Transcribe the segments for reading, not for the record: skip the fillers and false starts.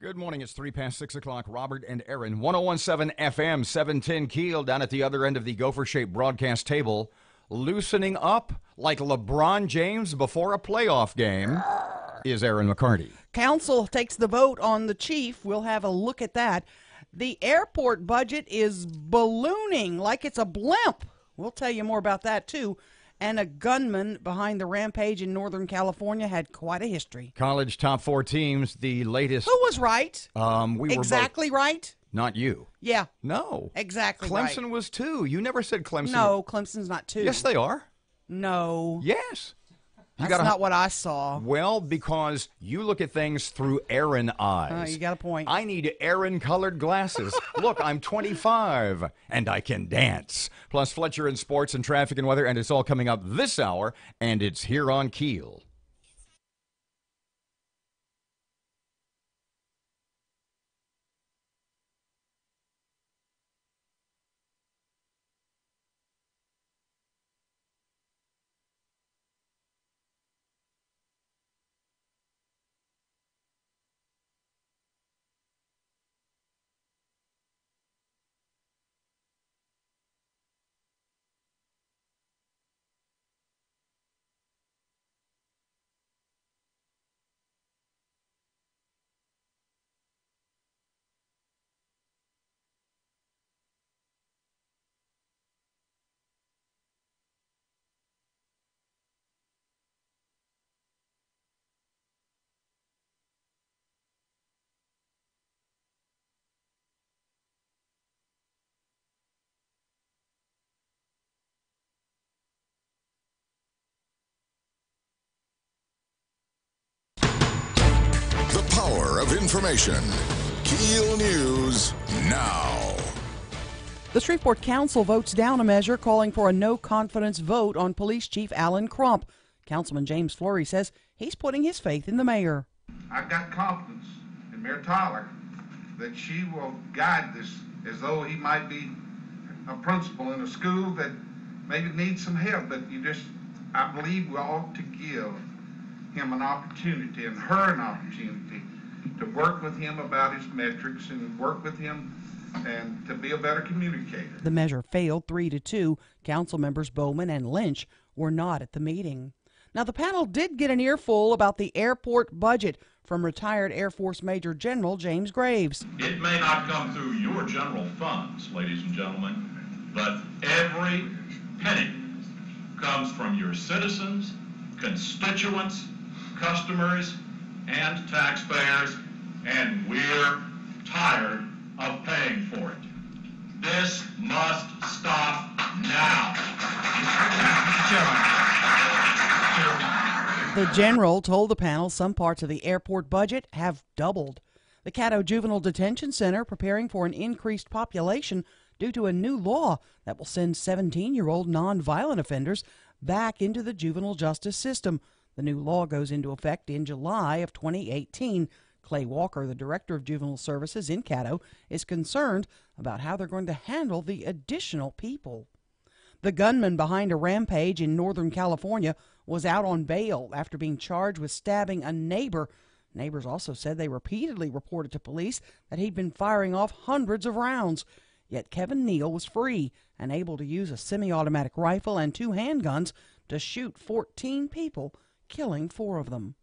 Good morning. It's 6:03. Robert and Erin, 101.7 FM, 710 KEEL, down at the other end of the gopher-shaped broadcast table, loosening up like LeBron James before a playoff game, is Erin McCarty. Council takes the vote on the chief. We'll have a look at that. The airport budget is ballooning like it's a blimp. We'll tell you more about that, too. And a gunman behind the rampage in Northern California had quite a history. College top four teams, the latest. Who was right? We exactly were both, right? Not you. Yeah. No. Exactly Clemson right. was 2. You never said Clemson. No, Clemson's not 2. Yes, they are. No. Yes. That's not what I saw. Well, because you look at things through Erin eyes. You got a point. I need Erin-colored glasses. Look, I'm 25, and I can dance. Plus Fletcher in sports and traffic and weather, and it's all coming up this hour, and it's here on KEEL. The power of information. KEEL News now. The Shreveport Council votes down a measure calling for a no-confidence vote on Police Chief Alan Crump. Councilman James Fleury says he's putting his faith in the mayor. I've got confidence in Mayor Tyler that she will guide this as though he might be a principal in a school that maybe needs some help, but I believe we ought to give him an opportunity and her an opportunity to work with him about his metrics and work with him and to be a better communicator. The measure failed 3-2. Council members Bowman and Lynch were not at the meeting. Now, the panel did get an earful about the airport budget from retired Air Force Major General James Graves. It may not come through your general funds, ladies and gentlemen, but every penny comes from your citizens, constituents, customers, and taxpayers, and we're tired of paying for it. This must stop now. The general told the panel some parts of the airport budget have doubled. The Caddo Juvenile Detention Center preparing for an increased population due to a new law that will send 17-year-old nonviolent offenders back into the juvenile justice system. The new law goes into effect in July of 2018. Clay Walker, the director of juvenile services in Caddo, is concerned about how they're going to handle the additional people. The gunman behind a rampage in Northern California was out on bail after being charged with stabbing a neighbor. Neighbors also said they repeatedly reported to police that he'd been firing off hundreds of rounds. Yet Kevin Neal was free and able to use a semi-automatic rifle and 2 handguns to shoot 14 people, killing 4 of them.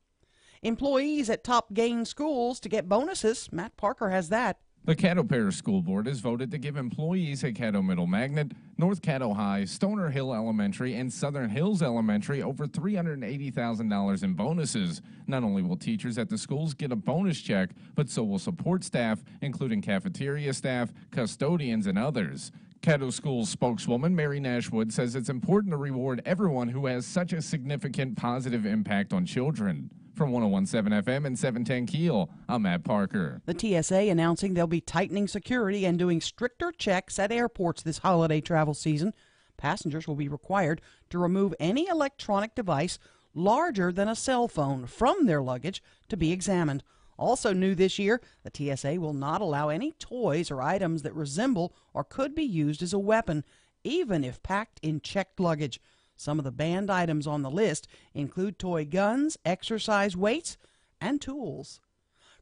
Employees at top gain schools to get bonuses. Matt Parker has that. The Caddo Parish School Board has voted to give employees at Caddo Middle Magnet, North Caddo High, Stoner Hill Elementary, and Southern Hills Elementary over $380,000 in bonuses. Not only will teachers at the schools get a bonus check, but so will support staff, including cafeteria staff, custodians, and others. Caddo Schools spokeswoman Mary Nashwood says it's important to reward everyone who has such a significant positive impact on children. From 101.7 FM and 710 KEEL, I'm Matt Parker. The TSA announcing they'll be tightening security and doing stricter checks at airports this holiday travel season. Passengers will be required to remove any electronic device larger than a cell phone from their luggage to be examined. Also new this year, the TSA will not allow any toys or items that resemble or could be used as a weapon, even if packed in checked luggage. Some of the banned items on the list include toy guns, exercise weights, and tools.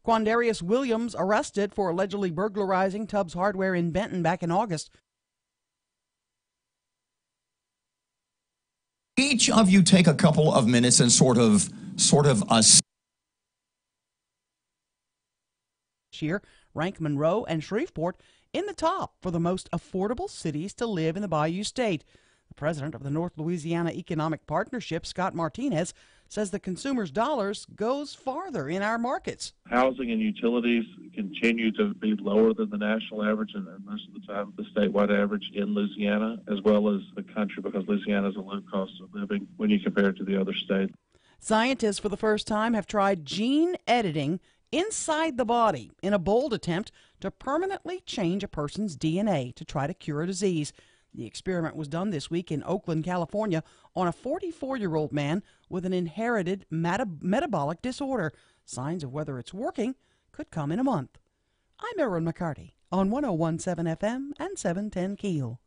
Quandarius Williams arrested for allegedly burglarizing Tubbs Hardware in Benton back in August. Each of you take a couple of minutes and sort of Year rank Monroe and Shreveport in the top for the most affordable cities to live in the Bayou State. The president of the North Louisiana Economic Partnership, Scott Martinez, says the consumer's dollars goes farther in our markets. Housing and utilities continue to be lower than the national average and most of the time the statewide average in Louisiana, as well as the country, because Louisiana has a low cost of living when you compare it to the other states. Scientists for the first time have tried gene editing inside the body in a bold attempt to permanently change a person's DNA to try to cure a disease. The experiment was done this week in Oakland, California, on a 44-year-old man with an inherited metabolic disorder. Signs of whether it's working could come in a month. I'm Erin McCarty on 101.7 FM and 710 KEEL.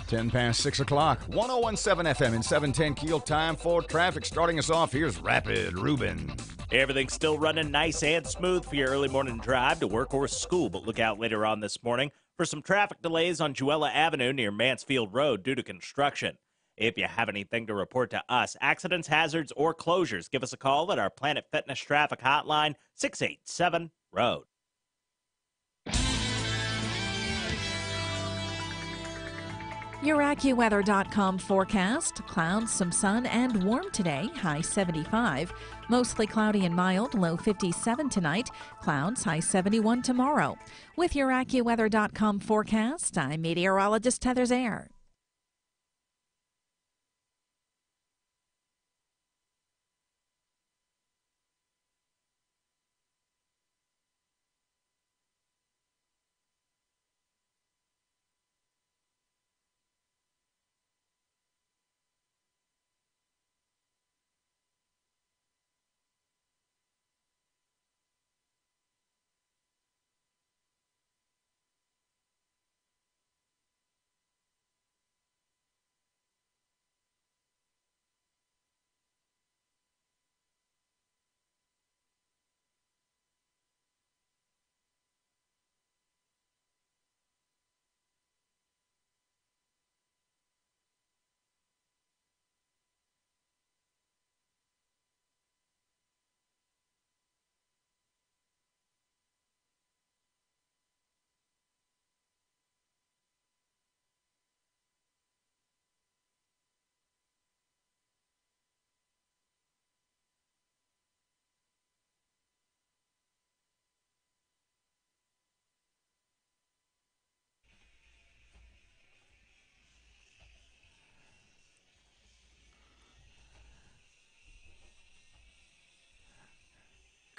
Ten past 6 o'clock, 101.7 FM and 710 KEEL. Time for traffic. Starting us off, here's Rapid Ruben. Everything's still running nice and smooth for your early morning drive to work or school, but look out later on this morning for some traffic delays on Juella Avenue near Mansfield Road due to construction. If you have anything to report to us, accidents, hazards, or closures, give us a call at our Planet Fitness traffic hotline, 687-ROAD. Your AccuWeather.com forecast. Clouds, some sun, and warm today, high 75. Mostly cloudy and mild, low 57 tonight. Clouds, high 71 tomorrow. With your AccuWeather.com forecast, I'm meteorologist Heather Zaire.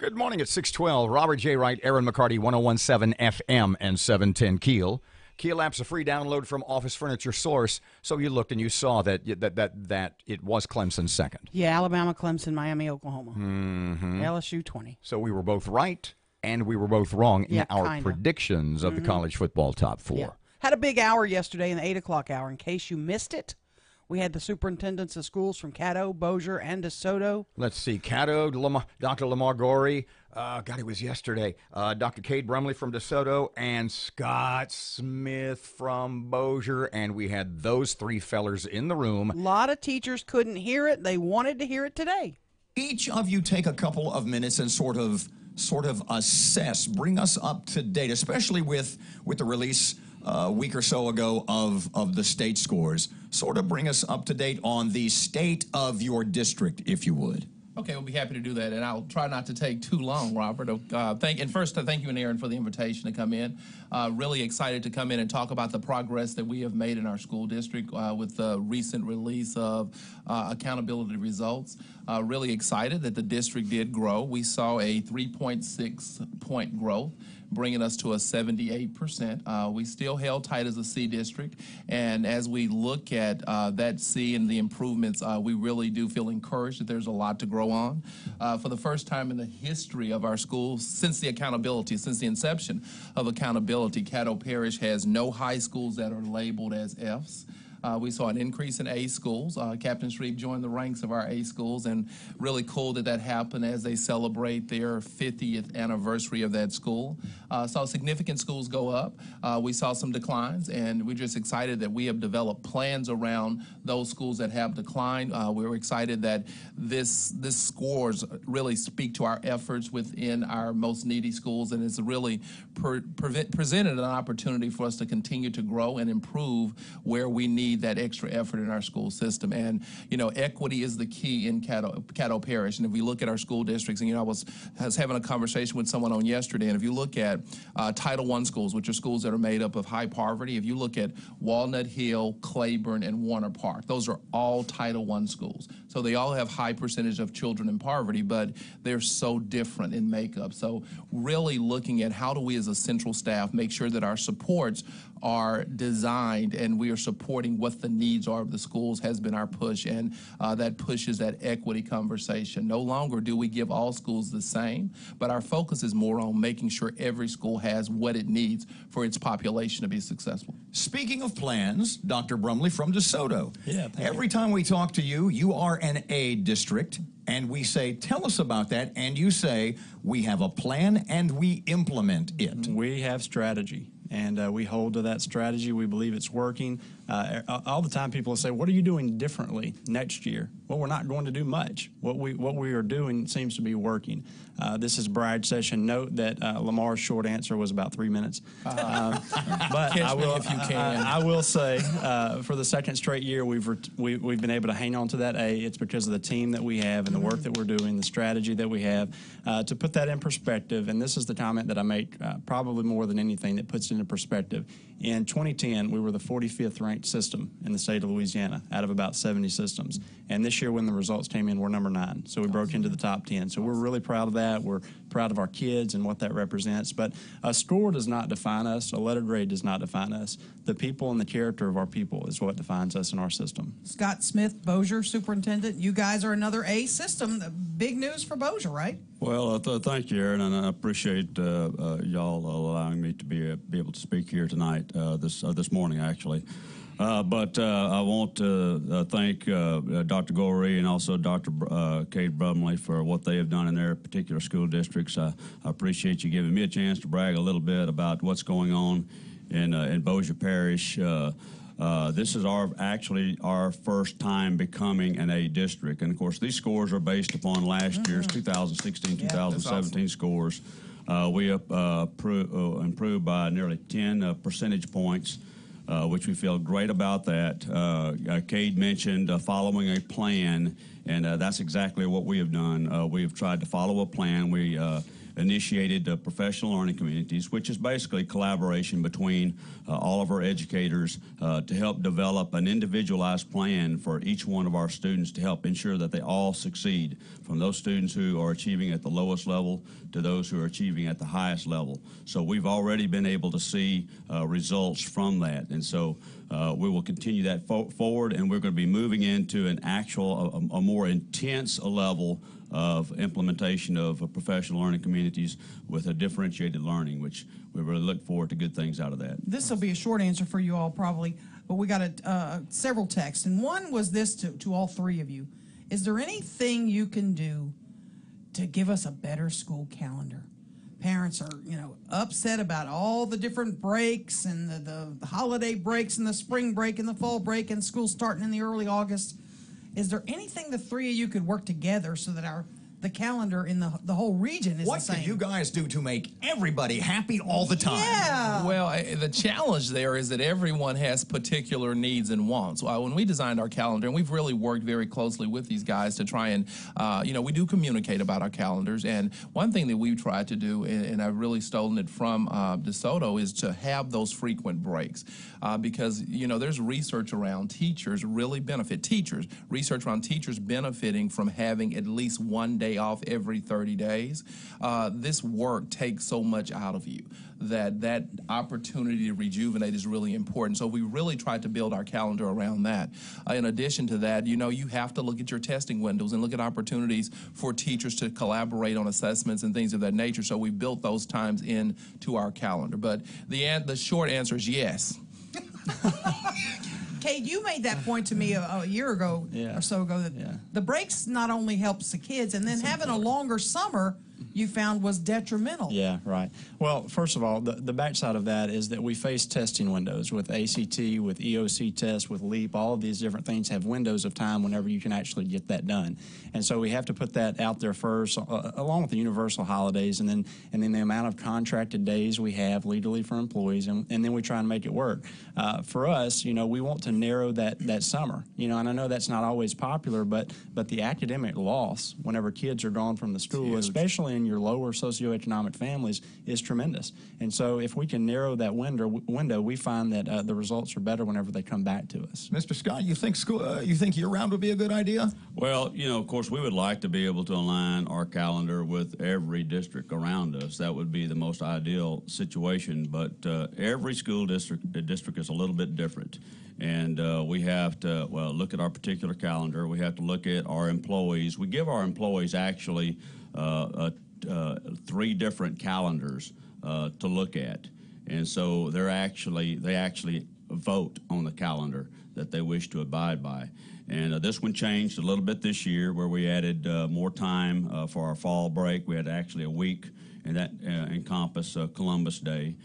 Good morning at 612. Robert J. Wright, Erin McCarty, 101.7 FM and 710 KEEL. KEEL app's a free download from Office Furniture Source. So you looked and you saw that it was Clemson's second. Yeah, Alabama, Clemson, Miami, Oklahoma. Mm-hmm. LSU 20. So we were both right and we were both wrong in our kinda. predictions of the college football top four. Yeah. Had a big hour yesterday in the 8 o'clock hour. In case you missed it, We had the superintendents of schools from Caddo, Bossier, and DeSoto. Let's see, Caddo, Dr. Lamar Gorey, God, it was yesterday, Dr. Cade Brumley from DeSoto, and Scott Smith from Bossier, and we had those three fellers in the room. A lot of teachers couldn't hear it. They wanted to hear it today. Each of you take a couple of minutes and sort of assess, bring us up to date, especially with the release a week or so ago of the state scores. Sort of bring us up to date on the state of your district, if you would. Okay, we'll be happy to do that, and I'll try not to take too long, Robert. Thank you and Erin for the invitation to come in. Really excited to come in and talk about the progress that we have made in our school district with the recent release of accountability results. Really excited that the district did grow. We saw a 3.6-point growth, bringing us to a 78%. We still held tight as a C district, and as we look at that C and the improvements, we really do feel encouraged that there's a lot to grow on. For the first time in the history of our schools, since the inception of accountability, Caddo Parish has no high schools that are labeled as Fs. We saw an increase in A schools. Captain Shreve joined the ranks of our A schools, and really cool that happened as they celebrate their 50th anniversary of that school. Saw significant schools go up. We saw some declines, and we're just excited that we have developed plans around those schools that have declined. We're excited that this scores really speak to our efforts within our most needy schools, and it's really presented an opportunity for us to continue to grow and improve where we need that extra effort in our school system. And, equity is the key in Caddo Parish. And if we look at our school districts, and, I was having a conversation with someone on yesterday, and if you look at Title I schools, which are schools that are made up of high poverty, if you look at Walnut Hill, Claiborne, and Warner Park, those are all Title I schools. So they all have high percentage of children in poverty, but they're so different in makeup. So really looking at how do we as a central staff make sure that our supports are designed and we are supporting what the needs are of the schools has been our push, and that pushes that equity conversation. No longer do we give all schools the same, but our focus is more on making sure every school has what it needs for its population to be successful. Speaking of plans, Dr. Brumley from DeSoto. Yeah, every time we talk to you, you are an A district, and we say, tell us about that, and you say, we have a plan and we implement it. We have strategy, and we hold to that strategy. We believe it's working. All the time people say, what are you doing differently next year? Well, we're not going to do much. What we are doing seems to be working. This is brag session. Note that Lamar's short answer was about 3 minutes. But I will, if you can. I will say, for the second straight year, we've been able to hang on to that A. It's because of the team that we have and the work that we're doing, the strategy that we have. To put that in perspective, and this is the comment that I make probably more than anything that puts it into perspective. In 2010, we were the 45th ranked system in the state of Louisiana out of about 70 systems. And this year when the results came in, we're number 9. So we broke into the top 10. So we're really proud of that. We're proud of our kids and what that represents. But a score does not define us. A letter grade does not define us. The people and the character of our people is what defines us in our system. Scott Smith, Bossier Superintendent, you guys are another A system. Big news for Bossier, right? Well, thank you, Erin, and I appreciate y'all allowing me to be able to speak here tonight, this morning, actually. But I want to thank Dr. Gorey and also Dr. Cade Brumley for what they have done in their particular school districts. I appreciate you giving me a chance to brag a little bit about what's going on in Bossier Parish. This is actually our first time becoming an A district. And, of course, these scores are based upon last year's 2016-2017 scores. We improved by nearly 10 percentage points, which we feel great about that. Cade mentioned following a plan, and that's exactly what we have done. We have tried to follow a plan. We initiated professional learning communities, which is basically collaboration between all of our educators to help develop an individualized plan for each one of our students to help ensure that they all succeed, from those students who are achieving at the lowest level to those who are achieving at the highest level. So we've already been able to see results from that, and so we will continue that forward, and we're going to be moving into an actual, a more intense level of implementation of professional learning communities with a differentiated learning, which we really look forward to good things out of that. This will be a short answer for you all, probably. but we got several texts, and one was this to all three of you. Is there anything you can do to give us a better school calendar? Parents are, upset about all the different breaks and the holiday breaks and the spring break and the fall break and school starting in the early August. Is there anything the three of you could work together so that the calendar in the whole region is what the same? What can you guys do to make everybody happy all the time? Yeah. Well, the challenge there is that everyone has particular needs and wants. When we designed our calendar, and we've really worked very closely with these guys to try and, we do communicate about our calendars. And one thing that we've tried to do, and I've really stolen it from DeSoto, is to have those frequent breaks. Because, there's research around teachers really benefit teachers. Research around teachers benefiting from having at least one day off every 30 days. This work takes so much out of you that opportunity to rejuvenate is really important. So we really tried to build our calendar around that. In addition to that, you have to look at your testing windows and look at opportunities for teachers to collaborate on assessments and things of that nature. So we built those times into our calendar. But the short answer is yes. Kate, you made that point to me a year ago or so ago that the breaks not only helps the kids, and then having a longer summer you found was detrimental. Yeah, right. Well, first of all, the backside of that is that we face testing windows with ACT, with EOC tests, with LEAP. All of these different things have windows of time whenever you can actually get that done. And so we have to put that out there first, along with the universal holidays, and then the amount of contracted days we have legally for employees, and then we try and make it work. For us, we want to narrow that summer. And I know that's not always popular, but the academic loss whenever kids are gone from the school, especially in your lower socioeconomic families, is tremendous. And so if we can narrow that window, we find that the results are better whenever they come back to us. Mr. Scott, you think year-round would be a good idea? Well, of course, we would like to be able to align our calendar with every district around us. That would be the most ideal situation, but every school district is a little bit different. And we have to, look at our particular calendar. We have to look at our employees. We give our employees actually 3 different calendars to look at. And so they actually vote on the calendar that they wish to abide by. And this one changed a little bit this year, where we added more time for our fall break. We had actually a week, and that encompassed Columbus Day.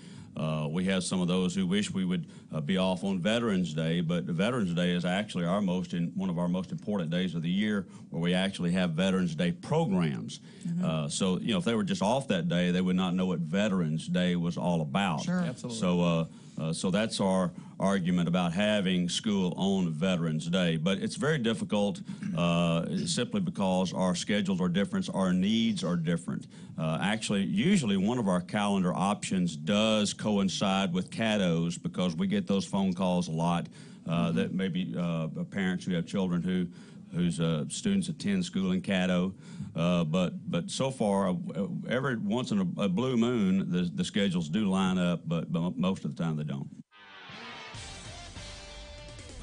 We have some of those who wish we would be off on Veterans Day, but Veterans Day is actually one of our most important days of the year, where we actually have Veterans Day programs. Mm-hmm. So, if they were just off that day, they would not know what Veterans Day was all about. Sure. Absolutely. So that's our argument about having school on Veterans Day. But it's very difficult simply because our schedules are different, our needs are different. Actually, usually one of our calendar options does coincide with Caddo's, because we get those phone calls a lot that maybe parents who have children whose students attend school in Caddo. But so far, every once in a blue moon, the schedules do line up, but most of the time they don't.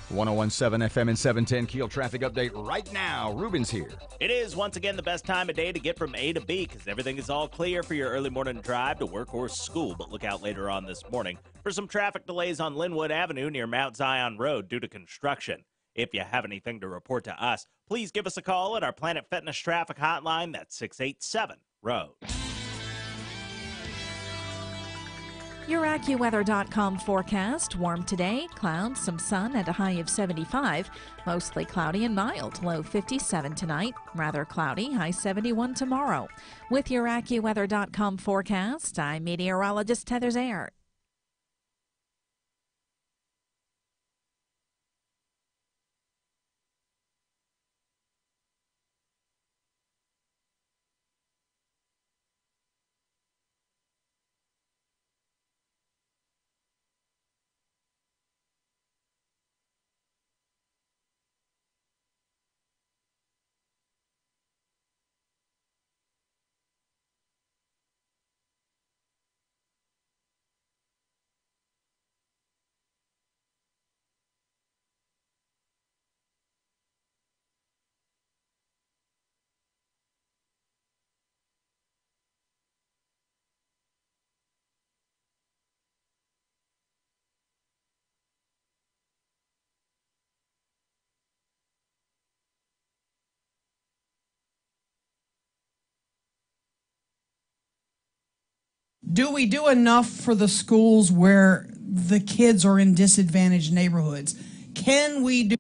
1017 FM and 710 Keel traffic update right now. Ruben's here. It is once again the best time of day to get from A to B, because everything is all clear for your early morning drive to work or school. But look out later on this morning for some traffic delays on Linwood Avenue near Mount Zion Road due to construction. If you have anything to report to us, please give us a call at our Planet Fitness traffic hotline. That's 687-ROAD. Your AccuWeather.com forecast. Warm today, clouds, some sun, and a high of 75. Mostly cloudy and mild, low 57 tonight. Rather cloudy, high 71 tomorrow. With your AccuWeather.com forecast, I'm meteorologist Heather Zayer. Do we do enough for the schools where the kids are in disadvantaged neighborhoods? Can we do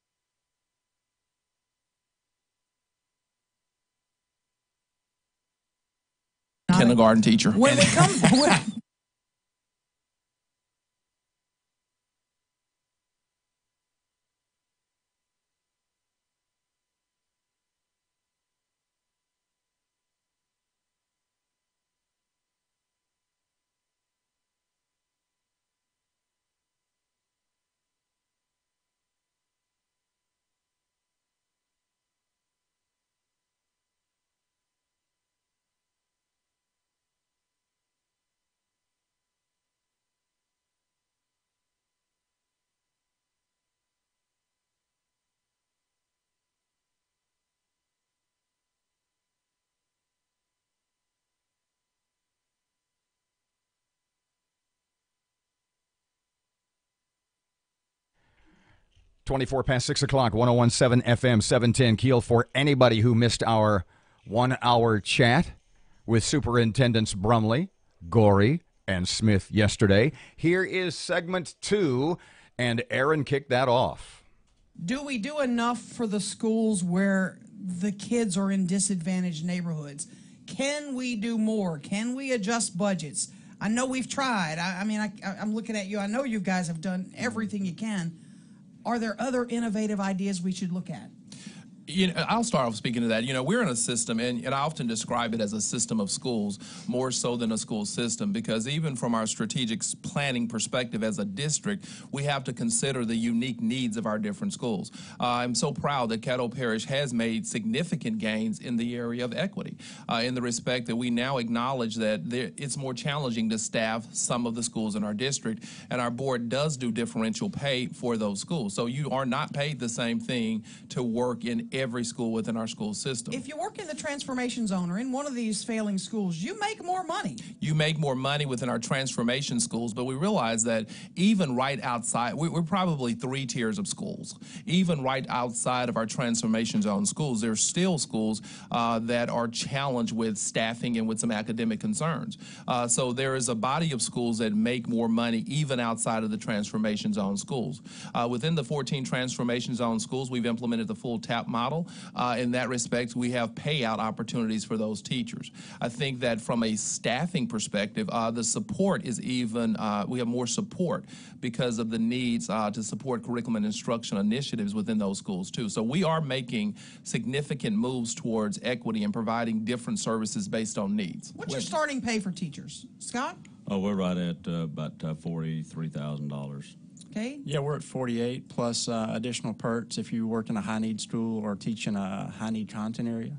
kindergarten teacher? when we come Twenty-four past 6 o'clock, 101.7 FM, 710 Keel. For anybody who missed our 1 hour chat with Superintendents Brumley, Gorey, and Smith yesterday, here is segment 2, and Erin kicked that off. Do we do enough for the schools where the kids are in disadvantaged neighborhoods? Can we do more? Can we adjust budgets? I know we've tried. I'm looking at you. I know you guys have done everything you can. Are there other innovative ideas we should look at? I'll start off speaking to that. We're in a system, and I often describe it as a system of schools, more so than a school system, because even from our strategic planning perspective as a district, we have to consider the unique needs of our different schools. I'm so proud that Caddo Parish has made significant gains in the area of equity, in the respect that we now acknowledge that it's more challenging to staff some of the schools in our district, and our board does do differential pay for those schools. So you are not paid the same thing to work in every school within our school system. If you work in the transformation zone or in one of these failing schools, you make more money. You make more money within our transformation schools, but we realize that even right outside, we're probably 3 tiers of schools. Even right outside of our transformation zone schools, there's still schools that are challenged with staffing and with some academic concerns. So there is a body of schools that make more money even outside of the transformation zone schools. Within the 14 transformation zone schools, we've implemented the full TAP model. In that respect, we have payout opportunities for those teachers. I think that from a staffing perspective, the support is even, we have more support because of the needs to support curriculum and instruction initiatives within those schools too. So we are making significant moves towards equity and providing different services based on needs. What's your starting pay for teachers? Scott? Oh, we're right at about $43,000. Okay. Yeah, we're at 48 plus additional perks if you work in a high-need school or teach in a high-need content area.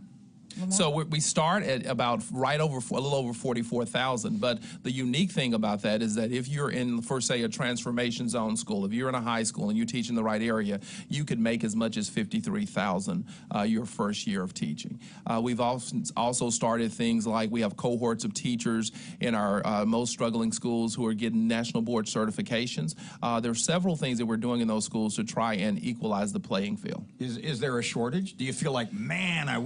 So we start at about a little over 44,000. But the unique thing about that is that if you're in, for say, a transformation zone school, if you're in a high school and you teach in the right area, you could make as much as 53,000 your first year of teaching. We've also started things like we have cohorts of teachers in our most struggling schools who are getting national board certifications. There are several things that we're doing in those schools to try and equalize the playing field. Is there a shortage? Do you feel like, man, I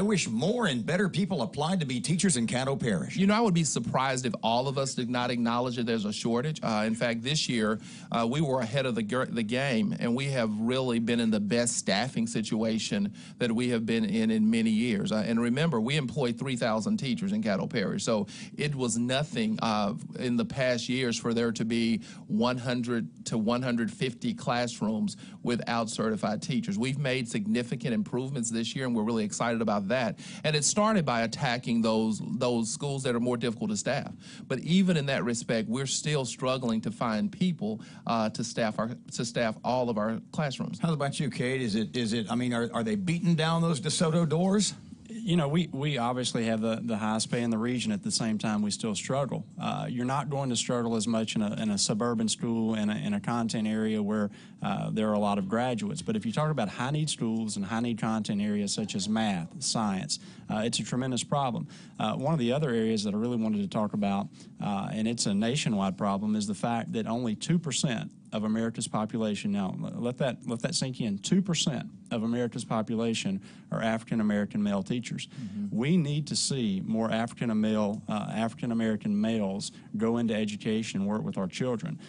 wish more and better people applied to be teachers in Caddo Parish? I would be surprised if all of us did not acknowledge that there's a shortage. In fact, this year, we were ahead of the game, and we have really been in the best staffing situation that we have been in many years. And remember, we employ 3,000 teachers in Caddo Parish, so it was nothing in the past years for there to be 100 to 150 classrooms without certified teachers. We've made significant improvements this year, and we're really excited about that. And it started by attacking those schools that are more difficult to staff. But even in that respect, we're still struggling to find people to staff all of our classrooms. How about you, Kate? Are they beating down those DeSoto doors? We obviously have the highest pay in the region. At the same time, we still struggle. You're not going to struggle as much in a suburban school in a content area where there are a lot of graduates. But if you talk about high-need schools and high-need content areas such as math, science, it's a tremendous problem. One of the other areas that I really wanted to talk about, and it's a nationwide problem, is the fact that only 2% of America's population, now let that sink in, 2% of America's population are African American male teachers. We need to see more African American males go into education and work with our children.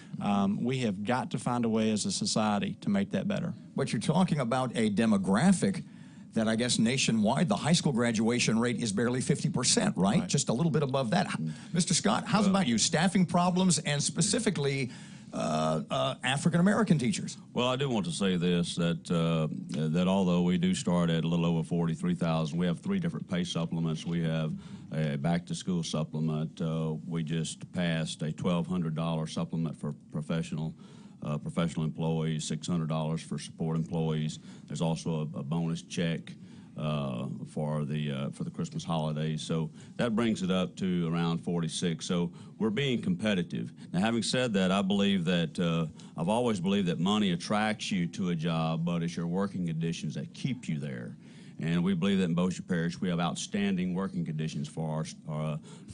We have got to find a way as a society to make that better. But you're talking about a demographic that I guess nationwide, the high school graduation rate is barely 50%, right? Just a little bit above that. Mr. Scott, how's about you? Staffing problems and specifically African-American teachers? Well, I do want to say this, that although we do start at a little over 43,000, we have 3 different pay supplements. We have a back-to-school supplement. We just passed a $1,200 supplement for professional employees, $600 for support employees. There's also a bonus check for the Christmas holidays. So that brings it up to around 46. So we're being competitive. Now, having said that, I believe that I've always believed that money attracts you to a job, but it's your working conditions that keep you there. And we believe that in Bossier Parish we have outstanding working conditions for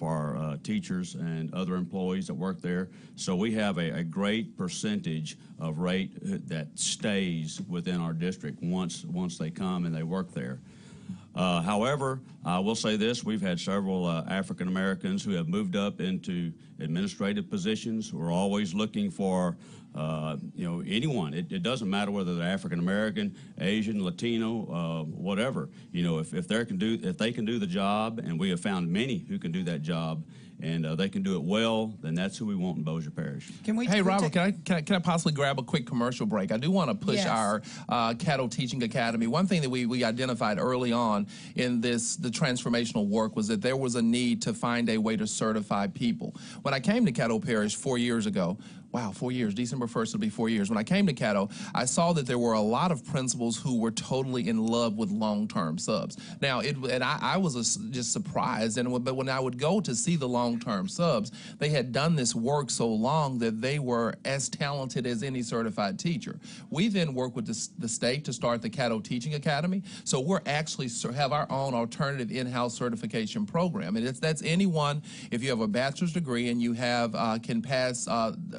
our teachers and other employees that work there. So we have a great percentage of rate that stays within our district once they come and they work there. However, I will say this, we've had several African Americans who have moved up into administrative positions. We're always looking for anyone. It doesn't matter whether they're African American, Asian, Latino, whatever. If they can do the job, and we have found many who can do that job, and they can do it well, then that's who we want in Bossier Parish. Hey, Robert, can I possibly grab a quick commercial break? I do want to push our Cattle Teaching Academy. One thing that we identified early on in the transformational work was that there was a need to find a way to certify people. When I came to Cattle Parish 4 years ago, wow, 4 years. December 1st will be 4 years. When I came to Caddo, I saw that there were a lot of principals who were totally in love with long-term subs. Now, I was just surprised, but when I would go to see the long-term subs, they had done this work so long that they were as talented as any certified teacher. We then work with the state to start the Caddo Teaching Academy, so we're actually have our own alternative in-house certification program, and that's anyone, if you have a bachelor's degree and you have can pass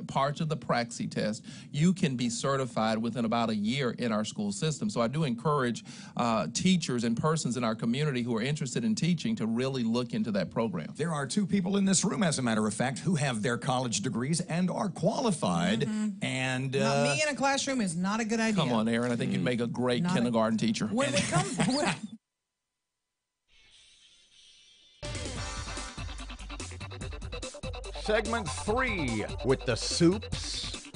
parts of the Praxis test, you can be certified within about a year in our school system. So I do encourage teachers and persons in our community who are interested in teaching to really look into that program. There are 2 people in this room, as a matter of fact, who have their college degrees and are qualified. And not me in a classroom is not a good idea. Come on, Erin. I think you'd make a great kindergarten teacher. When we come... Segment 3 with the soups.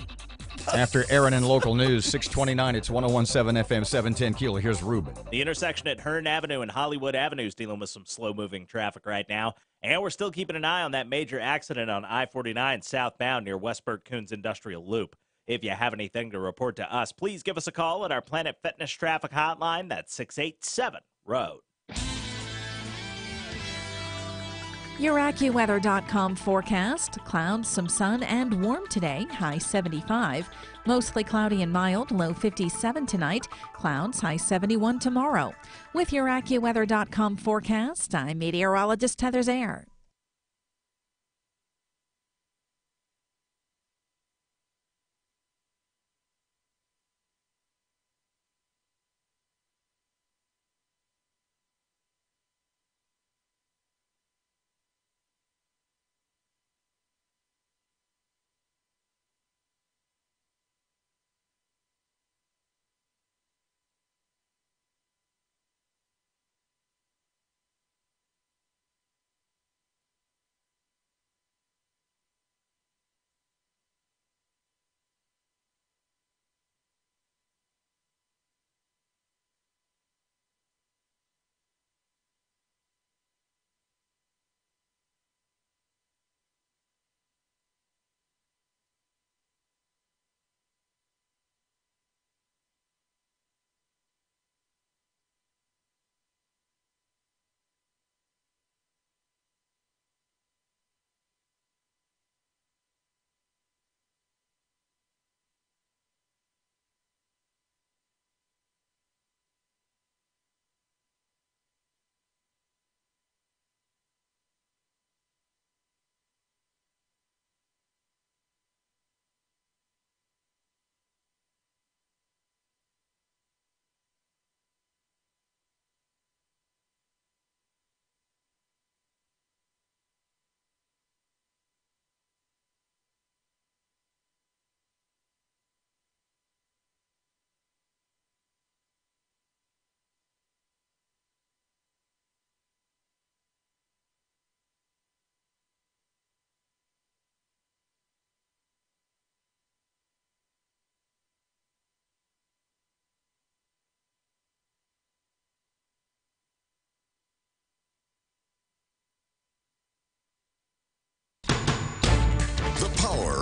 After Erin and local news, 629, it's 1017 FM 710 KEEL. Here's Ruben. The intersection at Hearn Avenue and Hollywood Avenue is dealing with some slow-moving traffic right now. And we're still keeping an eye on that major accident on I-49 southbound near Westburt Coons Industrial Loop. If you have anything to report to us, please give us a call at our Planet Fitness traffic hotline. That's 687-ROAD. Your AccuWeather.com forecast. Clouds, some sun, and warm today. High 75. Mostly cloudy and mild. Low 57 tonight. Clouds, high 71 tomorrow. With your AccuWeather.com forecast, I'm meteorologist Heather Zaire.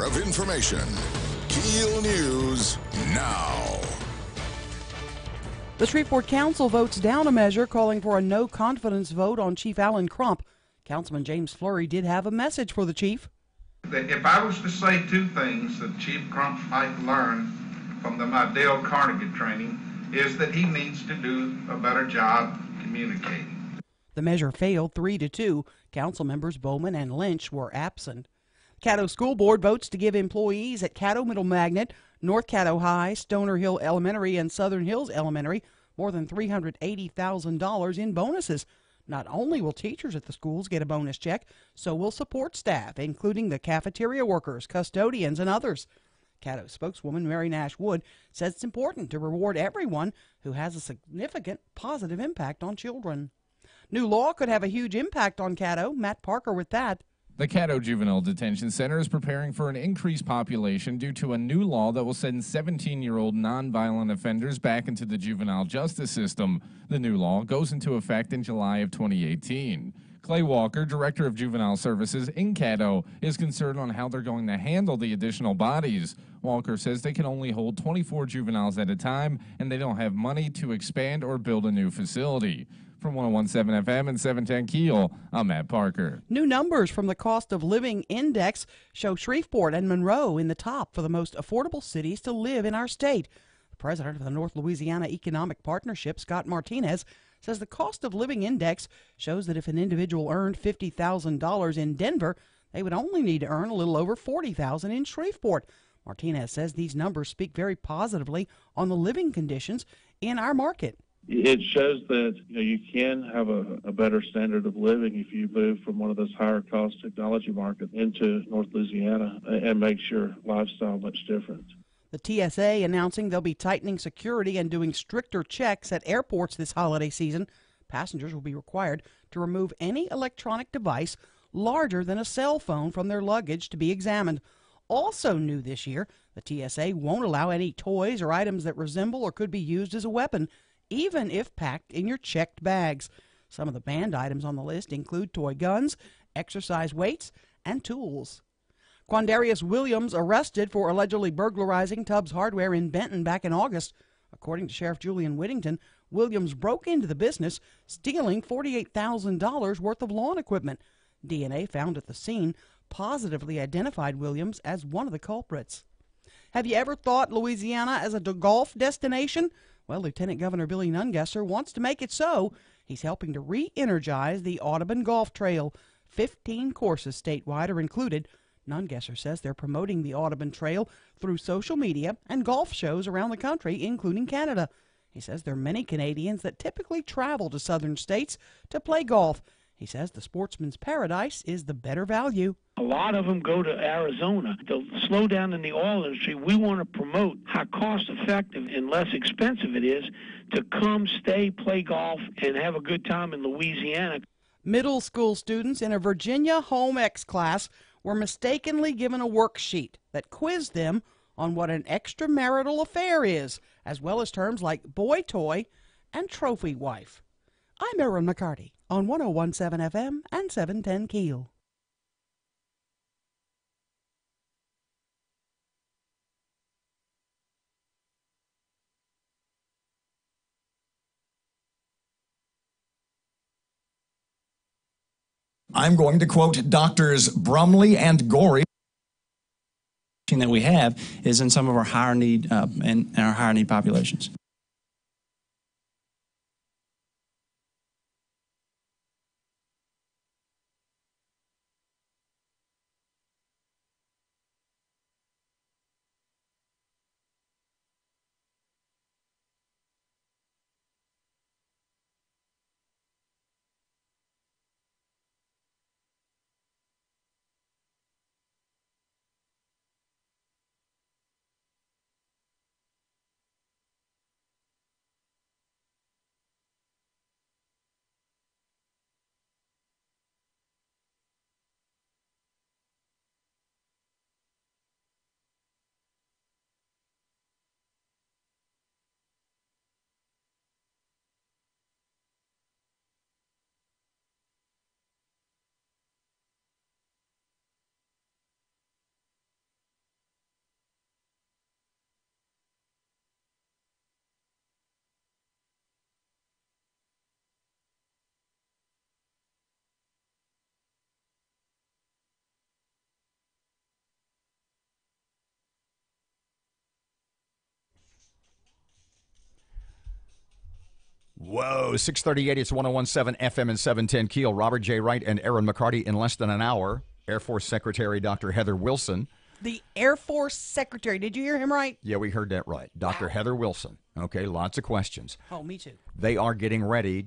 of information. KEEL News now. The Shreveport Council votes down a measure calling for a no-confidence vote on Chief Alan Crump. Councilman James Fleury did have a message for the chief. If I was to say two things that Chief Crump might learn from the Dale Carnegie training is that he needs to do a better job communicating. The measure failed 3-2. Council members Bowman and Lynch were absent. Caddo School Board votes to give employees at Caddo Middle Magnet, North Caddo High, Stoner Hill Elementary, and Southern Hills Elementary more than $380,000 in bonuses. Not only will teachers at the schools get a bonus check, so will support staff, including the cafeteria workers, custodians, and others. Caddo spokeswoman Mary Nash Wood says it's important to reward everyone who has a significant positive impact on children. New law could have a huge impact on Caddo. Matt Parker with that. The Caddo Juvenile Detention Center is preparing for an increased population due to a new law that will send 17-year-old nonviolent offenders back into the juvenile justice system. The new law goes into effect in July of 2018. Clay Walker, Director of Juvenile Services in Caddo, is concerned on how they're going to handle the additional bodies. Walker says they can only hold 24 juveniles at a time, and they don't have money to expand or build a new facility. From 101.7 FM and 710 KEEL, I'm Matt Parker. New numbers from the Cost of Living Index show Shreveport and Monroe in the top for the most affordable cities to live in our state. The president of the North Louisiana Economic Partnership, Scott Martinez, says the Cost of Living Index shows that if an individual earned $50,000 in Denver, they would only need to earn a little over $40,000 in Shreveport. Martinez says these numbers speak very positively on the living conditions in our market. It shows that you can have a better standard of living if you move from one of those higher cost technology markets into North Louisiana and makes your lifestyle much different. The TSA announcing they'll be tightening security and doing stricter checks at airports this holiday season. Passengers will be required to remove any electronic device larger than a cell phone from their luggage to be examined. Also new this year, the TSA won't allow any toys or items that resemble or could be used as a weapon, even if packed in your checked bags. Some of the banned items on the list include toy guns, exercise weights, and tools. Quandarius Williams arrested for allegedly burglarizing Tubbs Hardware in Benton back in August. According to Sheriff Julian Whittington, Williams broke into the business, stealing $48,000 worth of lawn equipment. DNA found at the scene positively identified Williams as one of the culprits. Have you ever thought Louisiana as a golf destination? Well, Lieutenant Governor Billy Nungesser wants to make it so. He's helping to re-energize the Audubon Golf Trail. 15 courses statewide are included. Nungesser says they're promoting the Audubon Trail through social media and golf shows around the country, including Canada. He says there are many Canadians that typically travel to southern states to play golf. He says the sportsman's paradise is the better value. A lot of them go to Arizona. They'll slow down in the oil industry. We want to promote how cost-effective and less expensive it is to come, stay, play golf, and have a good time in Louisiana. Middle school students in a Virginia Home Ec class were mistakenly given a worksheet that quizzed them on what an extramarital affair is, as well as terms like boy toy and trophy wife. I'm Erin McCarty on 101.7 FM and 710 KEEL. I'm going to quote Doctors Brumley and Gorey. That we have is in some of our higher need and our higher need populations. Whoa, 638, it's 101.7 FM and 710 Keel. Robert J. Wright and Erin McCarty in less than an hour. Air Force Secretary Dr. Heather Wilson. The Air Force Secretary. Did you hear him right? Yeah, we heard that right. Dr. Heather Wilson. Okay, lots of questions. Oh, me too. They are getting ready.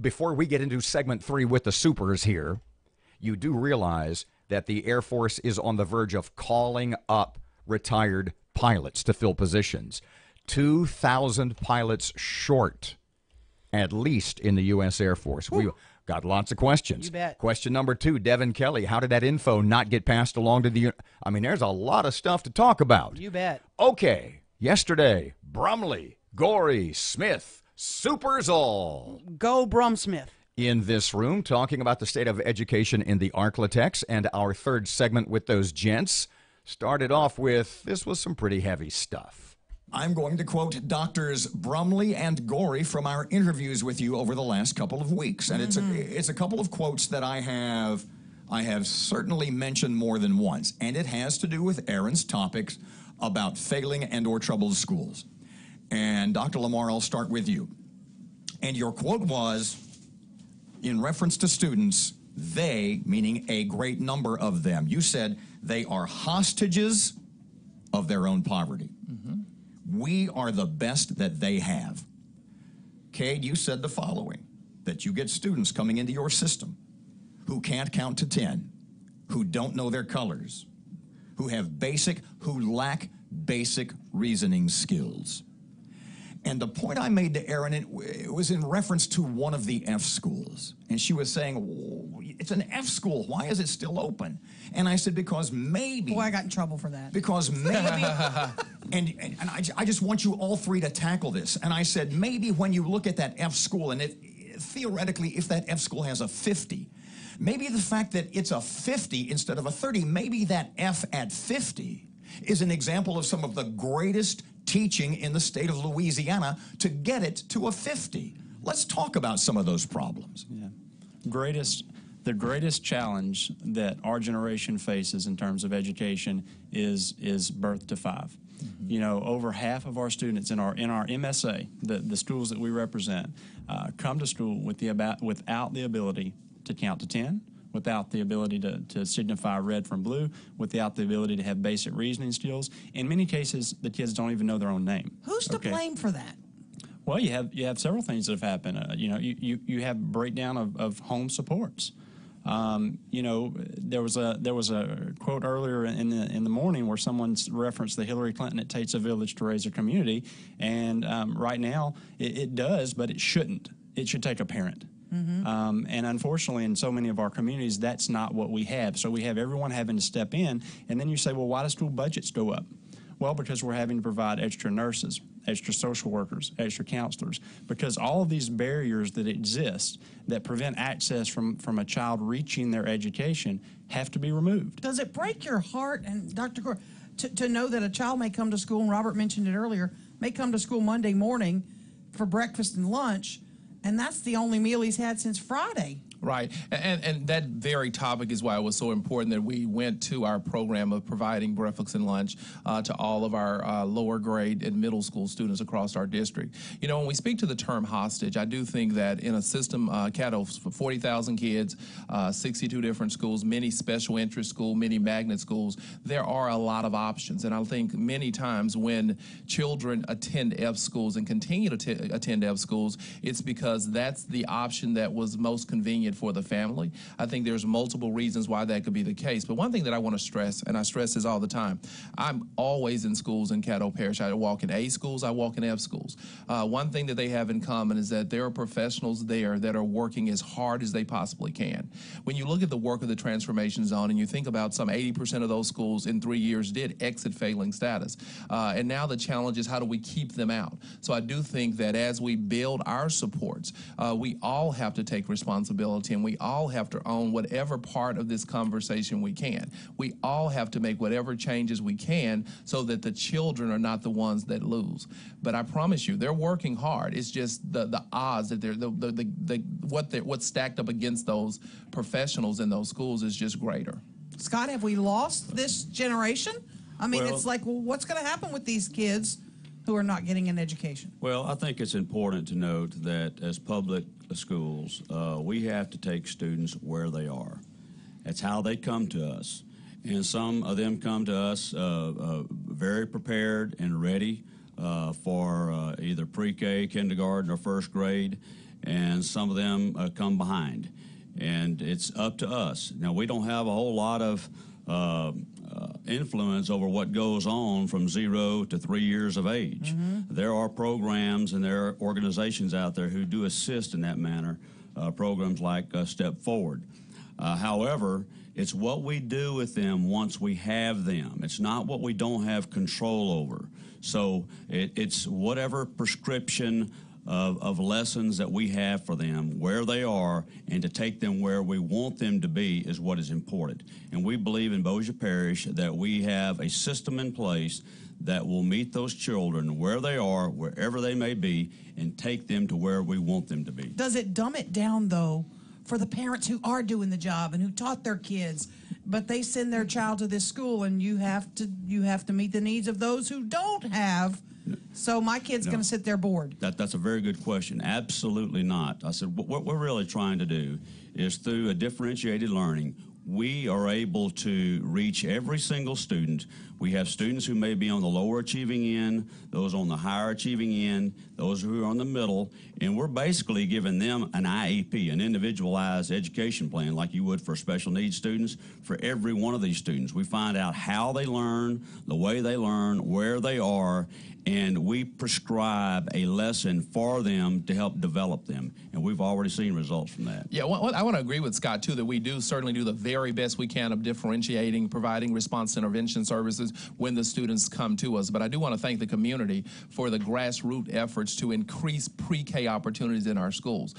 Before we get into segment 3 with the supers here, you do realize that the Air Force is on the verge of calling up retired pilots to fill positions. 2,000 pilots short, at least in the U.S. Air Force. We've got lots of questions. You bet. Question number 2, Devin Kelly. How did that info not get passed along to the... I mean, there's a lot of stuff to talk about. You bet. Okay, yesterday, Brumley, Gorey, Smith, supers all. Go Brumsmith. In this room, talking about the state of education in the Arklatex, and our third segment with those gents started off with, this was some pretty heavy stuff. I'm going to quote Doctors Brumley and Gorey from our interviews with you over the last couple of weeks. And it's a couple of quotes that I have certainly mentioned more than once. And it has to do with Erin's topics about failing and or troubled schools. And Dr. Lamar, I'll start with you. And your quote was, in reference to students, they, meaning a great number of them, you said they are hostages of their own poverty. We are the best that they have. Cade, you said the following, that you get students coming into your system who can't count to 10, who don't know their colors, who lack basic reasoning skills. And the point I made to Erin, it was in reference to one of the F schools. And she was saying, oh, it's an F school. Why is it still open? And I said, because maybe... Boy, I got in trouble for that. Because maybe... and I just want you all three to tackle this. And I said, maybe when you look at that F school, and theoretically, if that F school has a 50, maybe the fact that it's a 50 instead of a 30, maybe that F at 50 is an example of some of the greatest teaching in the state of Louisiana to get it to a 50. Let's talk about some of those problems. Yeah. The greatest challenge that our generation faces in terms of education is birth to 5. You know, over half of our students in our MSA, the schools that we represent, come to school without the ability to count to 10, without the ability to signify red from blue, without the ability to have basic reasoning skills. In many cases, the kids don't even know their own name. Who's to blame for that? Well, you have several things that have happened. You have breakdown of home supports. There was a quote earlier in the morning where someone referenced the Hillary Clinton, "It takes a village to raise a community," and right now it does, but it shouldn't. It should take a parent. And unfortunately, in so many of our communities, that's not what we have. So we have everyone having to step in, and then you say, well, why do school budgets go up? Well, because we're having to provide extra nurses, extra social workers, extra counselors, because all of these barriers that exist that prevent access from a child reaching their education have to be removed. Does it break your heart, and Dr. Gore, to know that a child may come to school, and Robert mentioned it earlier, may come to school Monday morning for breakfast and lunch, and that's the only meal he's had since Friday? Right, and that very topic is why it was so important that we went to our program of providing breakfast and lunch to all of our lower grade and middle school students across our district. You know, when we speak to the term hostage, I do think that in a system, Caddo, 40,000 kids, 62 different schools, many special interest schools, many magnet schools, there are a lot of options. And I think many times when children attend F schools and continue to attend F schools, it's because that's the option that was most convenient for the family. I think there's multiple reasons why that could be the case. But one thing that I want to stress, and I stress this all the time, I'm always in schools in Caddo Parish. I walk in A schools, I walk in F schools. One thing that they have in common is that there are professionals there that are working as hard as they possibly can. When you look at the work of the transformation zone and you think about some 80% of those schools in 3 years did exit failing status. And now the challenge is how do we keep them out? So I do think that as we build our supports, we all have to take responsibility, and we all have to own whatever part of this conversation we can. We all have to make whatever changes we can so that the children are not the ones that lose. But I promise you, they're working hard. It's just the odds that what's stacked up against those professionals in those schools is just greater. Scott, have we lost this generation? I mean, it's like, well, what's going to happen with these kids who are not getting an education? Well, I think it's important to note that as public schools, we have to take students where they are. That's how they come to us. And some of them come to us very prepared and ready for either pre-K, kindergarten, or first grade, and some of them come behind. And it's up to us. Now, we don't have a whole lot of influence over what goes on from 0 to 3 years of age. There are programs and there are organizations out there who do assist in that manner, programs like Step Forward. However, it's what we do with them once we have them. It's not what we don't have control over. So it's whatever prescription of lessons that we have for them, where they are, and to take them where we want them to be is what is important. And we believe in Bossier Parish that we have a system in place that will meet those children where they are, wherever they may be, and take them to where we want them to be. Does it dumb it down, though, for the parents who are doing the job and who taught their kids, but they send their child to this school and you have to meet the needs of those who don't have? So my kid's going to sit there bored. That's a very good question. Absolutely not. I said what we're really trying to do is through a differentiated learning, we are able to reach every single student. We have students who may be on the lower achieving end, those on the higher achieving end, those who are on the middle, and we're basically giving them an IEP, an individualized education plan, like you would for special needs students. For every one of these students, we find out how they learn, the way they learn, where they are, and we prescribe a lesson for them to help develop them. And we've already seen results from that. Yeah, well, I want to agree with Scott, too, that we do certainly do the very best we can of differentiating, providing response intervention services when the students come to us. But I do want to thank the community for the grassroots efforts to increase pre-K opportunities in our schools.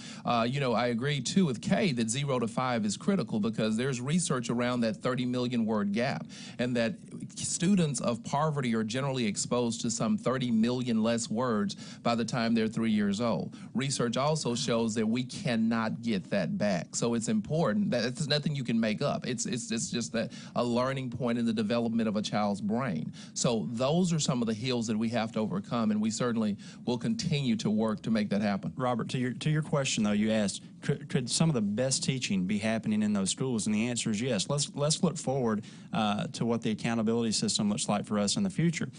You know, I agree, too, with Kay that 0 to 5 is critical because there's research around that 30 million word gap, and that students of poverty are generally exposed to some 30 million less words by the time they're 3 years old. Research also shows that we cannot get that back. So it's important that it's nothing you can make up. It's just that a learning point in the development of a child's brain. So those are some of the hills that we have to overcome, and we certainly will continue to work to make that happen. Robert, to your question though, you asked, could some of the best teaching be happening in those schools? And the answer is yes. Let's look forward to what the accountability system looks like for us in the future.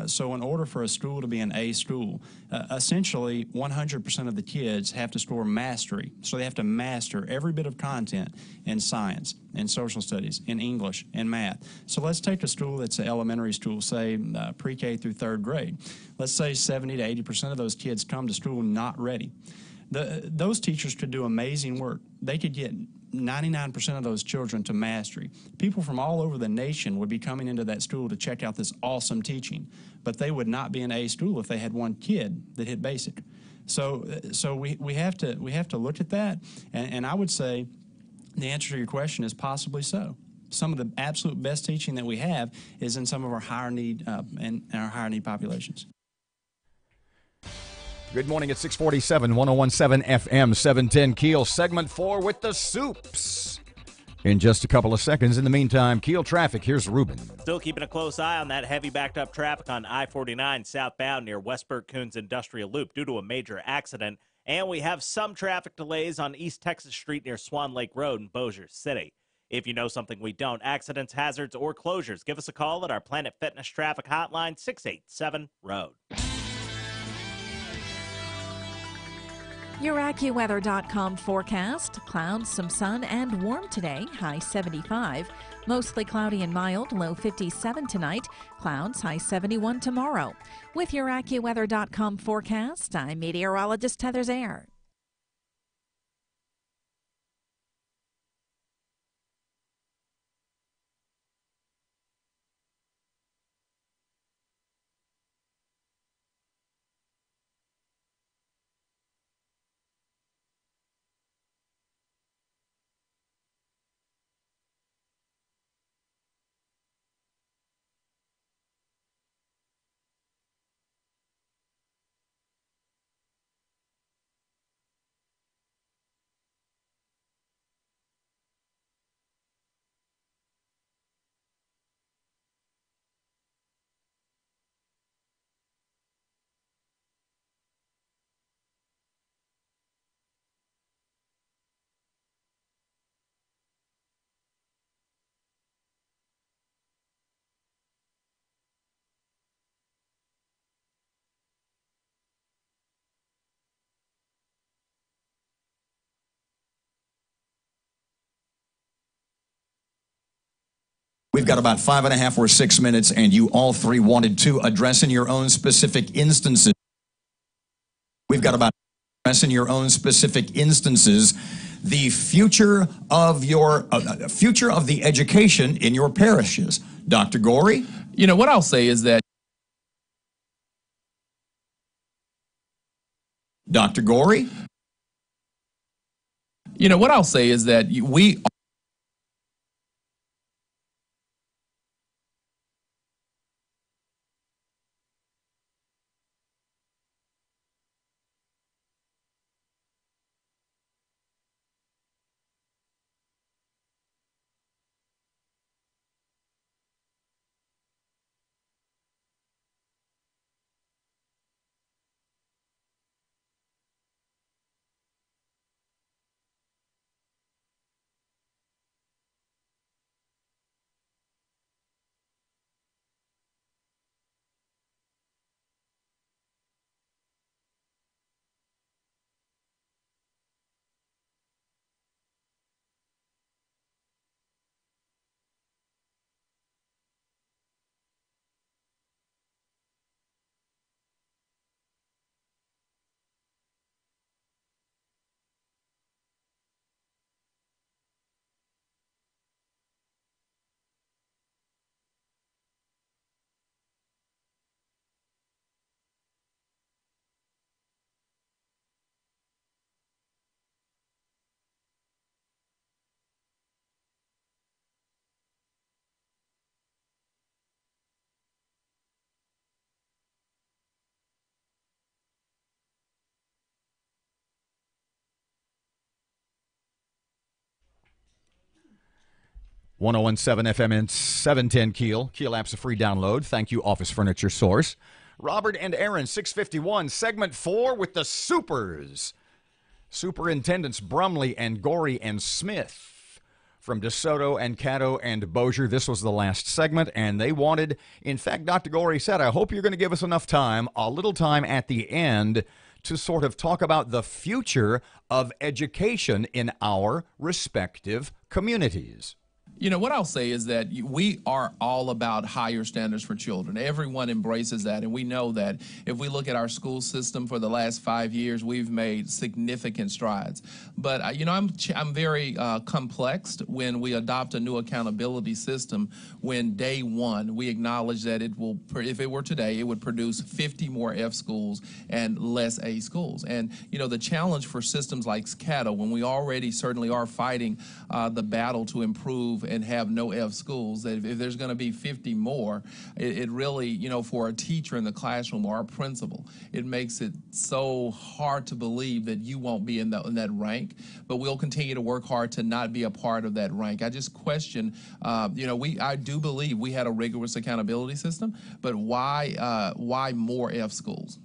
So in order for a school to be an A school, essentially 100% of the kids have to score mastery. So they have to master every bit of content in science, in social studies, in English, and math. So let's take a school that's an elementary school, say pre-K through third grade. Let's say 70 to 80% of those kids come to school not ready. Those teachers could do amazing work. They could get 99% of those children to mastery. People from all over the nation would be coming into that school to check out this awesome teaching, but they would not be an A school if they had one kid that hit basic. So we have to look at that, and I would say the answer to your question is possibly so. Some of the absolute best teaching that we have is in some of our higher need and our higher need populations. Good morning at 647, 1017 FM, 710 KEEL, segment 4 with the Soups. In just a couple of seconds. In the meantime, KEEL traffic, here's Ruben. Still keeping a close eye on that heavy backed up traffic on I-49 southbound near Westburg Coons Industrial Loop due to a major accident. And we have some traffic delays on East Texas Street near Swan Lake Road in Bossier City. If you know something we don't, accidents, hazards, or closures, give us a call at our Planet Fitness traffic hotline, 687-ROAD. Your AccuWeather.com forecast. Clouds, some sun, and warm today, high 75. Mostly cloudy and mild, low 57 tonight. Clouds, high 71 tomorrow. With your AccuWeather.com forecast, I'm meteorologist Heather Zaire. We've got about 5.5 or 6 minutes, and you all three wanted to address in your own specific instances. We've got about address in your own specific instances the future of your future of the education in your parishes. Dr. Gorey? You know, what I'll say is that Dr. Gorey? You know, what I'll say is that we .1017 FM and 710 Keel. Keel app's a free download. Thank you, Office Furniture Source. Robert and Erin, 651, segment 4 with the Supers. Superintendents Brumley and Gorey and Smith from DeSoto and Caddo and Bossier. This was the last segment, and they wanted, in fact, Dr. Gorey said, I hope you're going to give us enough time, a little time at the end, to sort of talk about the future of education in our respective communities. You know, what I'll say is that we are all about higher standards for children. Everyone embraces that, and we know that if we look at our school system for the last 5 years, we've made significant strides. But, you know, I'm very complexed when we adopt a new accountability system when day one we acknowledge that it will, if it were today, it would produce 50 more F schools and less A schools. And, you know, the challenge for systems like Caddo, when we already certainly are fighting the battle to improve and have no F schools, that if there's going to be 50 more, it really, you know, for a teacher in the classroom or a principal, it makes it so hard to believe that you won't be in that rank. But we'll continue to work hard to not be a part of that rank. I just question, you know, I do believe we had a rigorous accountability system, but why more F schools?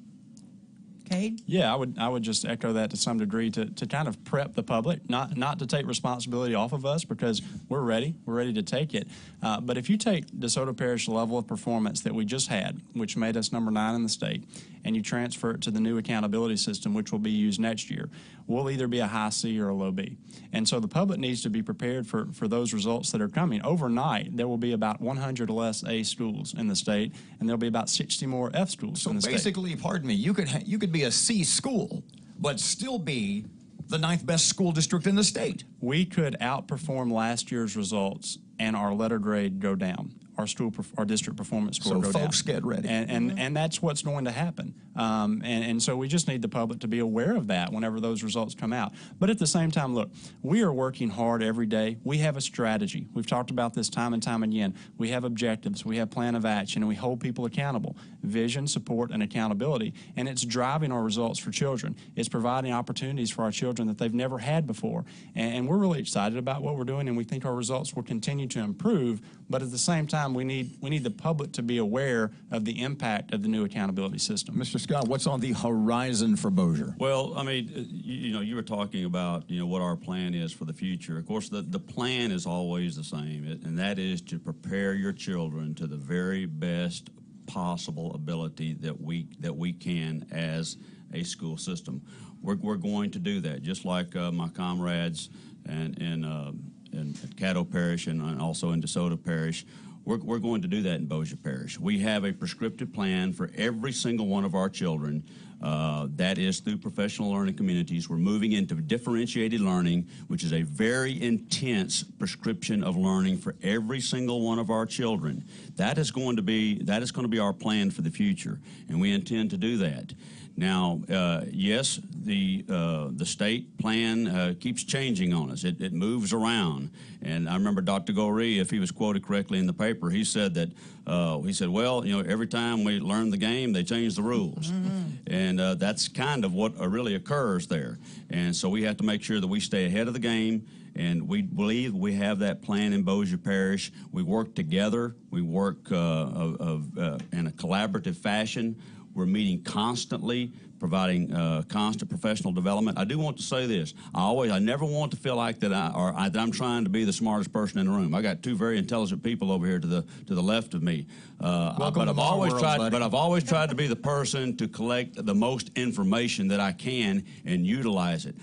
Cade? Yeah, I would just echo that to some degree to kind of prep the public, not to take responsibility off of us, because we're ready to take it. But if you take DeSoto Parish level of performance that we just had, which made us number 9 in the state, and you transfer it to the new accountability system, which will be used next year, we'll either be a high C or a low B. And so the public needs to be prepared for those results that are coming. Overnight, there will be about 100 less A schools in the state, and there'll be about 60 more F schools in the state. So basically, pardon me, you could be a C school, but still be the 9th best school district in the state. We could outperform last year's results and our letter grade go down. Our district performance score go down. So folks get ready. And that's what's going to happen. And so we just need the public to be aware of that whenever those results come out. But at the same time, look, we are working hard every day. We have a strategy. We've talked about this time and time again. We have objectives. We have plan of action, and we hold people accountable. Vision, support, and accountability. And it's driving our results for children. It's providing opportunities for our children that they've never had before. And we're really excited about what we're doing, and we think our results will continue to improve. But at the same time, we need the public to be aware of the impact of the new accountability system. Mr. Scott, what's on the horizon for Bossier? Well, I mean, you know, you were talking about, you know, what our plan is for the future. Of course, the plan is always the same, and that is to prepare your children to the very best possible ability that we can as a school system. We're going to do that, just like my comrades and at Caddo Parish and also in DeSoto Parish. We're going to do that in Bossier Parish. We have a prescriptive plan for every single one of our children. That is through professional learning communities. We're moving into differentiated learning, which is a very intense prescription of learning for every single one of our children. That is going to be our plan for the future, and we intend to do that. Now, yes, the state plan keeps changing on us. It moves around. And I remember Dr. Goree, if he was quoted correctly in the paper, he said that, well, every time we learn the game, they change the rules. Mm-hmm. And that's kind of what really occurs there. And so we have to make sure that we stay ahead of the game. And we believe we have that plan in Bossier Parish. We work together. We work in a collaborative fashion. We're meeting constantly, providing constant professional development. I do want to say this. I never want to feel like that I'm trying to be the smartest person in the room. I got two very intelligent people over here to the left of me. But I've always tried to be the person to collect the most information that I can and utilize it.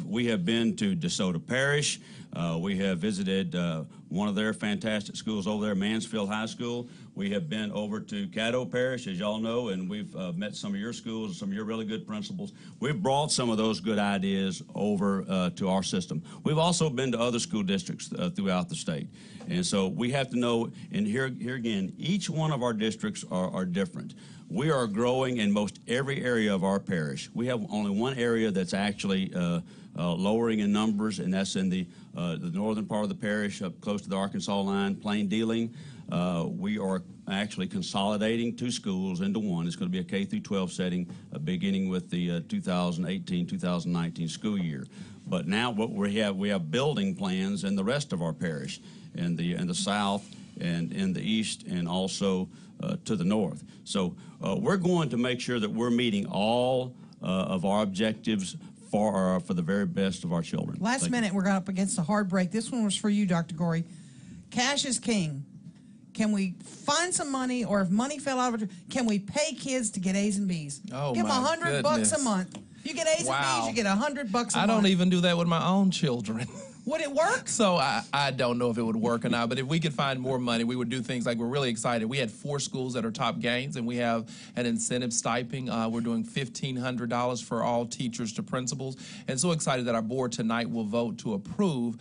We have been to DeSoto Parish. We have visited one of their fantastic schools over there, Mansfield High School. We have been over to Caddo Parish, as y'all know, and we've met some of your schools and some of your really good principals. We've brought some of those good ideas over to our system. We've also been to other school districts throughout the state. And so we have to know, and here again, each one of our districts are different. We are growing in most every area of our parish. We have only one area that's actually lowering in numbers, and that's in the northern part of the parish, up close to the Arkansas line, Plain Dealing. We are actually consolidating two schools into one. It's going to be a K through 12 setting, beginning with the 2018-2019 school year. But now what we have building plans in the rest of our parish, in the south and in the east, and also to the north. So we're going to make sure that we're meeting all of our objectives for the very best of our children. Last minute, we're going up against a hard break. This one was for you, Dr. Goree. Cash is king. Can we find some money, or if money fell out of it, can we pay kids to get A's and B's? Oh, give them $100 a month. You get A's and B's, you get $100 a month. I don't even do that with my own children. Would it work? So I don't know if it would work or not, but if we could find more money, we would do things like, we're really excited. We had 4 schools that are top gains, and we have an incentive stipend. We're doing $1,500 for all teachers to principals, and so excited that our board tonight will vote to approve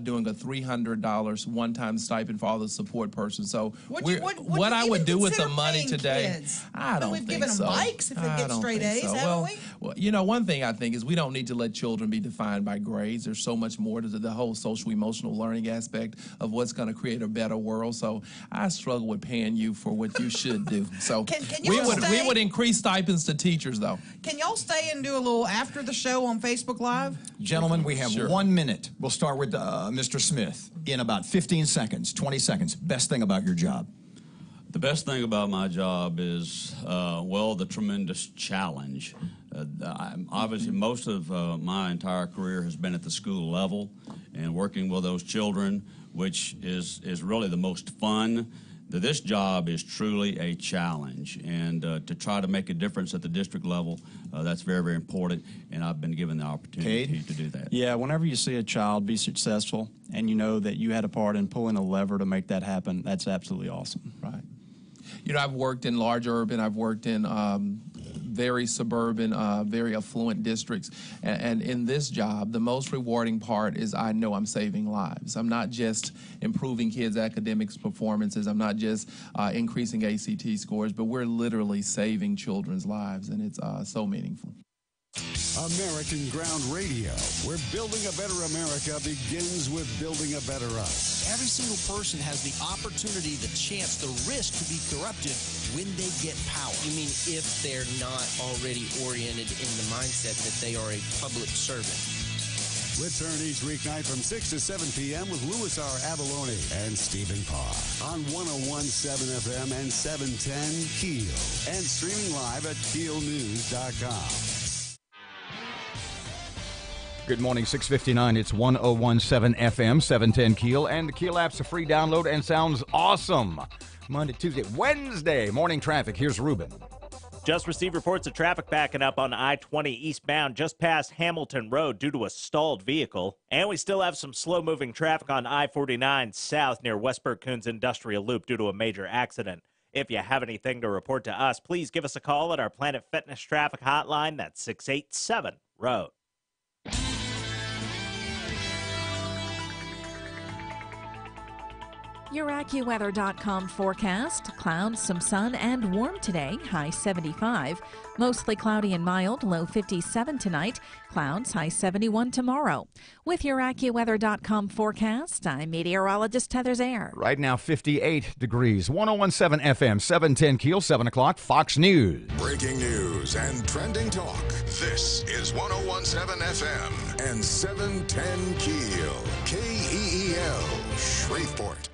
doing a $300 one-time stipend for all the support persons. So what I would do with the money today, kids? I don't we've think given so. them bikes if they get straight A's, haven't we? Well, one thing I think is we don't need to let children be defined by grades. There's so much more to the whole social emotional learning aspect of what's going to create a better world. So I struggle with paying you for what you should do. So we would increase stipends to teachers, though. Can y'all stay and do a little after the show on Facebook Live? Gentlemen, we have 1 minute. We'll start with Mr. Smith in about 15 seconds, 20 seconds. Best thing about your job? The best thing about my job is, the tremendous challenge. Obviously, most of my entire career has been at the school level and working with those children, which is really the most fun. This job is truly a challenge, and to try to make a difference at the district level, that's very, very important, and I've been given the opportunity to do that. Yeah, whenever you see a child be successful and you know that you had a part in pulling a lever to make that happen, that's absolutely awesome. Right. I've worked in large urban, I've worked in very suburban, very affluent districts. And in this job, the most rewarding part is I know I'm saving lives. I'm not just improving kids' academics performances. I'm not just increasing ACT scores, but we're literally saving children's lives, and it's so meaningful. American Ground Radio, where building a better America begins with building a better us. Every single person has the opportunity, the chance, the risk to be corrupted when they get power. You mean if they're not already oriented in the mindset that they are a public servant? Return each weeknight from 6 to 7 p.m. with Louis R. Avalone and Stephen Parr on 101.7 FM and 710 KEEL, and streaming live at KEELnews.com. Good morning, 6:59. It's 101.7 FM, 710 KEEL, and the KEEL app's a free download and sounds awesome. Monday, Tuesday, Wednesday morning traffic. Here's Ruben. Just received reports of traffic backing up on I-20 eastbound just past Hamilton Road due to a stalled vehicle. And we still have some slow-moving traffic on I-49 south near Westburg Coons Industrial Loop due to a major accident. If you have anything to report to us, please give us a call at our Planet Fitness traffic hotline. That's 687-ROAD. Your AccuWeather.com forecast. Clouds, some sun, and warm today. High 75. Mostly cloudy and mild. Low 57 tonight. Clouds, high 71 tomorrow. With your AccuWeather.com forecast, I'm meteorologist Heather Zaire. Right now, 58 degrees. 101.7 FM, 710 Keel, 7 o'clock, Fox News. Breaking news and trending talk. This is 101.7 FM and 710 Keel. KEEL, Shreveport.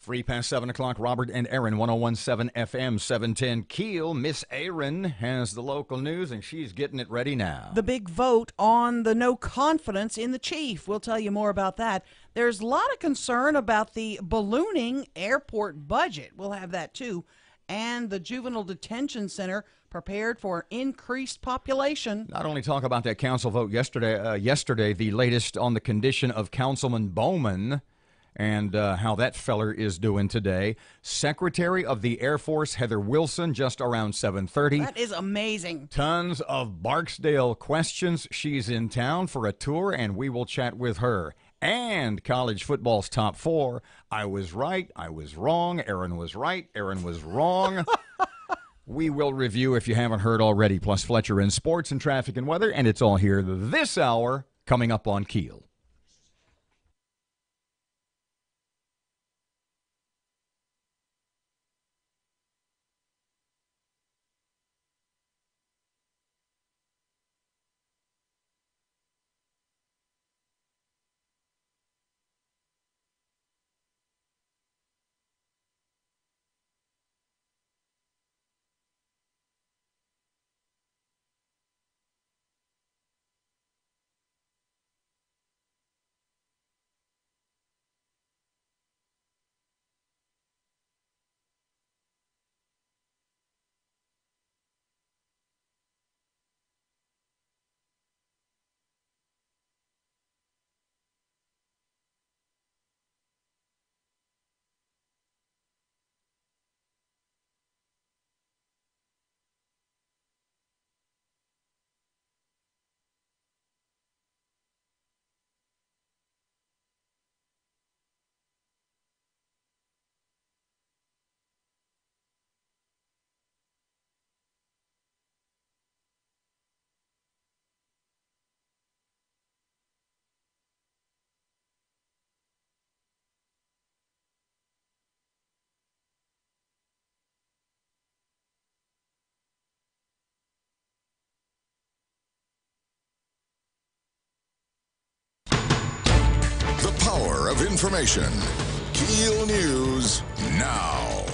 Free past 7 o'clock, Robert and Erin, 101.7 FM, 710 Keel. Miss Erin has the local news, and she's getting it ready now. The big vote on the no confidence in the chief. We'll tell you more about that. There's a lot of concern about the ballooning airport budget. We'll have that, too. And the juvenile detention center prepared for increased population. Not only talk about that council vote yesterday, the latest on the condition of Councilman Bowman and how that feller is doing today. Secretary of the Air Force Heather Wilson, just around 7:30. That is amazing. Tons of Barksdale questions. She's in town for a tour, and we will chat with her. And college football's top four. I was right. I was wrong. Erin was right. Erin was wrong. We will review, if you haven't heard already, plus Fletcher in sports and traffic and weather, and it's all here this hour coming up on KEEL. The power of information. KEEL News now.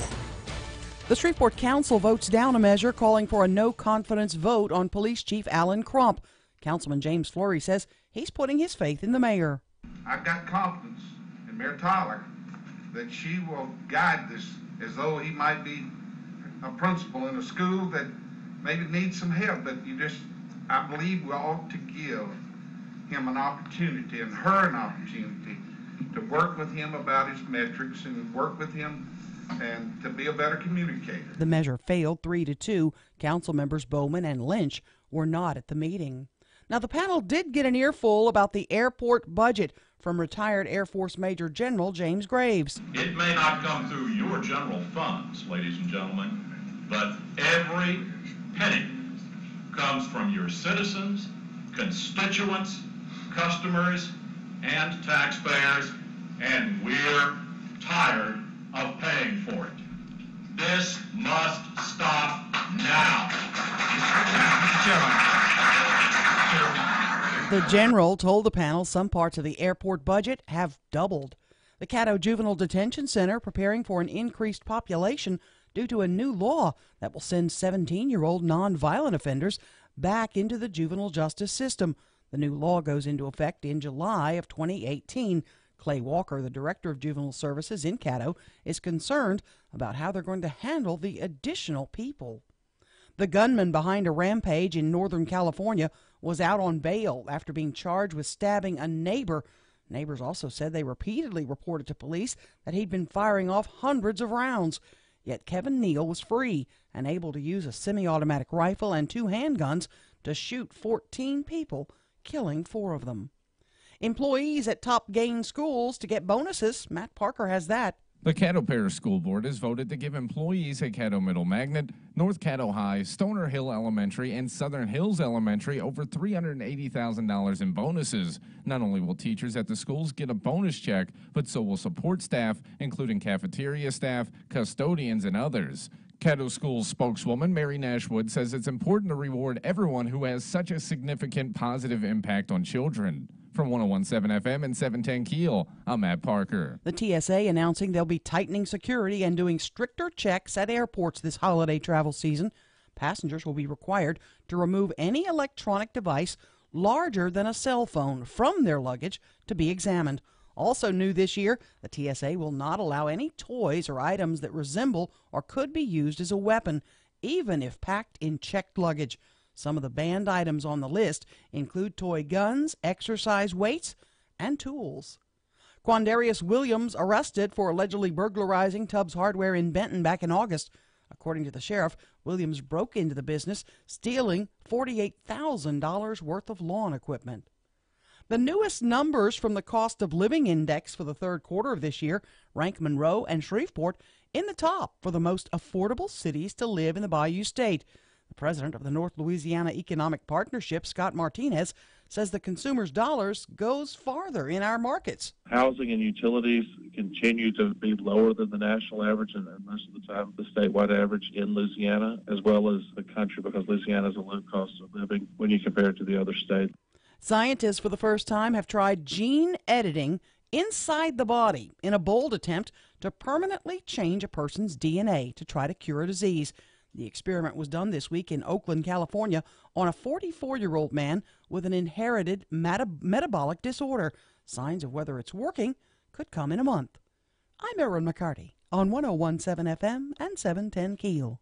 The Shreveport Council votes down a measure calling for a no-confidence vote on Police Chief Alan Crump. Councilman James Fleury says he's putting his faith in the mayor. I've got confidence in Mayor Tyler that she will guide this as though he might be a principal in a school that maybe needs some help, but I believe we ought to give him an opportunity and her an opportunity to work with him about his metrics and work with him and to be a better communicator. The measure failed 3-2. Council members Bowman and Lynch were not at the meeting. Now, the panel did get an earful about the airport budget from retired Air Force Major General James Graves. It may not come through your general funds, ladies and gentlemen, but every penny comes from your citizens, constituents, customers, and taxpayers, and we're tired of paying for it. This must stop now. The general told the panel some parts of the airport budget have doubled. The Caddo Juvenile Detention Center preparing for an increased population due to a new law that will send 17-year-old nonviolent offenders back into the juvenile justice system. The new law goes into effect in July of 2018. Clay Walker, the director of juvenile services in Caddo, is concerned about how they're going to handle the additional people. The gunman behind a rampage in Northern California was out on bail after being charged with stabbing a neighbor. Neighbors also said they repeatedly reported to police that he'd been firing off hundreds of rounds. Yet Kevin Neal was free and able to use a semi-automatic rifle and 2 handguns to shoot 14 people, killing 4 of them. Employees at top gain schools to get bonuses. Matt Parker has that. The Caddo Parish School Board has voted to give employees at Caddo Middle Magnet, North Caddo High, Stoner Hill Elementary, and Southern Hills Elementary over $380,000 in bonuses. Not only will teachers at the schools get a bonus check, but so will support staff, including cafeteria staff, custodians, and others. Caddo Schools spokeswoman Mary Nashwood says it's important to reward everyone who has such a significant positive impact on children. From 101.7 FM and 710 KEEL, I'm Matt Parker. The TSA announcing they'll be tightening security and doing stricter checks at airports this holiday travel season. Passengers will be required to remove any electronic device larger than a cell phone from their luggage to be examined. Also new this year, the TSA will not allow any toys or items that resemble or could be used as a weapon, even if packed in checked luggage. Some of the banned items on the list include toy guns, exercise weights, and tools. Quandarius Williams arrested for allegedly burglarizing Tubbs Hardware in Benton back in August. According to the sheriff, Williams broke into the business, stealing $48,000 worth of lawn equipment. The newest numbers from the Cost of Living Index for the third quarter of this year rank Monroe and Shreveport in the top for the most affordable cities to live in the Bayou State. The president of the North Louisiana Economic Partnership, Scott Martinez, says the consumer's dollars goes farther in our markets. Housing and utilities continue to be lower than the national average and most of the time the statewide average in Louisiana, as well as the country, because Louisiana has a low cost of living when you compare it to the other states. Scientists for the first time have tried gene editing inside the body in a bold attempt to permanently change a person's DNA to try to cure a disease. The experiment was done this week in Oakland, California, on a 44-year-old man with an inherited metabolic disorder. Signs of whether it's working could come in a month. I'm Erin McCarty on 101.7 FM and 710 KEEL.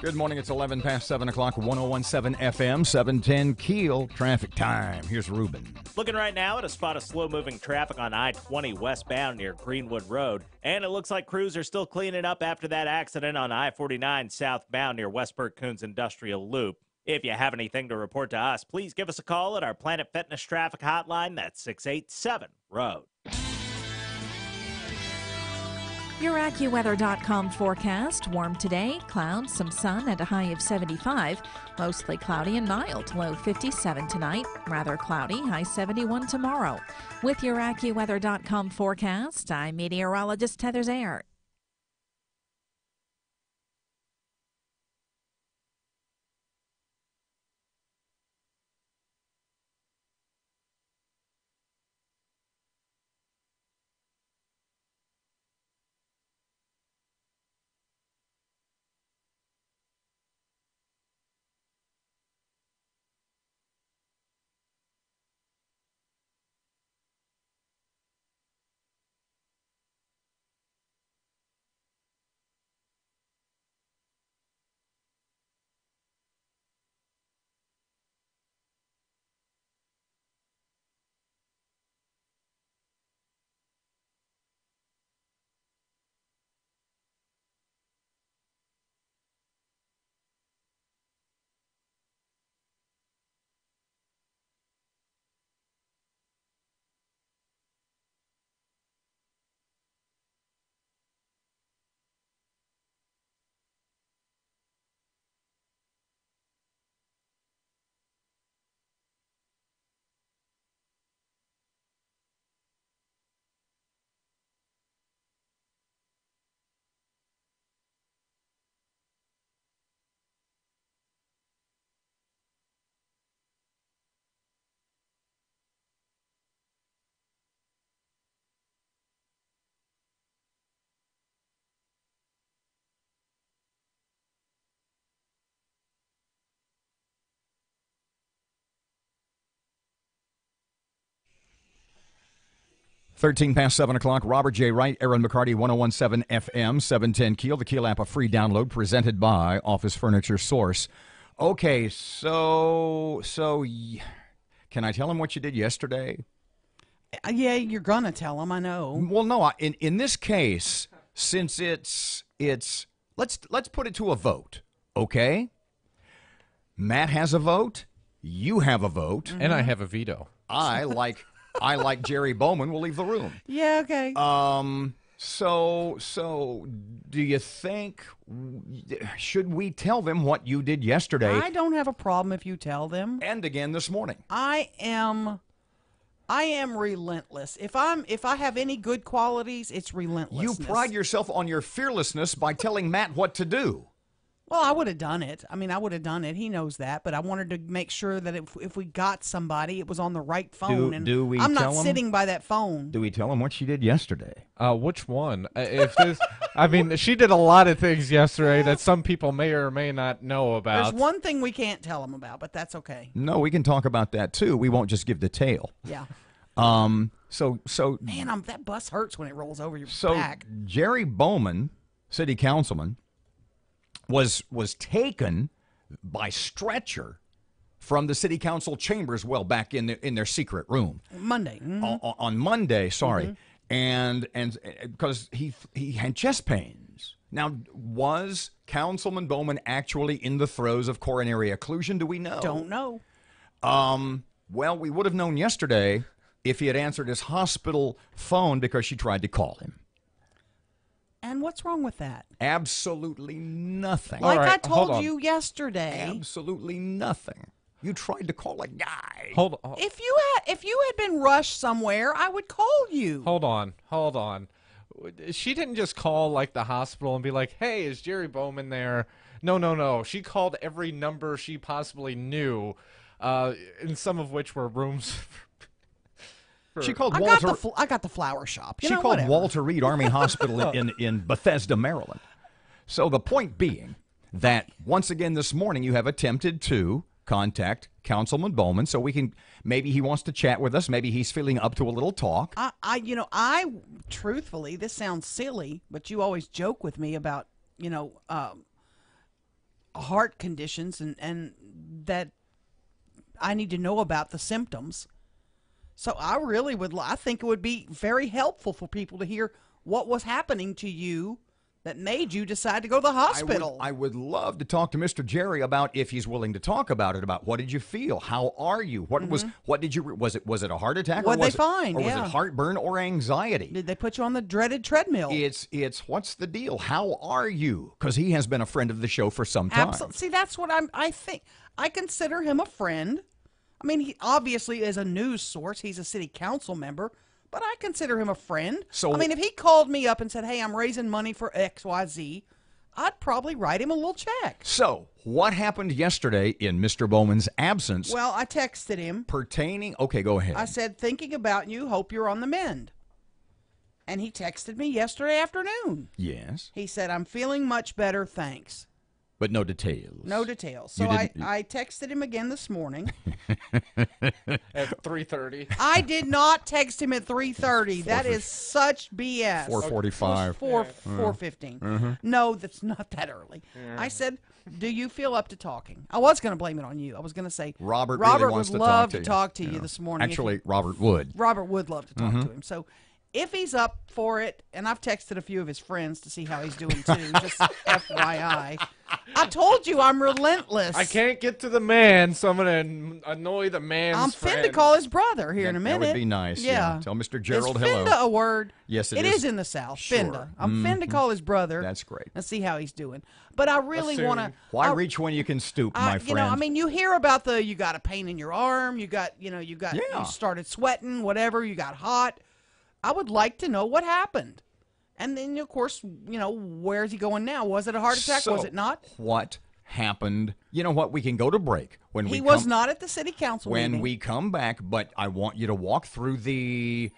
Good morning. It's 11 past 7 o'clock, 101.7 FM, 710 KEEL. Traffic time. Here's Ruben. Looking right now at a spot of slow-moving traffic on I-20 westbound near Greenwood Road. And it looks like crews are still cleaning up after that accident on I-49 southbound near Westport Coons Industrial Loop. If you have anything to report to us, please give us a call at our Planet Fitness traffic hotline. That's 687-ROAD. Your AccuWeather.com forecast. Warm today, clouds, some sun at a high of 75. Mostly cloudy and mild, low 57 tonight. Rather cloudy, high 71 tomorrow. With your AccuWeather.com forecast, I'm meteorologist Heather Zayer. Thirteen past 7 o'clock. Robert J. Wright, Erin McCarty, 101.7 FM, 710 KEEL. The KEEL app, a free download presented by Office Furniture Source. Okay, so can I tell him what you did yesterday? Yeah, you're gonna tell him. I know. Well, no. In this case, since it's let's put it to a vote, okay? Matt has a vote. You have a vote, and I have a veto. I like Jerry Bowman. Will leave the room. Yeah. Okay. So do you think, should we tell them what you did yesterday? I don't have a problem if you tell them. And again this morning. I am relentless. If I have any good qualities, it's relentlessness. You pride yourself on your fearlessness by telling Matt what to do. Well, I would have done it. I mean, I would have done it. He knows that, but I wanted to make sure that if we got somebody, it was on the right phone. Do we I'm tell not him? sitting by that phone. Do we tell him what she did yesterday? Which one? If this, I mean, she did a lot of things yesterday that some people may or may not know about. There's one thing we can't tell him about, but that's okay. No, we can talk about that too. We won't just give the tale. Yeah. So Man, that bus hurts when it rolls over your so back. Jerry Bowman, city councilman, was taken by stretcher from the city council chambers, well, back in their secret room. Monday. Mm-hmm. On Monday, sorry. Mm-hmm. And because he had chest pains. Now, was Councilman Bowman actually in the throes of coronary occlusion? Do we know? Don't know. Well, we would have known yesterday if he had answered his hospital phone because she tried to call him. And what's wrong with that? Absolutely nothing. Like I told you yesterday. Absolutely nothing. You tried to call a guy. Hold on. If you had been rushed somewhere, I would call you. Hold on. She didn't just call like the hospital and be like, "Hey, is Jerry Bowman there?" No. She called every number she possibly knew, and some of which were rooms. She called Walter. I got the flower shop. She called whatever. Walter Reed Army Hospital in Bethesda, Maryland. So the point being that once again this morning you have attempted to contact Councilman Bowman so maybe he wants to chat with us. Maybe he's feeling up to a little talk. I truthfully, this sounds silly, but you always joke with me about heart conditions and that I need to know about the symptoms. So I really I think it would be very helpful for people to hear what was happening to you that made you decide to go to the hospital. I would love to talk to Mr. Jerry about, if he's willing to talk about it, about what did you feel? How are you? What did you, was it a heart attack? What they find, Or was it heartburn or anxiety? Did they put you on the dreaded treadmill? It's what's the deal? How are you? Because he has been a friend of the show for some time. Absolutely. See, that's what I think. I consider him a friend. I mean, he obviously is a news source. He's a city council member, but I consider him a friend. So, I mean, if he called me up and said, "Hey, I'm raising money for XYZ," I'd probably write him a little check. So, what happened yesterday in Mr. Bowman's absence? Well, I texted him. Okay, go ahead. I said, "Thinking about you, hope you're on the mend." And he texted me yesterday afternoon. Yes. He said, "I'm feeling much better, thanks." But no details. No details. So I texted him again this morning. At 3:30. I did not text him at 3:30. That is such BS. 4:45. 4:15. No, that's not that early. I said, "Do you feel up to talking?" I was going to blame it on you. I was going to say, Robert really wants would to love talk to talk to you this morning. Actually, Robert would. Robert would love to talk to him. So if he's up for it, and I've texted a few of his friends to see how he's doing too, just FYI. I told you I'm relentless. I can't get to the man, so I'm going to annoy the man's I'm friend. finna call his brother here in a minute. That would be nice. Yeah. Tell Mr. Gerald is hello. Finna a word? Yes, it is in the South. Sure. Finna. I'm finna call his brother. That's great. And see how he's doing. But I really want to. Why reach when you can stoop, my friend? I mean, you hear about you got a pain in your arm, you started sweating, whatever, you got hot. I would like to know what happened. And then, of course, where's he going now? Was it a heart attack? Was it not? What happened? You know what? We can go to break. He was not at the city council meeting. When we come back, but I want you to walk through the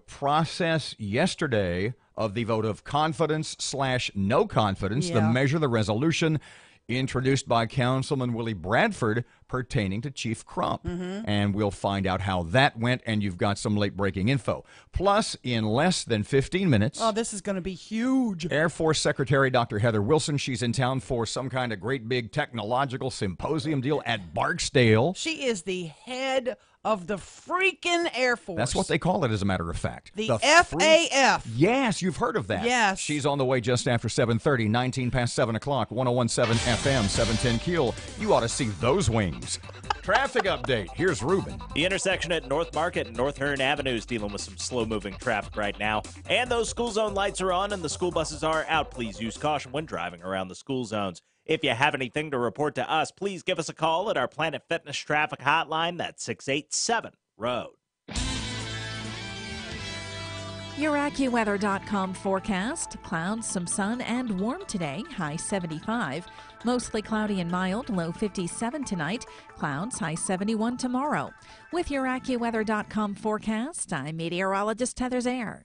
process yesterday of the vote of confidence/no confidence, the measure, the resolution introduced by Councilman Willie Bradford, pertaining to Chief Crump. And we'll find out how that went, and you've got some late-breaking info. Plus, in less than 15 minutes... Oh, this is going to be huge. Air Force Secretary Dr. Heather Wilson, she's in town for some kind of great big technological symposium deal at Barksdale. She is the head of the freaking Air Force. That's what they call it, as a matter of fact. The FAF. Yes, you've heard of that. Yes. She's on the way just after 7:30, 19 past 7 o'clock, 101.7 FM, 710 Keel. You ought to see those wings. Traffic update. Here's Ruben. The intersection at North Market and North Hearn Avenue is dealing with some slow-moving traffic right now. And those school zone lights are on and the school buses are out. Please use caution when driving around the school zones. If you have anything to report to us, please give us a call at our Planet Fitness traffic hotline. That's 687-ROAD. Your AccuWeather.com forecast. Clouds, some sun, and warm today. High 75. Mostly cloudy and mild. Low 57 tonight. Clouds, high 71 tomorrow. With your AccuWeather.com forecast, I'm meteorologist Heather Zaire.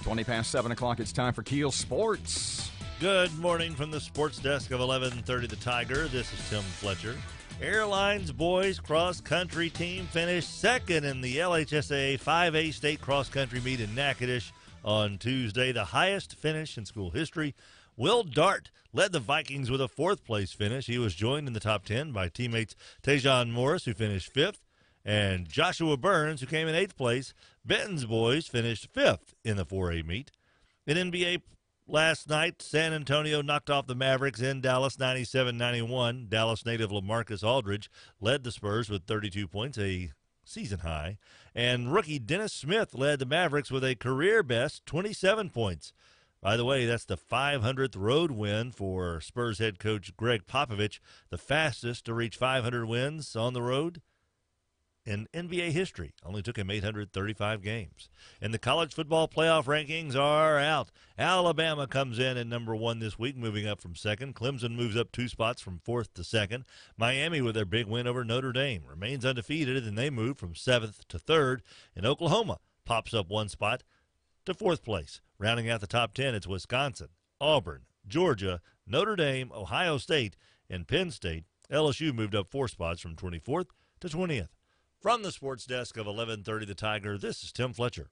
Twenty past 7 o'clock, it's time for Keel Sports. Good morning from the sports desk of 1130 The Tiger. This is Tim Fletcher. Airlines boys cross-country team finished second in the LHSAA 5A state cross-country meet in Natchitoches on Tuesday, the highest finish in school history. Will Dart led the Vikings with a fourth-place finish. He was joined in the top 10 by teammates Tajon Morris, who finished fifth, and Joshua Burns, who came in eighth place. Benton's boys finished fifth in the 4A meet. In NBA last night, San Antonio knocked off the Mavericks in Dallas 97-91. Dallas native LaMarcus Aldridge led the Spurs with 32 points, a season high. And rookie Dennis Smith led the Mavericks with a career-best 27 points. By the way, that's the 500th road win for Spurs head coach Greg Popovich, the fastest to reach 500 wins on the road in NBA history. Only took him 835 games. And the college football playoff rankings are out. Alabama comes in at number 1 this week, moving up from second. Clemson moves up 2 spots from fourth to second. Miami, with their big win over Notre Dame, remains undefeated, and they move from seventh to third. And Oklahoma pops up 1 spot to fourth place. Rounding out the top 10, it's Wisconsin, Auburn, Georgia, Notre Dame, Ohio State, and Penn State. LSU moved up 4 spots from 24th to 20th. From the sports desk of 1130 The Tiger, this is Tim Fletcher.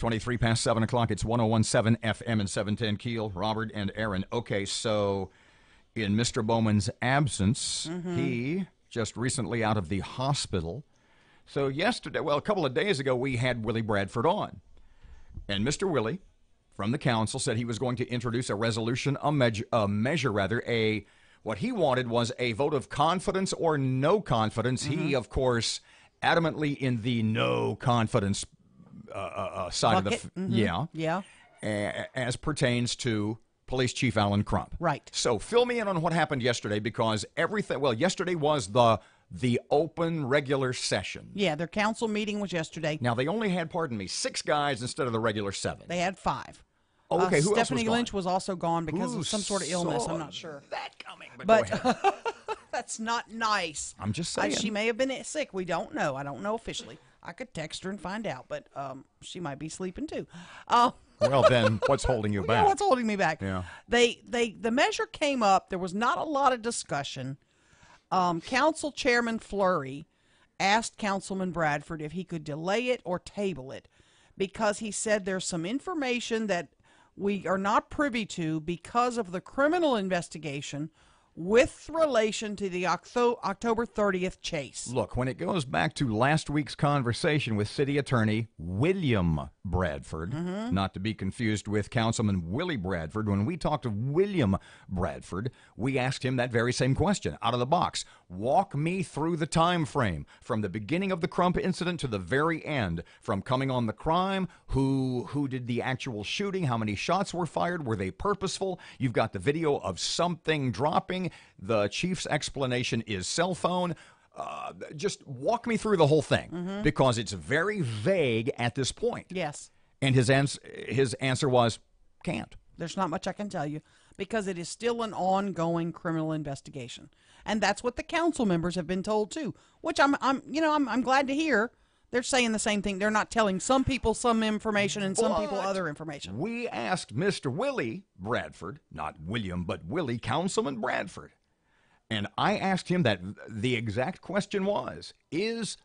23 past 7 o'clock. It's 101.7 FM and 710 Keel. Robert and Erin. Okay, so in Mr. Bowman's absence, he just recently out of the hospital. So yesterday, well, a couple of days ago, we had Willie Bradford on. And Mr. Willie, from the council, said he was going to introduce a resolution, a measure, what he wanted was a vote of confidence or no confidence. He, of course, adamantly in the no confidence side Bucket. of the as pertains to Police Chief Alan Crump. Right. So fill me in on what happened yesterday, because yesterday was the open regular session. Yeah, their council meeting was yesterday. Now they only had, 6 guys instead of the regular 7. They had 5. Oh, okay, who else was Stephanie gone? Lynch was also gone because of some sort of illness. I'm not sure. That coming, But that's not nice. I'm just saying. She may have been sick. We don't know. I don't know officially. I could text her and find out, but she might be sleeping too. Well, then what's holding you back? Yeah, what's holding me back? Yeah. The measure came up. There was not a lot of discussion. Council Chairman Fleury asked Councilman Bradford if he could delay it or table it, because he said there's some information that we are not privy to because of the criminal investigation with relation to the October 30th chase. Look, when it goes back to last week's conversation with City Attorney William Bradford, not to be confused with Councilman Willie Bradford, when we talked to William Bradford, we asked him that very same question out of the box. Walk me through the time frame from the beginning of the Crump incident to the very end, from coming on the crime, who did the actual shooting, how many shots were fired, were they purposeful? You've got the video of something dropping. The chief's explanation is cell phone. Just walk me through the whole thing, because it's very vague at this point. Yes. And his answer was, can't. There's not much I can tell you, because it is still an ongoing criminal investigation. And that's what the council members have been told too, which I'm glad to hear. They're saying the same thing. They're not telling some people some information and some people other information. We asked Mr. Willie Bradford, not William, but Willie, Councilman Bradford, and I asked him that the exact question was, is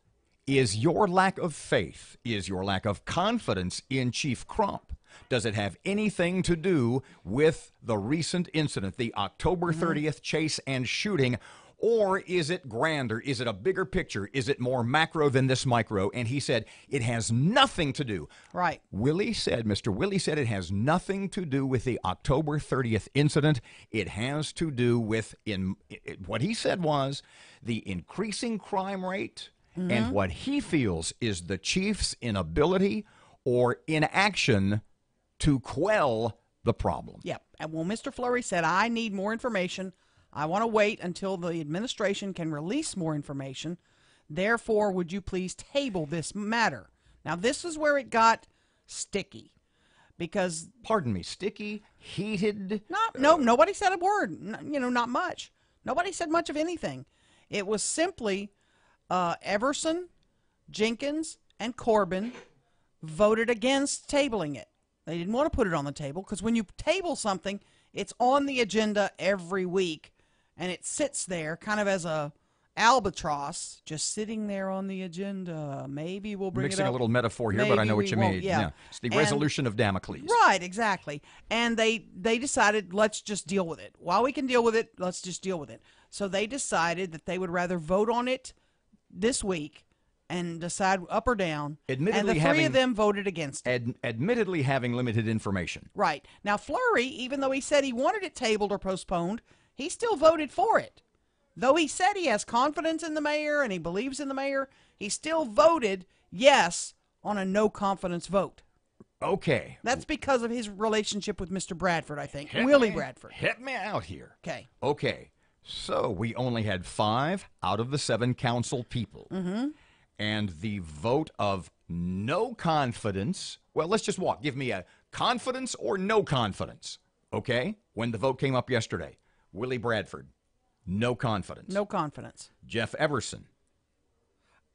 your lack of faith, is your lack of confidence in Chief Crump, does it have anything to do with the recent incident, the October 30th chase and shooting, or is it grander? Is it a bigger picture? Is it more macro than this micro? And he said it has nothing to do. Right. Mr. Willie said it has nothing to do with the October 30th incident. It has to do with, what he said was, the increasing crime rate and what he feels is the chief's inability or inaction to quell the problem. Yep. And well, Mr. Fleury said, I need more information. I want to wait until the administration can release more information. Therefore, would you please table this matter? Now, this is where it got sticky, because... Pardon me, sticky, heated? Nobody said a word. Not much. Nobody said much of anything. It was simply Everson, Jenkins, and Corbin voted against tabling it. They didn't want to put it on the table, because when you table something, it's on the agenda every week. And it sits there kind of as a albatross, just sitting there on the agenda. Maybe we'll bring Mixing it up. a little metaphor here, Maybe but I know what you mean. Yeah. It's the resolution of Damocles. Right, exactly. And they decided, let's just deal with it. While we can deal with it, let's just deal with it. So they decided that they would rather vote on it this week and decide up or down. Admittedly, and the three of them voted against it. Admittedly having limited information. Right. Now, Fleury, even though he said he wanted it tabled or postponed, he still voted for it. Though he said he has confidence in the mayor and he believes in the mayor, he still voted yes on a no confidence vote. Okay. That's because of his relationship with Mr. Bradford, I think. Willie Bradford. Hit me out here. Okay. So we only had 5 out of the 7 council people. And the vote of no confidence, well, let's just walk. Give me a confidence or no confidence, okay? When the vote came up yesterday. Willie Bradford, no confidence. No confidence. Jeff Everson.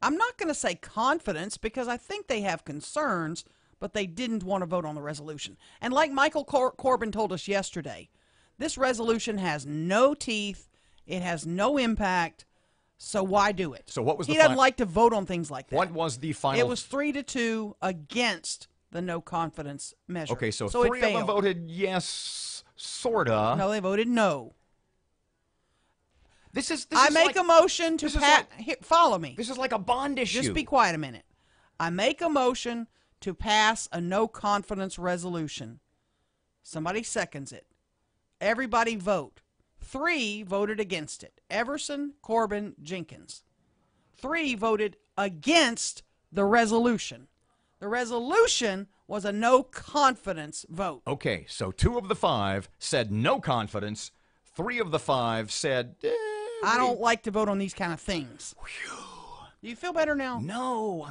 I'm not going to say confidence, because I think they have concerns, but they didn't want to vote on the resolution. And like Michael Corbin told us yesterday, this resolution has no teeth. It has no impact. So why do it? So what was he doesn't like to vote on things like that. What was the final? It was 3-2 against the no confidence measure. Okay, so it three of them failed. voted yes, sorta. No, they voted no. I make a motion to pass. Follow me. This is like a bond issue. Just be quiet a minute. I make a motion to pass a no confidence resolution. Somebody seconds it. Everybody vote. 3 voted against it. Everson, Corbin, Jenkins. 3 voted against the resolution. The resolution was a no confidence vote. Okay, so 2 of the 5 said no confidence. 3 of the 5 said, I don't like to vote on these kind of things. Do you feel better now? No.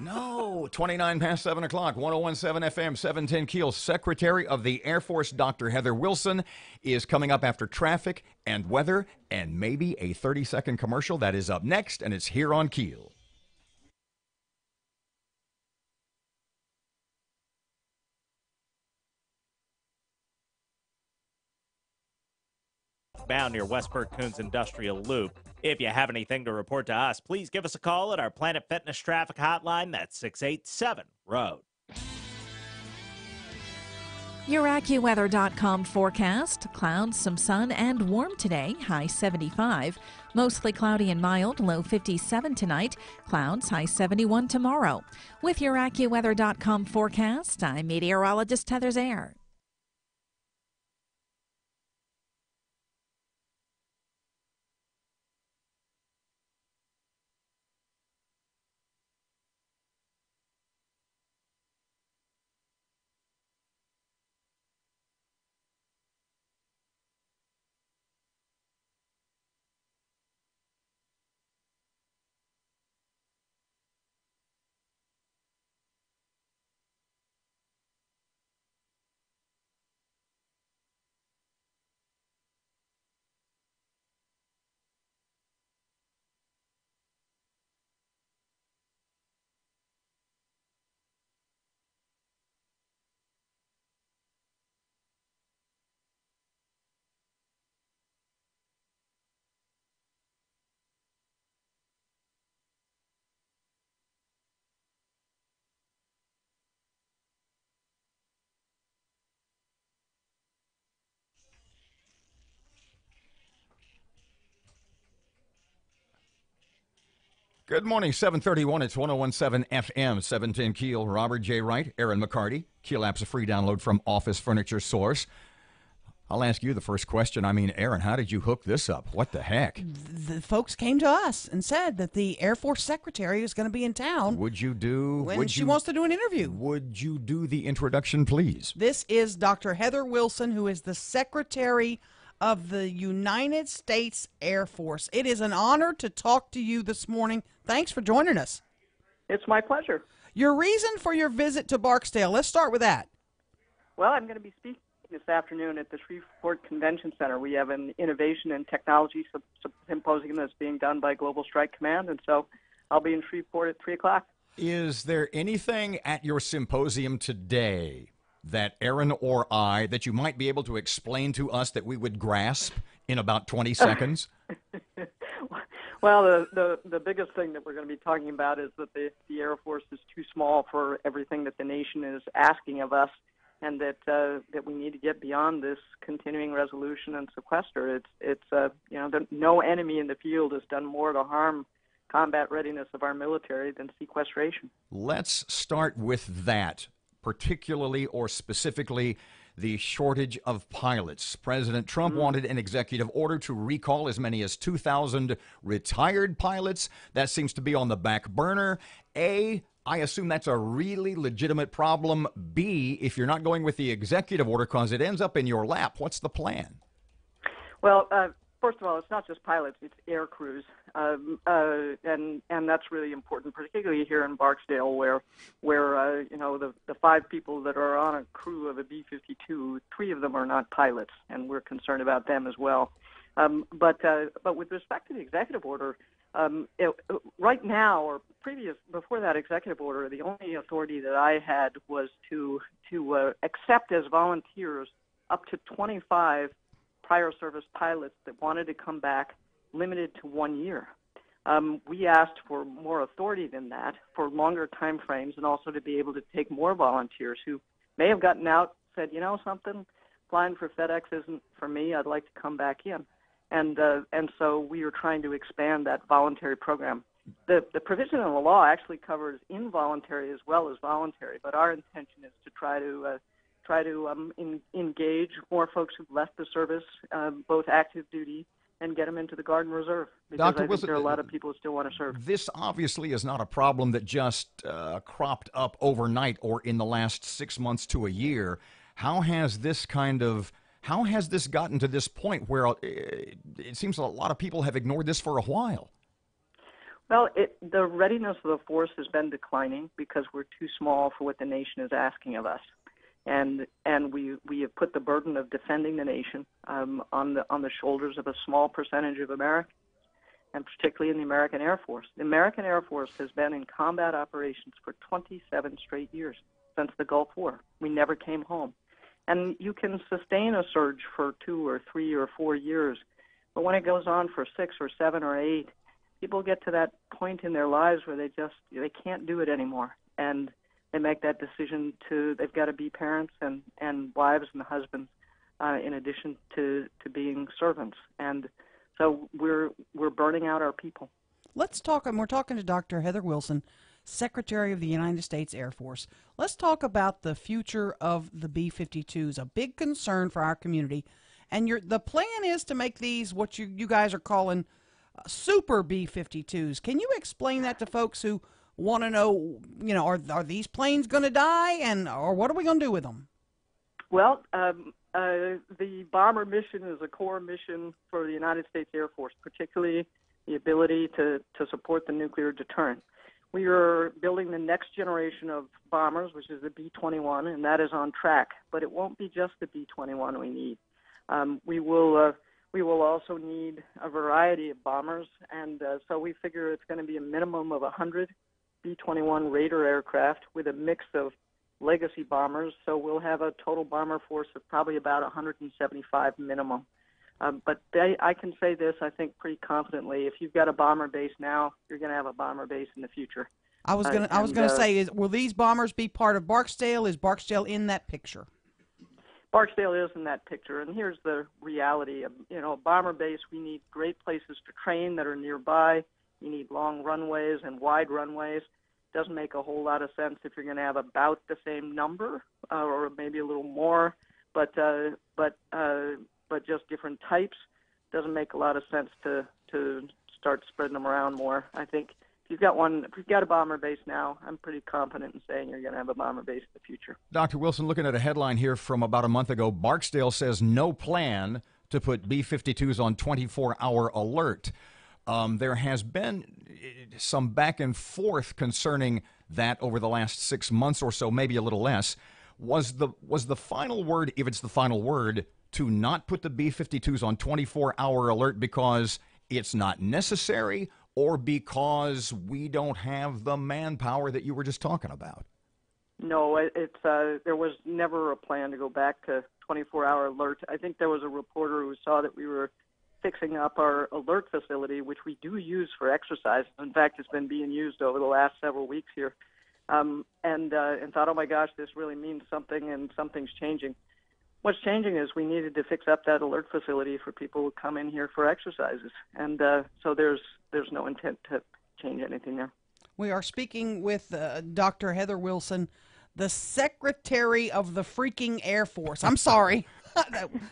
No. 29 past 7 o'clock, 101.7 FM, 710 KEEL. Secretary of the Air Force, Dr. Heather Wilson, is coming up after traffic and weather and maybe a 30-second commercial. That is up next, and it's here on KEEL. Bound near Westburg Coons Industrial Loop. If you have anything to report to us, please give us a call at our Planet Fitness traffic hotline. That's 687-ROAD. Your AccuWeather.com forecast. Clouds, some sun, and warm today. High 75. Mostly cloudy and mild. Low 57 tonight. Clouds, high 71 tomorrow. With your AccuWeather.com forecast, I'm meteorologist Heather Zaire. Good morning, 731. It's 101.7 FM, 710 KEEL. Robert J. Wright, Erin McCarty. KEEL app's a free download from Office Furniture Source. I'll ask you the first question. I mean, Erin, how did you hook this up? What the heck? The folks came to us and said that the Air Force Secretary is going to be in town. When she wants to do an interview. Would you do the introduction, please? This is Dr. Heather Wilson, who is the Secretary of the United States Air Force. It is an honor to talk to you this morning. Thanks for joining us. It's my pleasure. Your reason for your visit to Barksdale, let's start with that. Well, I'm going to be speaking this afternoon at the Shreveport Convention Center. We have an innovation and technology symposium that's being done by Global Strike Command, and so I'll be in Shreveport at 3 o'clock. Is there anything at your symposium today that Erin or I, that you might be able to explain to us that we would grasp in about 20 seconds? Well, the biggest thing that we're going to be talking about is that the Air Force is too small for everything that the nation is asking of us, and that we need to get beyond this continuing resolution and sequester. No enemy in the field has done more to harm combat readiness of our military than sequestration. Let's start with that, particularly or specifically the shortage of pilots. President Trump wanted an executive order to recall as many as 2,000 retired pilots. That seems to be on the back burner. A, I assume that's a really legitimate problem. B, if you're not going with the executive order because it ends up in your lap, what's the plan? Well, first of all, it's not just pilots; it's air crews, and that's really important, particularly here in Barksdale, where the 5 people that are on a crew of a B-52, 3 of them are not pilots, and we're concerned about them as well. But with respect to the executive order, right now or before that executive order, the only authority that I had was to accept as volunteers up to 25 prior service pilots that wanted to come back, limited to 1 year. We asked for more authority than that, for longer time frames, and also to be able to take more volunteers who may have gotten out, said, you know something, flying for FedEx isn't for me. I'd like to come back in. And so we are trying to expand that voluntary program. The provision in the law actually covers involuntary as well as voluntary, but our intention is to try to engage more folks who've left the service, both active duty, and get them into the Guard and Reserve, because Dr. I think Wilson, there are a lot of people who still want to serve. This obviously is not a problem that just cropped up overnight or in the last 6 months to a year. How has this gotten to this point where it seems a lot of people have ignored this for a while? Well, the readiness of the force has been declining because we're too small for what the nation is asking of us. And we have put the burden of defending the nation on the shoulders of a small percentage of Americans, and particularly in the American Air Force. The American Air Force has been in combat operations for 27 straight years since the Gulf War. We never came home. And you can sustain a surge for 2 or 3 or 4 years, but when it goes on for 6 or 7 or 8, people get to that point in their lives where they can't do it anymore. And they make that decision they've got to be parents and wives and husbands in addition to being servants. And so we're burning out our people. Let's talk, and we're talking to Dr. Heather Wilson, Secretary of the United States Air Force. Let's talk about the future of the B-52s, a big concern for our community. And the plan is to make these what you guys are calling super B-52s. Can you explain that to folks who want to know, are these planes going to die, or what are we going to do with them? Well, the bomber mission is a core mission for the United States Air Force, particularly the ability to support the nuclear deterrent. We are building the next generation of bombers, which is the B-21, and that is on track. But it won't be just the B-21 we need. We will also need a variety of bombers, and so we figure it's going to be a minimum of 100 B-21 Raider aircraft with a mix of legacy bombers. So we'll have a total bomber force of probably about 175 minimum. But I can say this, I think, pretty confidently: if you've got a bomber base now, you're going to have a bomber base in the future. I was going to say, will these bombers be part of Barksdale? Is Barksdale in that picture? Barksdale is in that picture, and here's the reality of a bomber base. We need great places to train that are nearby. You need long runways and wide runways. Doesn't make a whole lot of sense if you're going to have about the same number or maybe a little more, but just different types. Doesn't make a lot of sense to start spreading them around more. I think if you've got a bomber base now, I'm pretty confident in saying you're going to have a bomber base in the future. Dr. Wilson, looking at a headline here from about a month ago, Barksdale says no plan to put B-52s on 24-hour alert. There has been some back and forth concerning that over the last 6 months or so, maybe a little less. Was the final word, if it's the final word, to not put the B-52s on 24-hour alert because it's not necessary, or because we don't have the manpower that you were just talking about? No, there was never a plan to go back to 24-hour alert. I think there was a reporter who saw that we were fixing up our alert facility, which we do use for exercise. In fact, it's been being used over the last several weeks here, and thought, oh my gosh, this really means something, and something's changing. What's changing is we needed to fix up that alert facility for people who come in here for exercises, and so there's no intent to change anything there. We are speaking with Dr. Heather Wilson, the Secretary of the freaking Air Force. I'm sorry.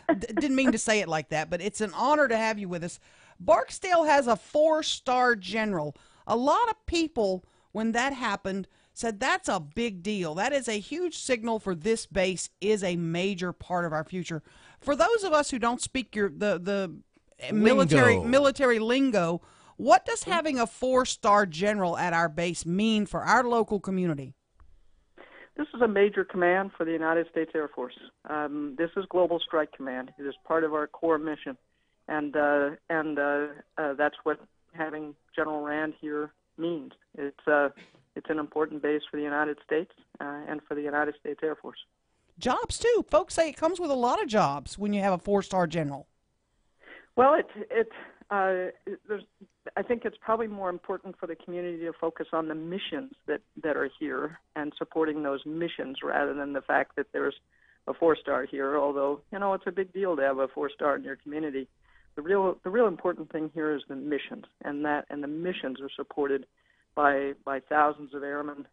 Didn't mean to say it like that, but it's an honor to have you with us. Barksdale has a 4-star general. A lot of people, when that happened, said that's a big deal. That is a huge signal for this base is a major part of our future. For those of us who don't speak the military lingo, what does having a 4-star general at our base mean for our local community? This is a major command for the United States Air Force. This is Global Strike Command. It is part of our core mission, and that's what having General Rand here means. It's an important base for the United States and for the United States Air Force. Jobs too. Folks say it comes with a lot of jobs when you have a 4-star general. Well, I think it's probably more important for the community to focus on the missions that are here and supporting those missions rather than the fact that there's a 4-star here, although, it's a big deal to have a 4-star in your community. The real important thing here is the missions, and the missions are supported by thousands of airmen,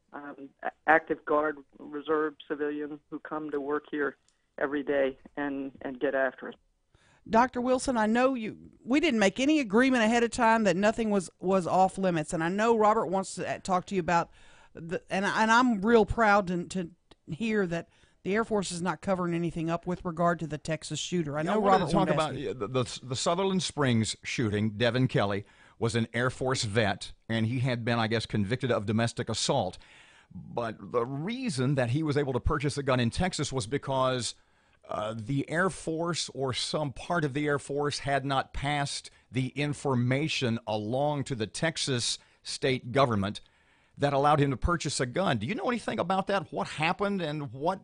active guard, reserve civilian who come to work here every day and get after it. Dr. Wilson, I know we didn't make any agreement ahead of time that nothing was off limits, and I know Robert wants to talk to you about and I'm real proud to hear that the Air Force is not covering anything up with regard to the Texas shooter. I know Robert wanted to talk about the Sutherland Springs shooting. Devin Kelly was an Air Force vet, and he had been, I guess, convicted of domestic assault. But the reason that he was able to purchase a gun in Texas was because the Air Force or some part of the Air Force had not passed the information along to the Texas state government that allowed him to purchase a gun. Do you know anything about that? What happened and what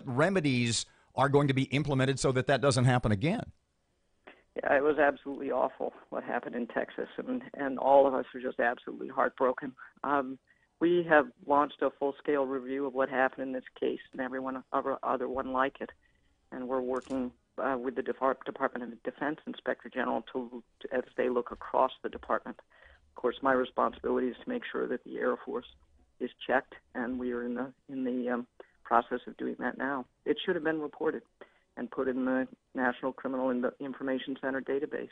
remedies are going to be implemented so that doesn't happen again? Yeah, it was absolutely awful what happened in Texas, and all of us are just absolutely heartbroken. We have launched a full-scale review of what happened in this case and every other one like it, and we're working with the Department of Defense Inspector General as they look across the department. Of course, my responsibility is to make sure that the Air Force is checked, and we are in the process of doing that now. It should have been reported and put in the National Criminal Information Center database,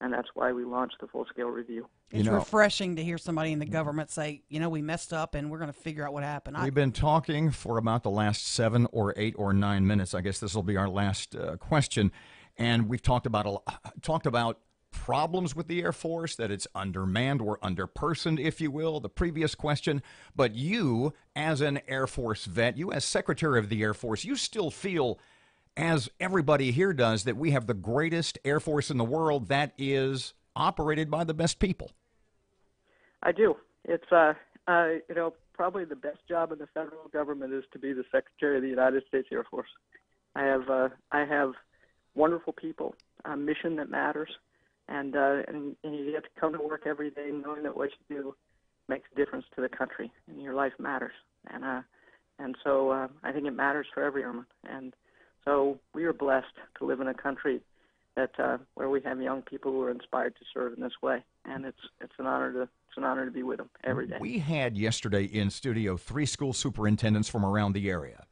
and that's why we launched the full-scale review. It's refreshing to hear somebody in the government say, we messed up and we're going to figure out what happened. We've been talking for about the last 7 or 8 or 9 minutes. I guess this will be our last question, and we've talked about problems with the Air Force, that it's undermanned or underpersoned, if you will, the previous question. But you, as an Air Force vet, you as Secretary of the Air Force, you still feel, as everybody here does, that we have the greatest Air Force in the world that is operated by the best people. I do. It's, probably the best job in the federal government is to be the Secretary of the United States Air Force. I have wonderful people, a mission that matters, and you get to come to work every day knowing that what you do makes a difference to the country, and your life matters. And so I think it matters for every airman. And so we are blessed to live in a country that where we have young people who are inspired to serve in this way, and it's an honor to be with them every day. We had yesterday in studio 3 school superintendents from around the area,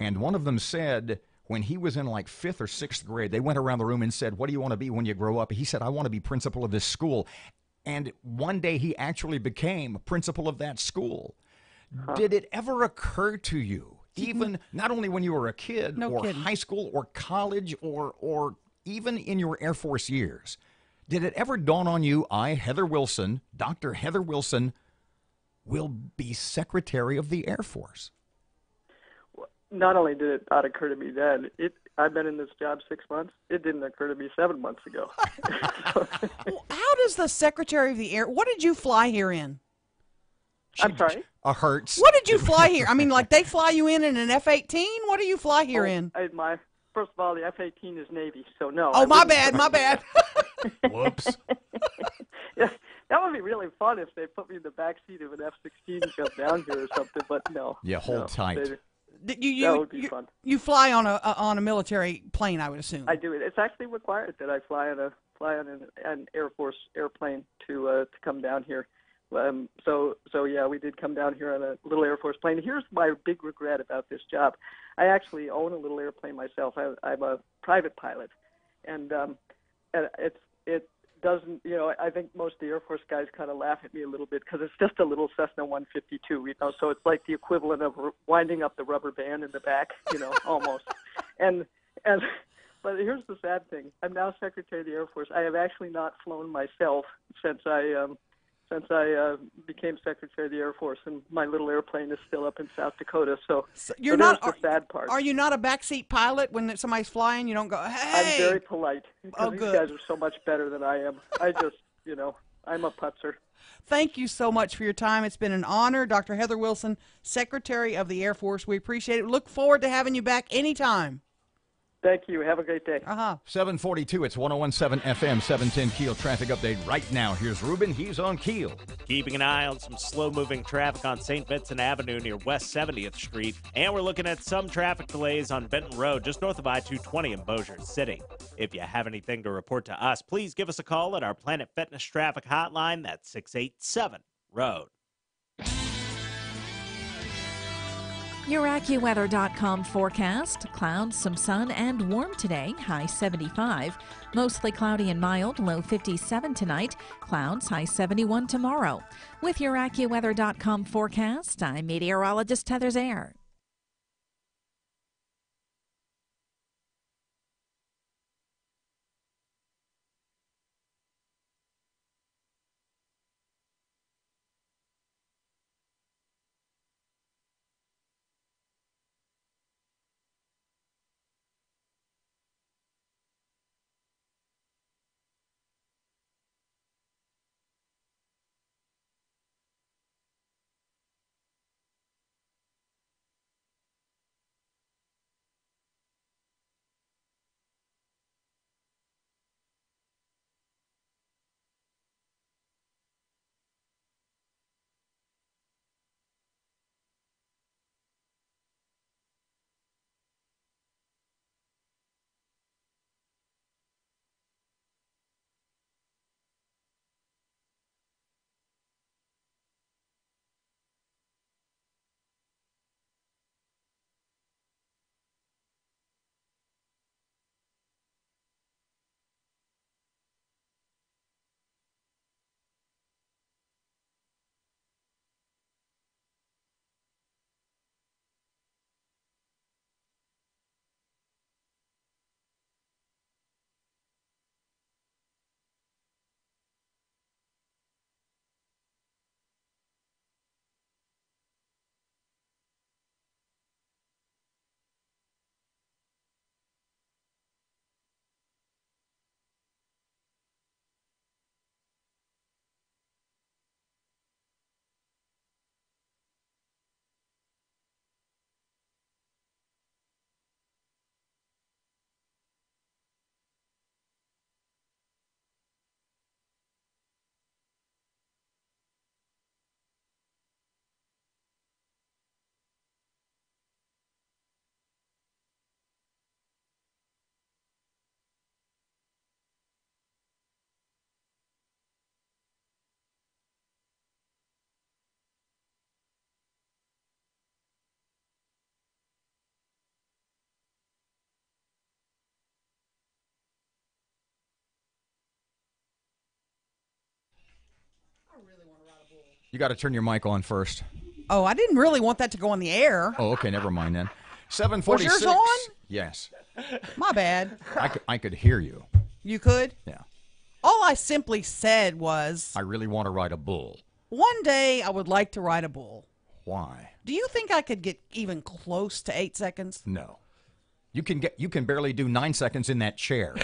and one of them said when he was in like 5th or 6th grade, they went around the room and said, "What do you want to be when you grow up?" He said, "I want to be principal of this school." And one day he actually became principal of that school. Did it ever occur to you, even not only when you were a kid high school or college or even in your Air Force years, did it ever dawn on you, Heather Wilson, Dr. Heather Wilson, will be Secretary of the Air Force? Not only did it not occur to me then, I've been in this job 6 months. It didn't occur to me 7 months ago. How does the Secretary of the Air, what did you fly here in? I'm sorry? A Hertz. What did you fly here? I mean, like they fly you in an F-18? What do you fly here in? First of all, the F-18 is Navy, so no. Oh, my bad. Whoops. Yeah, that would be really fun if they put me in the back seat of an F-16 and come down here or something, but no. Yeah, hold tight. That would be fun. You fly on a military plane, I would assume. I do. It's actually required that I fly on an Air Force airplane to come down here. So yeah, we did come down here on a little Air Force plane. Here's my big regret about this job. I actually own a little airplane myself. I'm a private pilot, and it doesn't. I think most of the Air Force guys kind of laugh at me a little bit because it's just a little Cessna 152. So it's like the equivalent of winding up the rubber band in the back, almost. But here's the sad thing. I'm now Secretary of the Air Force. I have actually not flown myself since I became Secretary of the Air Force, and my little airplane is still up in South Dakota. So you're not the sad part. Are you not a backseat pilot when somebody's flying? You don't go, "Hey." I'm very polite because these guys are so much better than I am. I just, I'm a putzer. Thank you so much for your time. It's been an honor, Dr. Heather Wilson, Secretary of the Air Force. We appreciate it. Look forward to having you back anytime. Thank you. Have a great day. 742, it's 101.7 FM, 710 Keel traffic update right now. Here's Ruben. He's on Keel. Keeping an eye on some slow-moving traffic on St. Vincent Avenue near West 70th Street. And we're looking at some traffic delays on Benton Road, just north of I-220 in Bossier City. If you have anything to report to us, please give us a call at our Planet Fitness traffic hotline. That's 687-ROAD. Your AccuWeather.com forecast. Clouds, some sun, and warm today. High 75. Mostly cloudy and mild. Low 57 tonight. Clouds, high 71 tomorrow. With your AccuWeather.com forecast, I'm meteorologist Heather Zaire. You got to turn your mic on first. Oh, I didn't really want that to go on the air. Oh, okay, never mind then. 746. Was yours on? Yes. My bad. I could hear you. You could? Yeah. All I simply said was, I really want to ride a bull. one day I would like to ride a bull. Why? Do you think I could get even close to 8 seconds? No. You can barely do 9 seconds in that chair.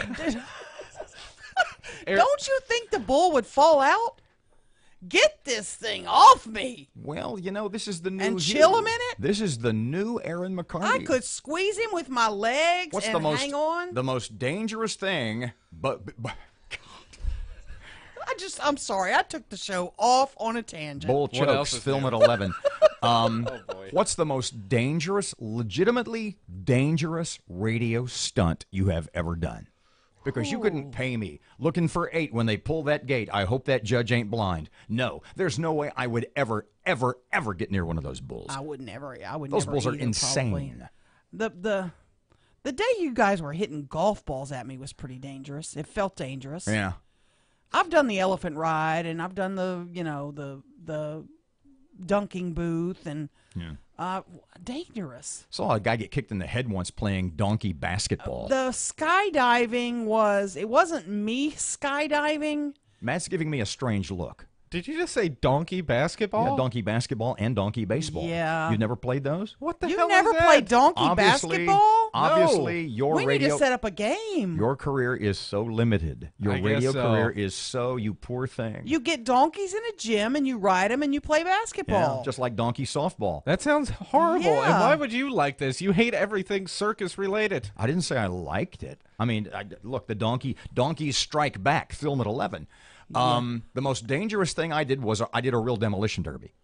Don't you think the bull would fall out? Get this thing off me. Well, you know, this is the new... And chill him in it? This is the new Erin McCarty. I could squeeze him with my legs hang on. The most dangerous thing, but I'm sorry. I took the show off on a tangent. Bull chokes, film at 11. What's the most dangerous, legitimately dangerous radio stunt you have ever done? Because you couldn't pay me looking for 8 when they pull that gate. I hope that judge ain't blind. No, there's no way I would ever get near one of those bulls. I would never. Those bulls are either, insane. Probably. The day you guys were hitting golf balls at me was pretty dangerous. It felt dangerous. Yeah. I've done the elephant ride, and I've done the dunking booth, and dangerous. Saw a guy get kicked in the head once playing donkey basketball. The skydiving it wasn't me skydiving. Matt's giving me a strange look. Did you just say donkey basketball? Yeah, donkey basketball and donkey baseball. Yeah. You've never played those? What the You hell never is that? played donkey Obviously- basketball? Obviously, your we radio need to set up a game. Your career is so limited. Your I guess radio so. career is so, you poor thing. You get donkeys in a gym and you ride them and you play basketball. Yeah, just like donkey softball. That sounds horrible. And Yeah. why would you like this? You hate everything circus related. I didn't say I liked it. I mean, look, the donkeys strike back, film at 11. The most dangerous thing I did was I did a real demolition derby.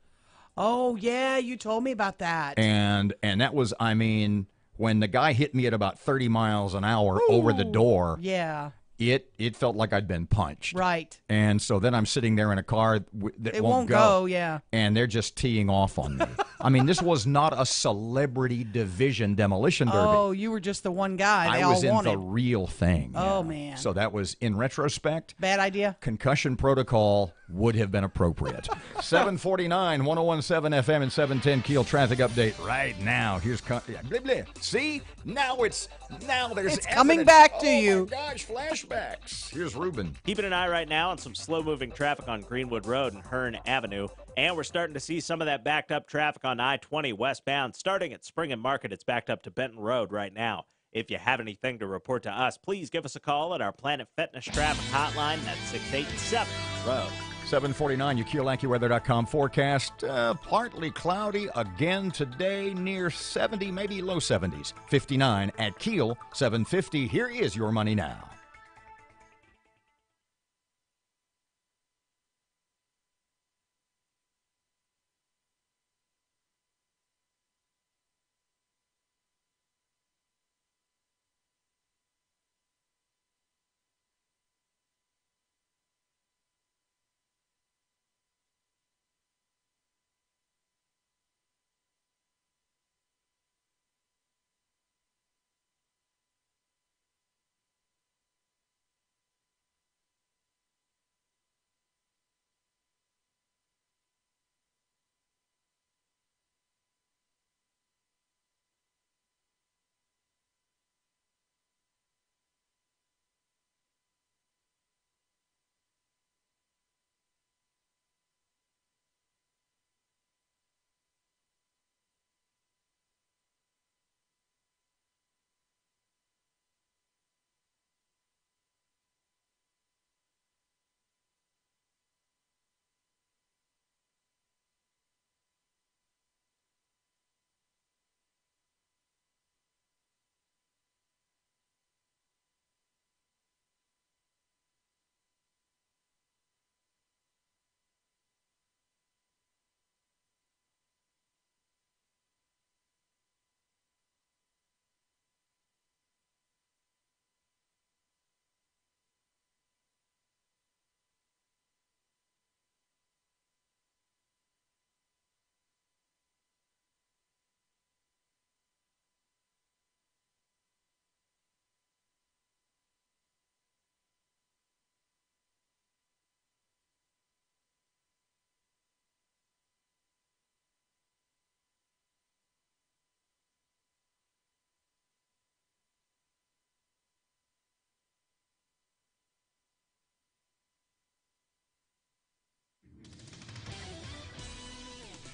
Oh, yeah, you told me about that. And that was, I mean, when the guy hit me at about 30 miles an hour over the door, Yeah, it felt like I'd been punched. right. And so then I'm sitting there in a car that It won't go, yeah. And they're just teeing off on me. I mean, this was not a celebrity division demolition derby. Oh, you were just the one guy they I all was in wanted. the real thing. Oh, man. So that was, in retrospect, Bad idea. concussion protocol would have been appropriate. 749, 1017 FM and 710 Keel traffic update right now. Here's, blah, blah. See? Now there's It's coming evidence. back to Oh, you. my gosh, flashbacks. Here's Ruben. Keeping an eye right now on some slow-moving traffic on Greenwood Road and Hearn Avenue. And we're starting to see some of that backed-up traffic on I-20 westbound. Starting at Spring and Market, it's backed up to Benton Road right now. If you have anything to report to us, please give us a call at our Planet Fitness Traffic Hotline at 687 Road. 749, your KeelAccuWeather.com forecast. Partly cloudy again today, near 70, maybe low 70s. 59 at Keel, 750. Here is your money now.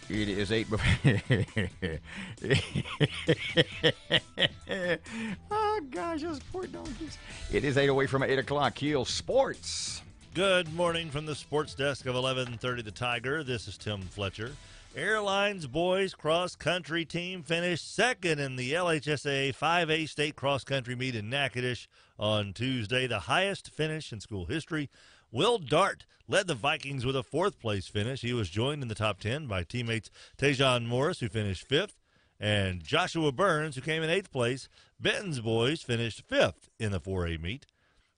It is 8. Oh, gosh, those poor donkeys. It is 8 away from 8 o'clock. Keel Sports. Good morning from the sports desk of 1130 The Tiger. This is Tim Fletcher. Airlines boys cross-country team finished second in the LHSAA 5A state cross-country meet in Natchitoches on Tuesday, the highest finish in school history. Will Dart led the Vikings with a fourth-place finish. He was joined in the top 10 by teammates Tajon Morris, who finished fifth, and Joshua Burns, who came in eighth place. Benton's boys finished fifth in the 4A meet.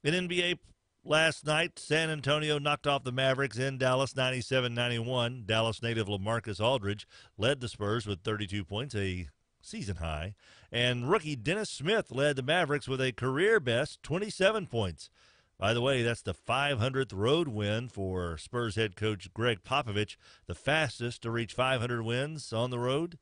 In NBA last night, San Antonio knocked off the Mavericks in Dallas 97-91. Dallas native LaMarcus Aldridge led the Spurs with 32 points, a season high. And rookie Dennis Smith led the Mavericks with a career-best 27 points. By the way, that's the 500th road win for Spurs head coach Greg Popovich, the fastest to reach 500 wins on the road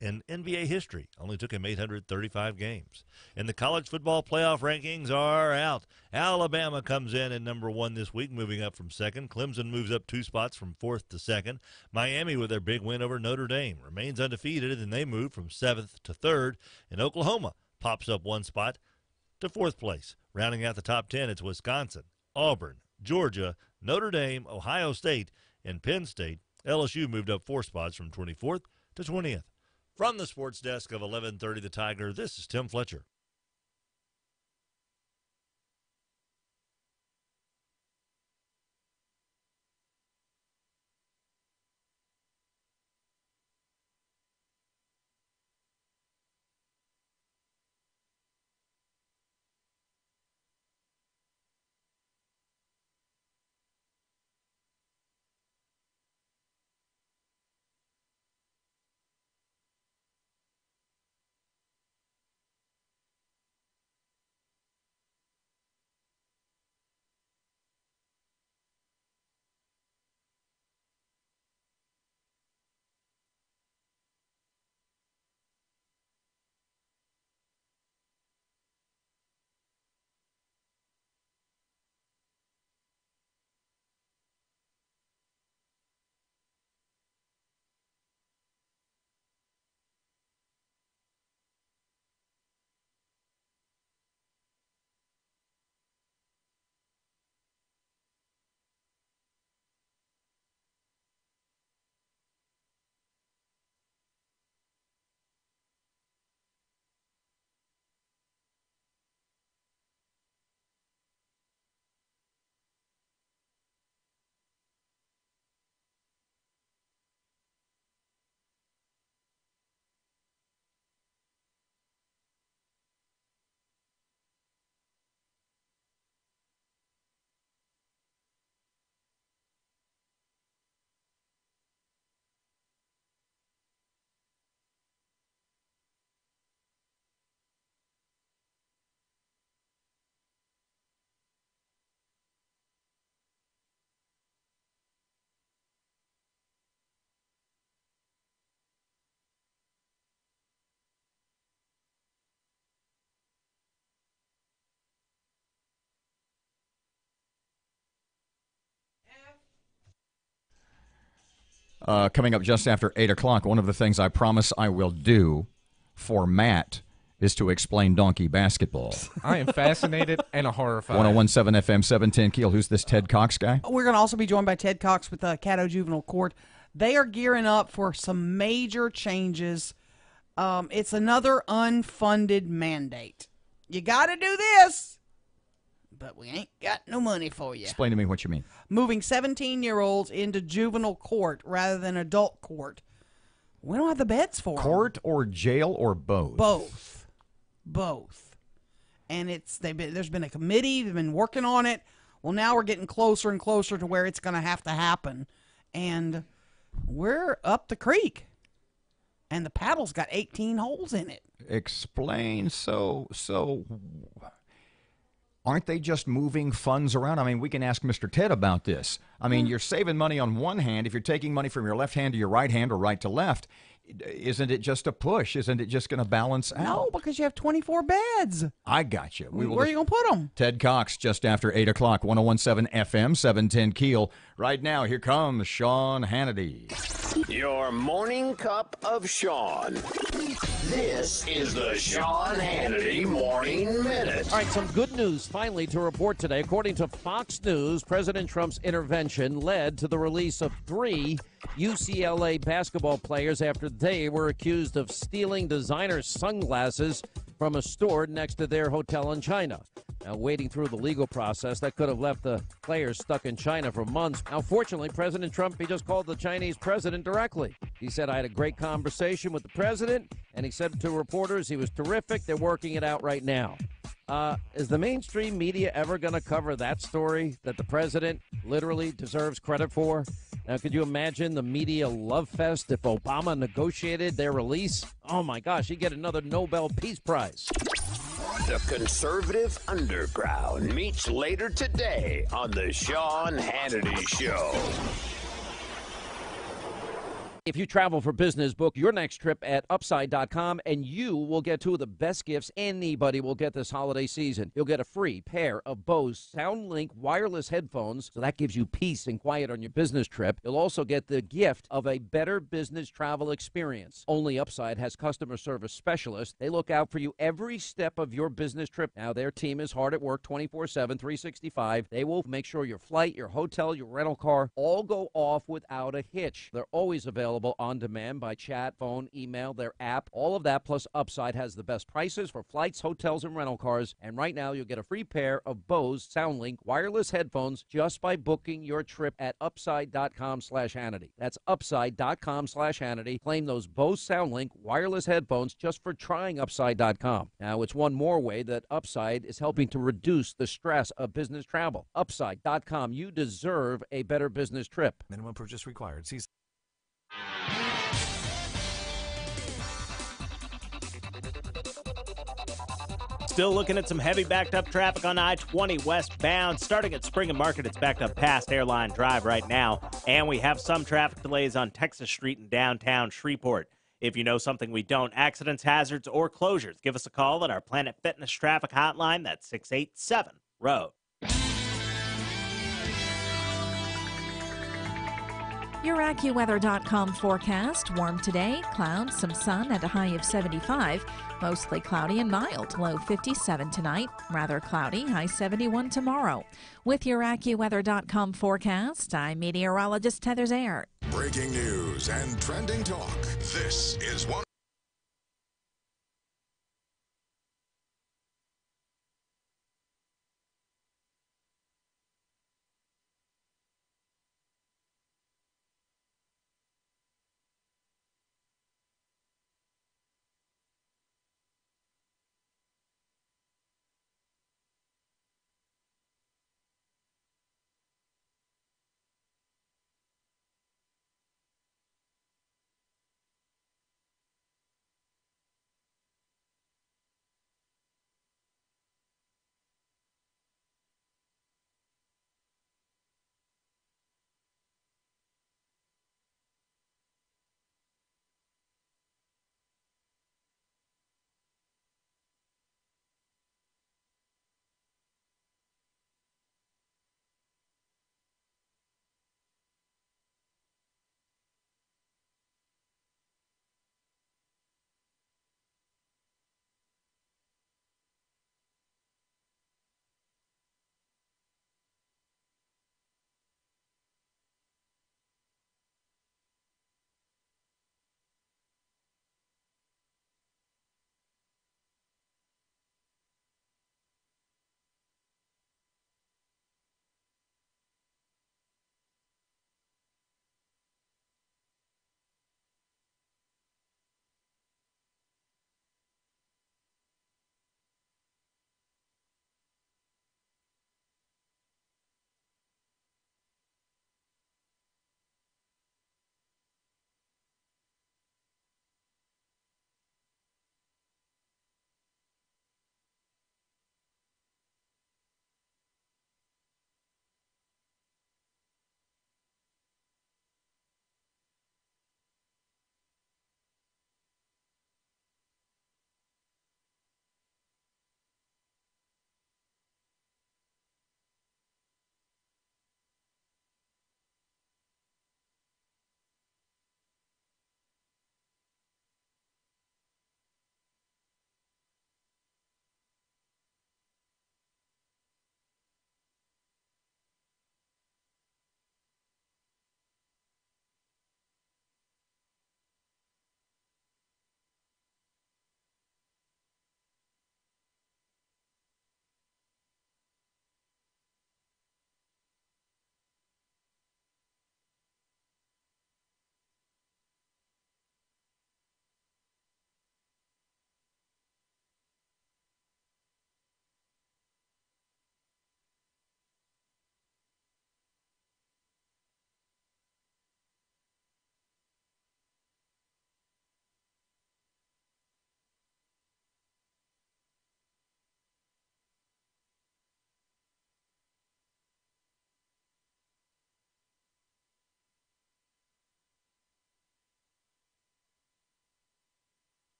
in NBA history. Only took him 835 games. And the college football playoff rankings are out. Alabama comes in at number 1 this week, moving up from second. Clemson moves up 2 spots from 4th to 2nd. Miami, with their big win over Notre Dame, remains undefeated, and they move from 7th to 3rd. And Oklahoma pops up 1 spot to 4th place. Rounding out the top 10, it's Wisconsin, Auburn, Georgia, Notre Dame, Ohio State, and Penn State. LSU moved up 4 spots from 24th to 20th. From the sports desk of 1130 The Tiger, this is Tim Fletcher. Coming up just after 8 o'clock, one of the things I promise I will do for Matt is to explain donkey basketball. I am fascinated and horrified. 101.7 FM, 710 Keel. Who's this Ted Cox guy? We're going to also be joined by Ted Cox with Caddo Juvenile Court. They are gearing up for some major changes. It's another unfunded mandate. You got to do this, but we ain't got no money for you. Explain to me what you mean. Moving 17-year-olds into juvenile court rather than adult court. We don't have the beds for them. Court or jail or both? Both. And there's been a committee. They've been working on it. Well, now we're getting closer and closer to where it's going to have to happen. And we're up the creek. And the paddle's got 18 holes in it. Explain. So aren't they just moving funds around? I mean, we can ask Mr. Ted about this. I mean, you're saving money on one hand. If you're taking money from your left hand to your right hand or right to left, isn't it just a push? Isn't it just going to balance out? No, because you have 24 beds. I got you. Where are you going to put them? Ted Cox, just after 8 o'clock, 101.7 FM, 710 Keel. Right now, here comes Sean Hannity. Your morning cup of Sean. This is the Sean Hannity Morning Minute. All right, some good news finally to report today. According to Fox News, President Trump's intervention led to the release of 3 UCLA basketball players after they were accused of stealing designer sunglasses from a store next to their hotel in China. Now, wading through the legal process, that could have left the players stuck in China for months. Now, fortunately, President Trump, he just called the Chinese president directly. He said, I had a great conversation with the president, and he said to reporters he was terrific. They're working it out right now. Is the mainstream media ever going to cover that story that the president literally deserves credit for? Now, could you imagine the media love fest if Obama negotiated their release? Oh, my gosh, he'd get another Nobel Peace Prize. The conservative underground meets later today on the Sean Hannity Show. If you travel for business, book your next trip at Upside.com, and you will get two of the best gifts anybody will get this holiday season. You'll get a free pair of Bose SoundLink wireless headphones, so that gives you peace and quiet on your business trip. You'll also get the gift of a better business travel experience. Only Upside has customer service specialists. They look out for you every step of your business trip. Now, their team is hard at work 24/7, 365. They will make sure your flight, your hotel, your rental car all go off without a hitch. They're always available on demand by chat, phone, email, their app. All of that plus Upside has the best prices for flights, hotels, and rental cars. And right now, you'll get a free pair of Bose SoundLink wireless headphones just by booking your trip at Upside.com/Hannity. That's Upside.com/Hannity. Claim those Bose SoundLink wireless headphones just for trying Upside.com. Now, it's one more way that Upside is helping to reduce the stress of business travel. Upside.com. You deserve a better business trip. Minimum purchase required. See. Still looking at some heavy backed up traffic on I-20 westbound. Starting at Spring and Market, it's backed up past Airline Drive right now. And we have some traffic delays on Texas Street in downtown Shreveport. If you know something we don't, accidents, hazards, or closures, give us a call at our Planet Fitness traffic hotline. That's 687-ROAD. Your AccuWeather.com forecast. Warm today, clouds, some sun at a high of 75. Mostly cloudy and mild, low 57 tonight. Rather cloudy, high 71 tomorrow. With your AccuWeather.com forecast, I'm meteorologist Heather Zaire. Breaking news and trending talk. This is one.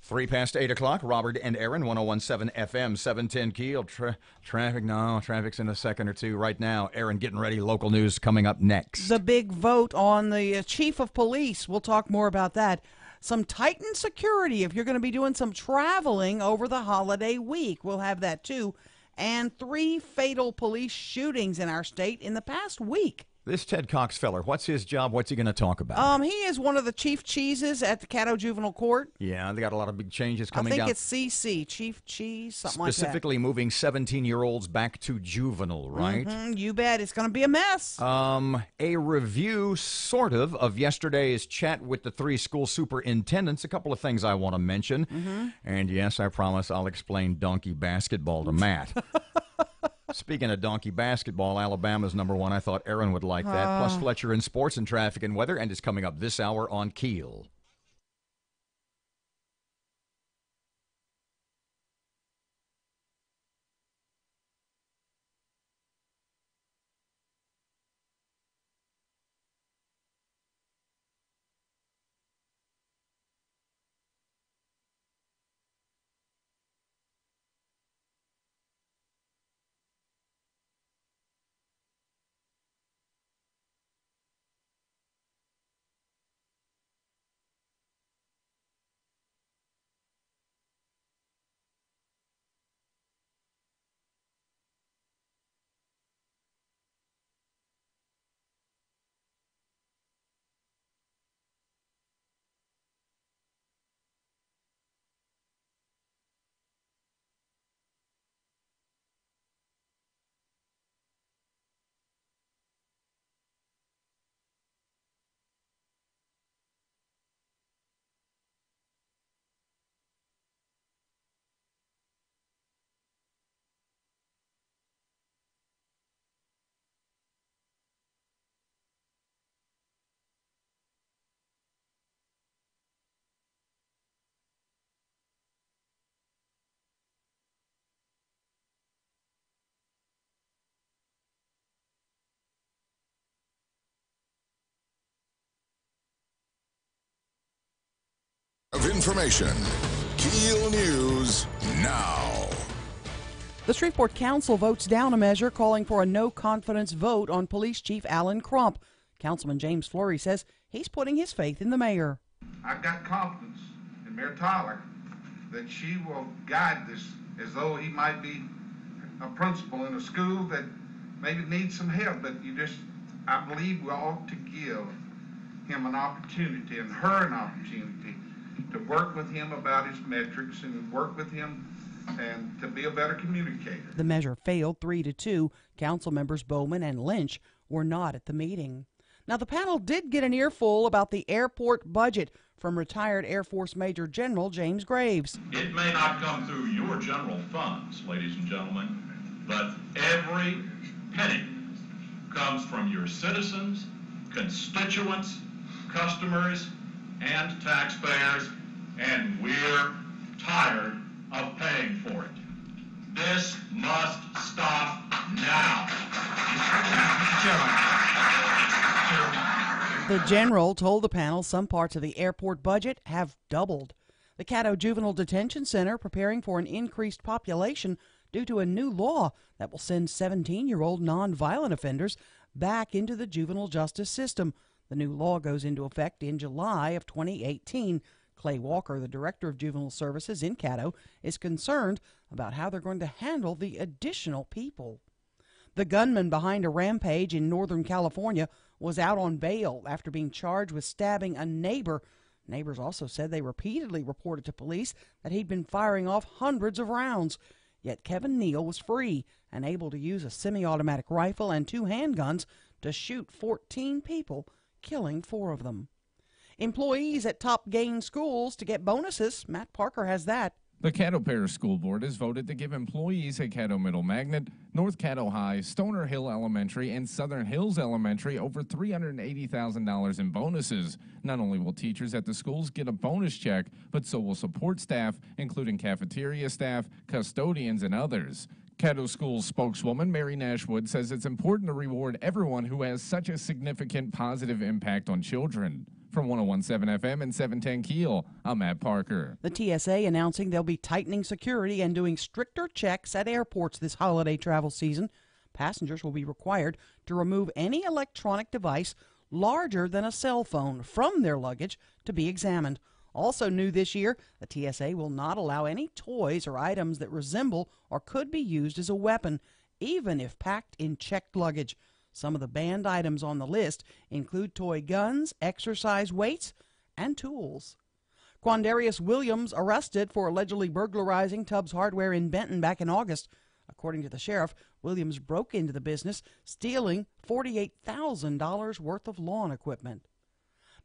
3 past 8 o'clock, Robert and Erin, 1017 FM, 710 Keel. Traffic's in a second or two right now. Erin, getting ready. Local news coming up next. The big vote on the chief of police. We'll talk more about that. Some tightened security if you're going to be doing some traveling over the holiday week. We'll have that too. And 3 fatal police shootings in our state in the past week. This Ted Cox feller, what's his job? What's he going to talk about? He is one of the chief cheeses at the Caddo Juvenile Court. Yeah, they got a lot of big changes coming down. I think it's CC, Chief Cheese, something like that. Specifically moving 17-year-olds back to juvenile, right? You bet. It's going to be a mess. A review, sort of yesterday's chat with the 3 school superintendents. A couple of things I want to mention. And yes, I promise I'll explain donkey basketball to Matt. Speaking of donkey basketball, Alabama's #1. I thought Erin would like that. Plus Fletcher in sports and traffic and weather, and is coming up this hour on KEEL. Of information. KEEL News now. The Shreveport Council votes down a measure calling for a no-confidence vote on Police Chief Alan Crump. Councilman James Fleury says he's putting his faith in the mayor. I've got confidence in Mayor Tyler that she will guide this as though he might be a principal in a school that maybe needs some help, but I believe we ought to give him an opportunity and her an opportunity to work with him about his metrics and work with him and to be a better communicator. The measure failed 3-2. Council members Bowman and Lynch were not at the meeting. Now, the panel did get an earful about the airport budget from retired Air Force Major General James Graves. It may not come through your general funds, ladies and gentlemen, but every penny comes from your citizens, constituents, customers, and taxpayers, and we're tired of paying for it. This must stop now. The general told the panel some parts of the airport budget have doubled. The Caddo Juvenile Detention Center preparing for an increased population due to a new law that will send 17-year-old nonviolent offenders back into the juvenile justice system. The new law goes into effect in July of 2018. Clay Walker, the director of juvenile services in Caddo, is concerned about how they're going to handle the additional people. The gunman behind a rampage in Northern California was out on bail after being charged with stabbing a neighbor. Neighbors also said they repeatedly reported to police that he'd been firing off hundreds of rounds. Yet Kevin Neal was free and able to use a semi-automatic rifle and 2 handguns to shoot 14 people, killing 4 of them. Employees at top gain schools to get bonuses. Matt Parker has that. The Caddo Parish School Board has voted to give employees at Caddo Middle Magnet, North Caddo High, Stoner Hill Elementary, and Southern Hills Elementary over $380,000 in bonuses. Not only will teachers at the schools get a bonus check, but so will support staff, including cafeteria staff, custodians, and others. Caddo Schools spokeswoman Mary Nashwood says it's important to reward everyone who has such a significant positive impact on children. From 1017 FM and 710 Keel, I'm Matt Parker. The TSA announcing they'll be tightening security and doing stricter checks at airports this holiday travel season. Passengers will be required to remove any electronic device larger than a cell phone from their luggage to be examined. Also new this year, the TSA will not allow any toys or items that resemble or could be used as a weapon, even if packed in checked luggage. Some of the banned items on the list include toy guns, exercise weights, and tools. Quandarius Williams arrested for allegedly burglarizing Tubbs Hardware in Benton back in August. According to the sheriff, Williams broke into the business, stealing $48,000 worth of lawn equipment.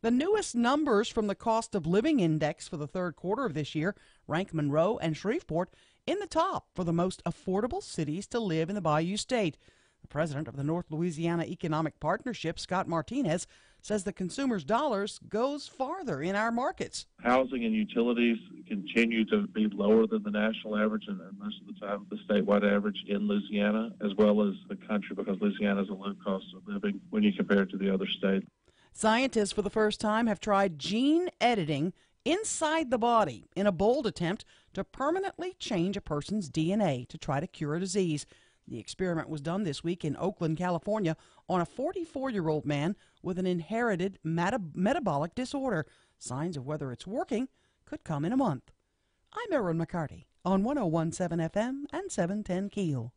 The newest numbers from the Cost of Living Index for the third quarter of this year rank Monroe and Shreveport in the top for the most affordable cities to live in the Bayou State. The president of the North Louisiana Economic Partnership, Scott Martinez, says the consumer's dollars goes farther in our markets. Housing and utilities continue to be lower than the national average and most of the time the statewide average in Louisiana, as well as the country, because Louisiana is a low cost of living when you compare it to the other states. Scientists for the first time have tried gene editing inside the body in a bold attempt to permanently change a person's DNA to try to cure a disease. The experiment was done this week in Oakland, California, on a 44-year-old man with an inherited metabolic disorder. Signs of whether it's working could come in a month. I'm Erin McCarty on 1017 FM and 710 Keel.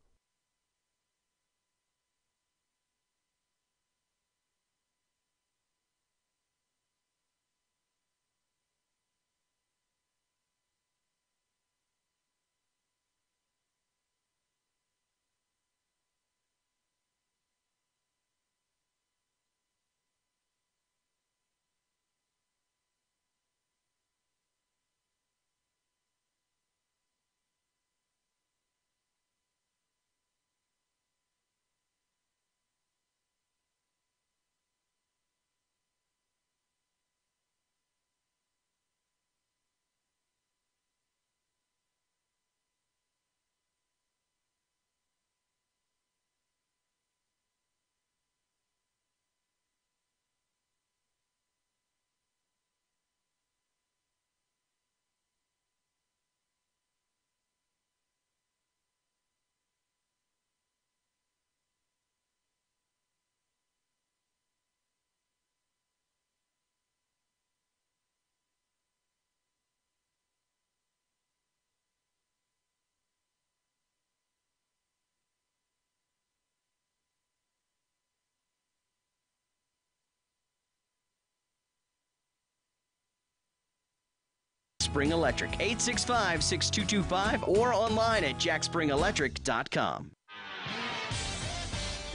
Spring Electric, 865-6225 or online at jackspringelectric.com.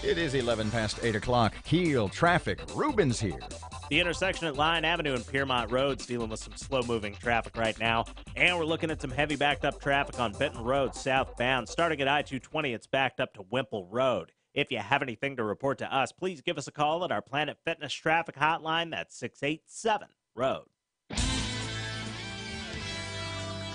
It is 11 past 8 o'clock. Keel traffic. Ruben's here. The intersection at Lyon Avenue and Piermont Road's dealing with some slow-moving traffic right now. And we're looking at some heavy backed-up traffic on Benton Road southbound. Starting at I-220, it's backed up to Wimple Road. If you have anything to report to us, please give us a call at our Planet Fitness traffic hotline. That's 687-ROAD.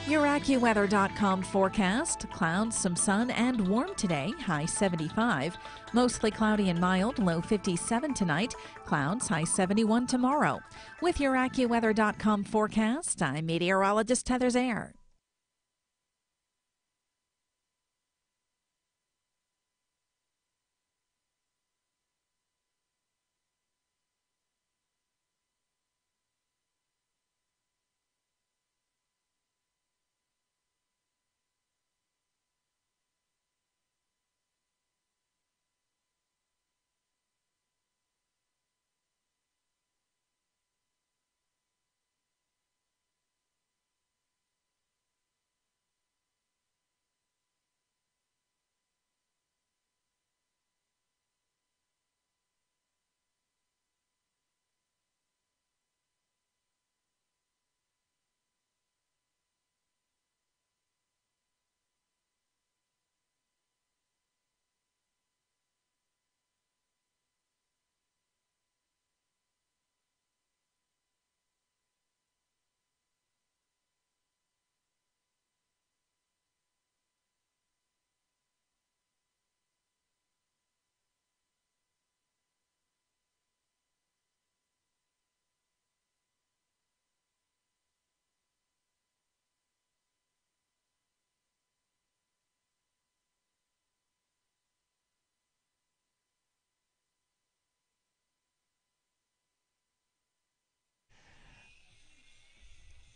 Your AccuWeather.com forecast. Clouds, some sun, and warm today. High 75. Mostly cloudy and mild. Low 57 tonight. Clouds, high 71 tomorrow. With your AccuWeather.com forecast, I'm meteorologist Heather Zaire.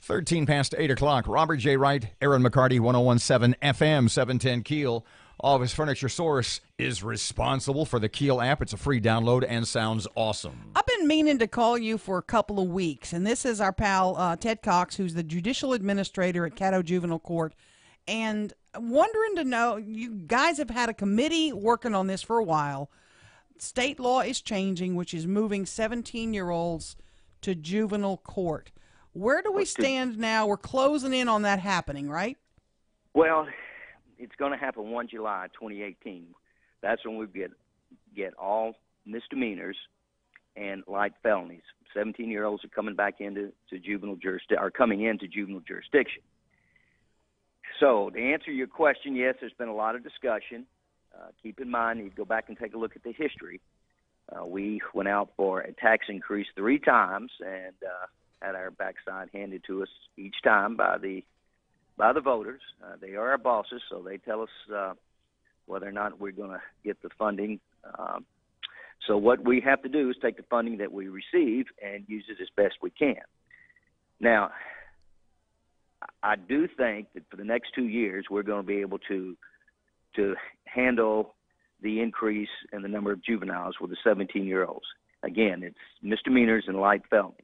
13 past 8 o'clock. Robert J. Wright, Erin McCarty, 1017 FM, 710 KEEL. Office Furniture Source is responsible for the KEEL app. It's a free download and sounds awesome. I've been meaning to call you for a couple of weeks, and this is our pal Ted Cox, who's the judicial administrator at Caddo Juvenile Court, and wondering to know, you guys have had a committee working on this for a while. State law is changing, which is moving 17-year-olds to juvenile court. Where do we stand now? We're closing in on that happening, right? Well, it's going to happen 1 July 2018. That's when we get all misdemeanors and light felonies. 17-year-olds are coming back into juvenile jurisdiction. So to answer your question, yes, there's been a lot of discussion. Keep in mind, you go back and take a look at the history. We went out for a tax increase 3 times and had our backside handed to us each time by the voters. They are our bosses, so they tell us whether or not we're going to get the funding. So what we have to do is take the funding that we receive and use it as best we can. Now, I do think that for the next 2 years, we're going to be able to handle the increase in the number of juveniles with the 17-year-olds. Again, it's misdemeanors and light felonies.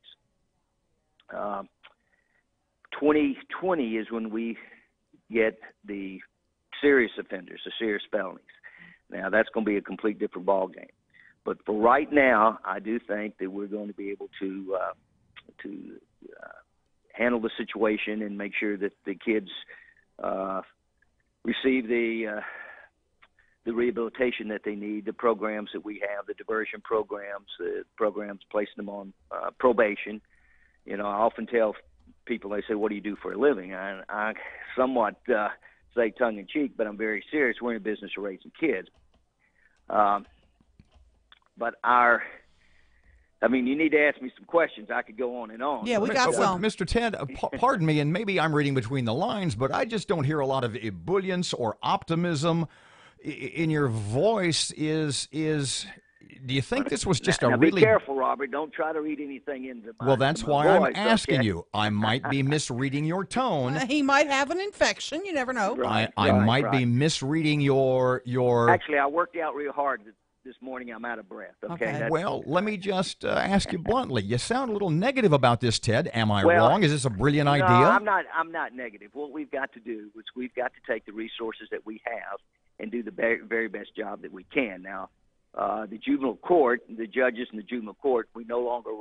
2020 is when we get the serious offenders, the serious felonies. Now, that's going to be a complete different ballgame. But for right now, I do think that we're going to be able to handle the situation and make sure that the kids receive the rehabilitation that they need, the programs that we have, the diversion programs, the programs placing them on probation. You know, I often tell people, they say, what do you do for a living? And I somewhat say tongue-in-cheek, but I'm very serious. We're in the business of raising kids. But you need to ask me some questions. I could go on and on. Yeah, we got some. Mr. Ted, pardon me, and maybe I'm reading between the lines, but I just don't hear a lot of ebullience or optimism in your voice. Do you think this was just now, be careful, Robert. Don't try to read anything into my Well, that's why voice, I'm asking okay? you. I might be misreading your tone. He might have an infection. You never know. I might be misreading your... Actually, I worked out real hard this morning. I'm out of breath. Okay. Well, let me just ask you bluntly. You sound a little negative about this, Ted. Am I wrong? Is this a brilliant idea? I'm not negative. What we've got to do is we've got to take the resources that we have and do the very, very best job that we can. Now, the juvenile court, the judges in the juvenile court, we no longer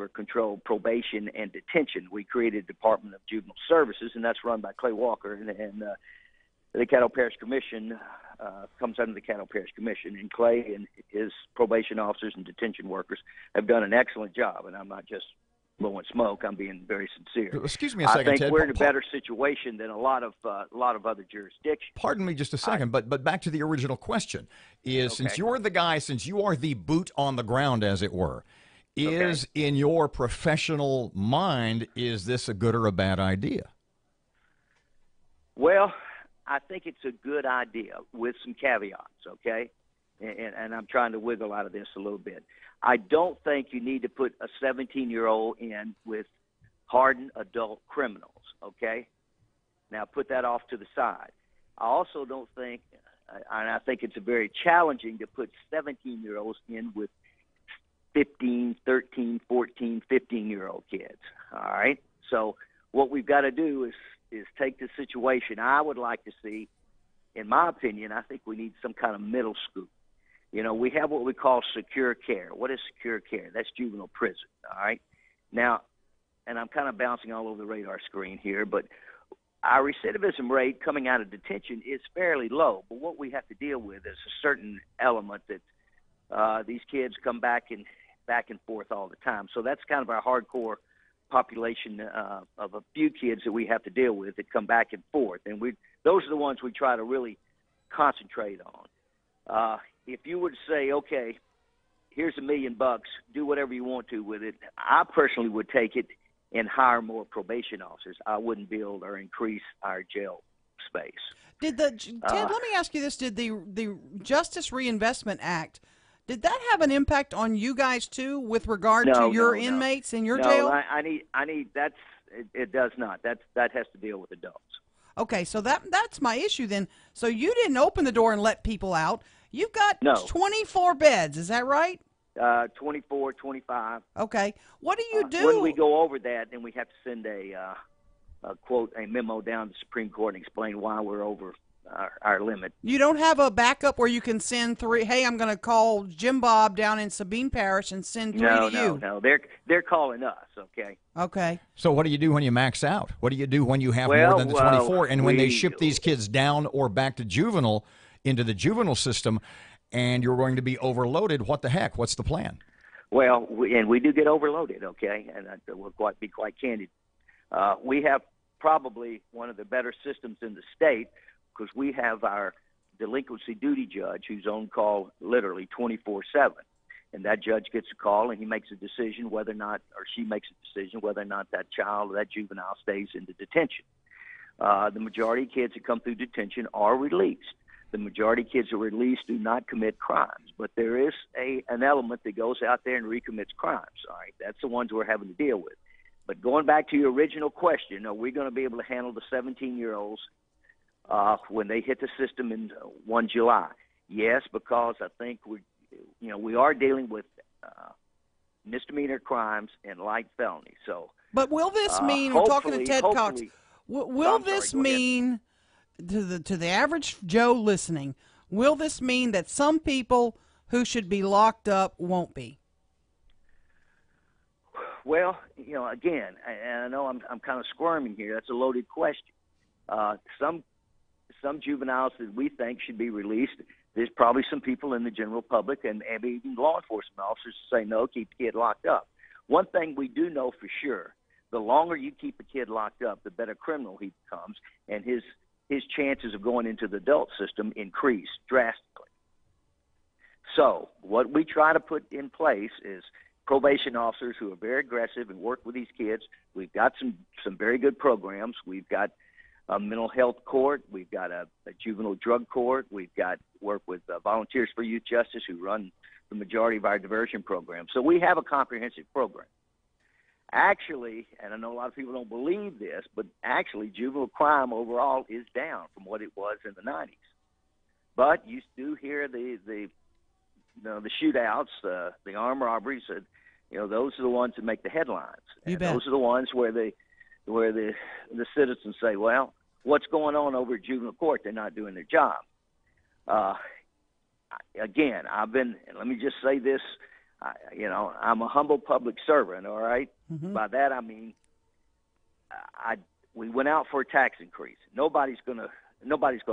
control probation and detention. We created a Department of Juvenile Services, and that's run by Clay Walker, and the Caddo Parish Commission comes under the Caddo Parish Commission, and Clay and his probation officers and detention workers have done an excellent job, and I'm not just blowing smoke. I'm being very sincere. Excuse me a second, Ted. I think we're in a better situation than a lot of other jurisdictions. Pardon me just a second, but back to the original question. Since you're the guy, since you are the boot on the ground, as it were, in your professional mind, is this a good or a bad idea? Well, I think it's a good idea with some caveats, okay? And I'm trying to wiggle out of this a little bit. I don't think you need to put a 17-year-old in with hardened adult criminals, okay? Now, put that off to the side. I also don't think, and I think it's very challenging to put 17-year-olds in with 15, 13, 14, 15-year-old kids, all right? So what we've got to do is take the situation. I would like to see, in my opinion, I think we need some kind of middle school. You know, we have what we call secure care. What is secure care? That's juvenile prison, all right? Now, and I'm kind of bouncing all over the radar screen here, but our recidivism rate coming out of detention is fairly low. But what we have to deal with is a certain element that these kids come back and forth all the time. So that's kind of our hardcore population of a few kids that we have to deal with that come back and forth. And those are the ones we try to really concentrate on. If you would say, okay, here's $1 million, do whatever you want to with it, I personally would take it and hire more probation officers. I wouldn't build or increase our jail space. Ted, let me ask you this. Did the Justice Reinvestment Act, did that have an impact on you guys too with regard to your inmates in your jail? I need it does not. That has to deal with adults. Okay, so that's my issue then. So you didn't open the door and let people out. You've got No. 24 beds, is that right? 24, 25. Okay. What do you do? When we go over that, then we have to send a memo down to the Supreme Court and explain why we're over our limit. You don't have a backup where you can send 3, hey, I'm going to call Jim Bob down in Sabine Parish and send 3 to you. No. They're calling us, okay? Okay. So what do you do when you max out? What do you do when you have more than the 24? And when they ship these kids down or back to juvenile, into the juvenile system, and you're going to be overloaded, what the heck? What's the plan? Well, we do get overloaded, okay? And we'll be quite candid. We have probably one of the better systems in the state because we have our delinquency duty judge who's on call literally 24/7. And that judge gets a call and he makes a decision whether or not, or she makes a decision whether or not that child or that juvenile stays in the detention. The majority of kids that come through detention are released. The majority of kids who are released do not commit crimes, but there is an element that goes out there and recommits crimes. All right, that's the ones we're having to deal with. But going back to your original question, are we going to be able to handle the 17-year-olds when they hit the system in 1 July? Yes, because I think we are dealing with misdemeanor crimes and light felonies. So, but will this mean? We're talking to Ted Cox. Will this mean to the average Joe listening? Will this mean that some people who should be locked up won't be? Well, again, and I know I'm kind of squirming here. That's a loaded question. Some juveniles that we think should be released. There's probably some people in the general public and maybe even law enforcement officers say no, keep the kid locked up. One thing we do know for sure: the longer you keep a kid locked up, the better criminal he becomes, and his chances of going into the adult system increase drastically. So what we try to put in place is probation officers who are very aggressive and work with these kids. We've got some very good programs. We've got a mental health court. We've got a juvenile drug court. We've got work with Volunteers for Youth Justice who run the majority of our diversion programs. So we have a comprehensive program. Actually, and I know a lot of people don't believe this, but actually juvenile crime overall is down from what it was in the 90s. But you do hear the shootouts, the armed robberies. Those are the ones that make the headlines. And those are the ones where the citizens say, well, what's going on over at juvenile court? They're not doing their job. Again, and let me just say this, I'm a humble public servant, all right? Mm-hmm. By that I mean we went out for a tax increase. Nobody's going to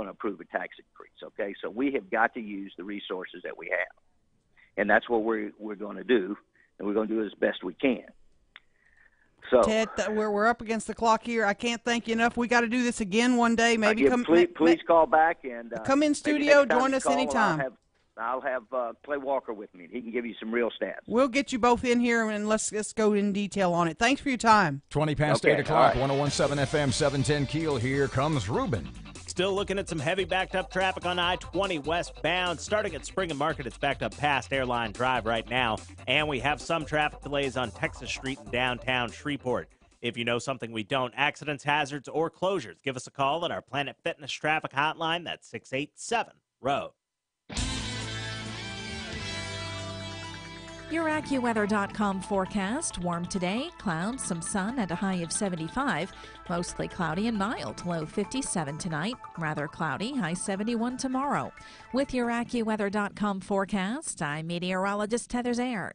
approve a tax increase, okay? So we have got to use the resources that we have. And that's what we're going to do, and we're going to do it as best we can. So, Ted, we're up against the clock here. I can't thank you enough. We got to do this again one day. Maybe please call back and come in studio. Join us anytime. I'll have Clay Walker with me. He can give you some real stats. We'll get you both in here and let's go in detail on it. Thanks for your time. 20 past 8 o'clock, right. 101.7 FM, 710 Keel. Here comes Ruben. Still looking at some heavy backed up traffic on I-20 westbound. Starting at Spring and Market, it's backed up past Airline Drive right now. And we have some traffic delays on Texas Street in downtown Shreveport. If you know something we don't, accidents, hazards, or closures, give us a call at our Planet Fitness traffic hotline. That's 687-ROAD. Your AccuWeather.com forecast. Warm today, clouds, some sun, and a high of 75. Mostly cloudy and mild, low 57 tonight. Rather cloudy, high 71 tomorrow. With your AccuWeather.com forecast, I'm meteorologist Heather Zayer.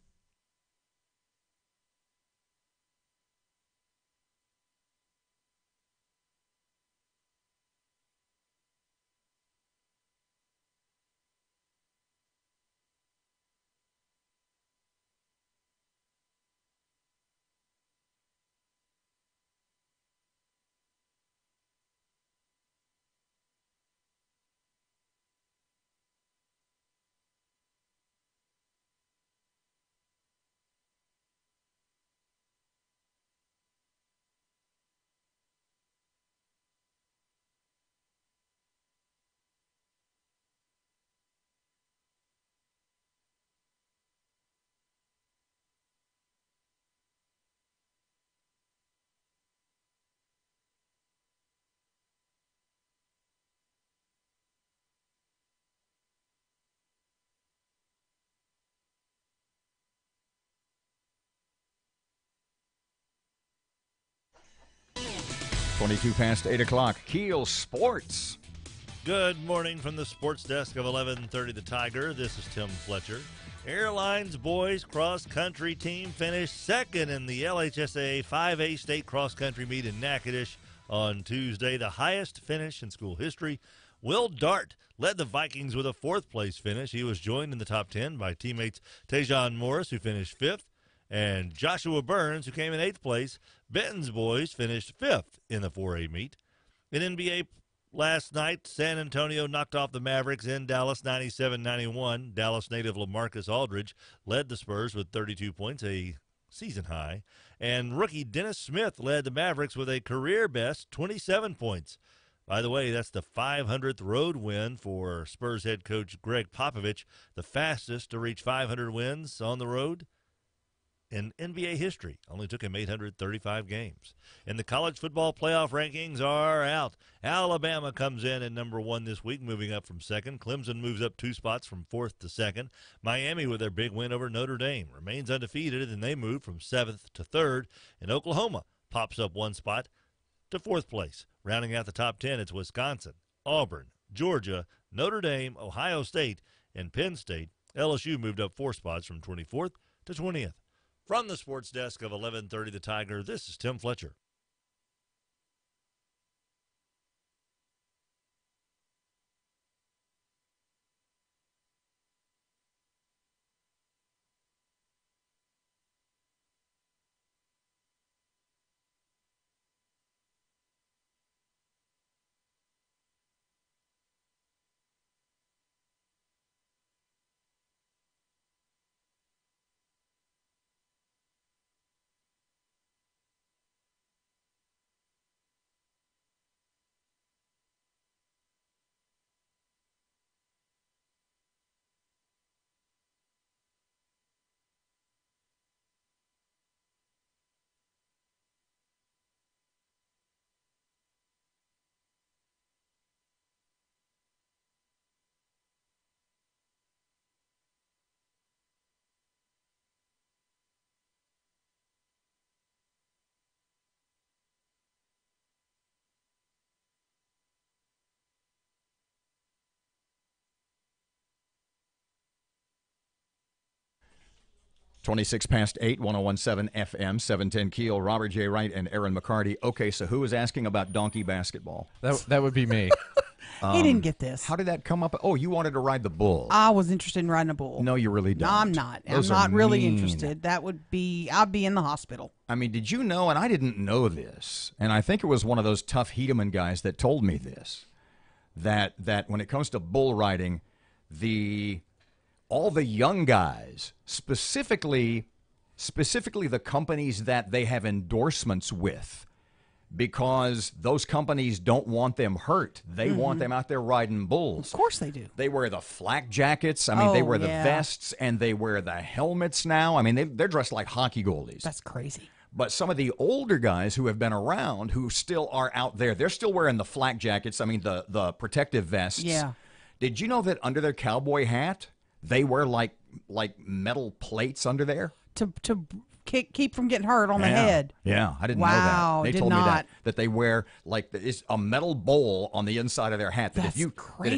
22 past 8 o'clock. KEEL Sports. Good morning from the sports desk of 1130 The Tiger. This is Tim Fletcher. Airlines boys cross country team finished second in the LHSAA 5A state cross country meet in Natchitoches on Tuesday, the highest finish in school history. Will Dart led the Vikings with a fourth-place finish. He was joined in the top 10 by teammates Tajon Morris, who finished fifth, and Joshua Burns, who came in eighth place. Benton's boys finished fifth in the 4A meet. In NBA last night, San Antonio knocked off the Mavericks in Dallas 97-91. Dallas native LaMarcus Aldridge led the Spurs with 32 points, a season high. And rookie Dennis Smith led the Mavericks with a career-best 27 points. By the way, that's the 500th road win for Spurs head coach Greg Popovich, the fastest to reach 500 wins on the road in NBA history. Only took him 835 games. And the college football playoff rankings are out. Alabama comes in at number 1 this week, moving up from second. Clemson moves up 2 spots from fourth to second. Miami, with their big win over Notre Dame, remains undefeated, and they move from seventh to third. And Oklahoma pops up 1 spot to fourth place. Rounding out the top 10, it's Wisconsin, Auburn, Georgia, Notre Dame, Ohio State, and Penn State. LSU moved up 4 spots from 24th to 20th. From the sports desk of 1130 The Tiger, this is Tim Fletcher. Twenty-six past 8, 101.7 FM, 710 KEEL. Robert J. Wright and Erin McCarty. Okay, so who was asking about donkey basketball? That would be me. He didn't get this. How did that come up? Oh, you wanted to ride the bull. I was interested in riding a bull. No, you really don't. No, I'm not. Those I'm are not really mean. interested. I'd be in the hospital. I mean, did you know, and I didn't know this, and I think it was one of those tough Hedeman guys that told me this, that when it comes to bull riding, all the young guys, specifically the companies that they have endorsements with, because those companies don't want them hurt. They want them out there riding bulls. Of course they do. They wear the flak jackets. I mean, they wear the vests, and they wear the helmets now. I mean, they're dressed like hockey goalies. That's crazy. But some of the older guys who have been around, who still are out there, they're still wearing the flak jackets. I mean, the protective vests. Yeah. Did you know that under their cowboy hat, they wear like metal plates under there to keep from getting hurt on the head? Yeah, I didn't know Wow, that. They did told me not. that they wear it's a metal bowl on the inside of their hat. That That's crazy.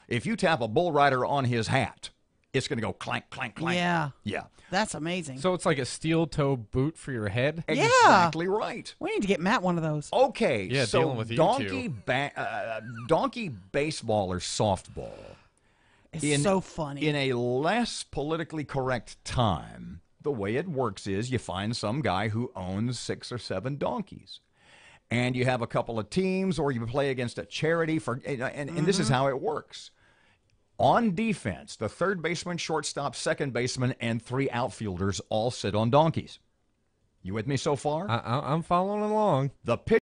if you tap a bull rider on his hat, it's going to go clank, clank, clank. Yeah. Yeah. That's amazing. So it's like a steel toe boot for your head? Exactly right. We need to get Matt one of those. Okay, Yeah, so dealing with you donkey two. donkey baseball or softball. It's so funny. In a less politically correct time, the way it works is you find some guy who owns 6 or 7 donkeys, and you have a couple of teams, or you play against a charity and this is how it works. On defense, the third baseman, shortstop, second baseman, and 3 outfielders all sit on donkeys. You with me so far? I'm following along. The pitcher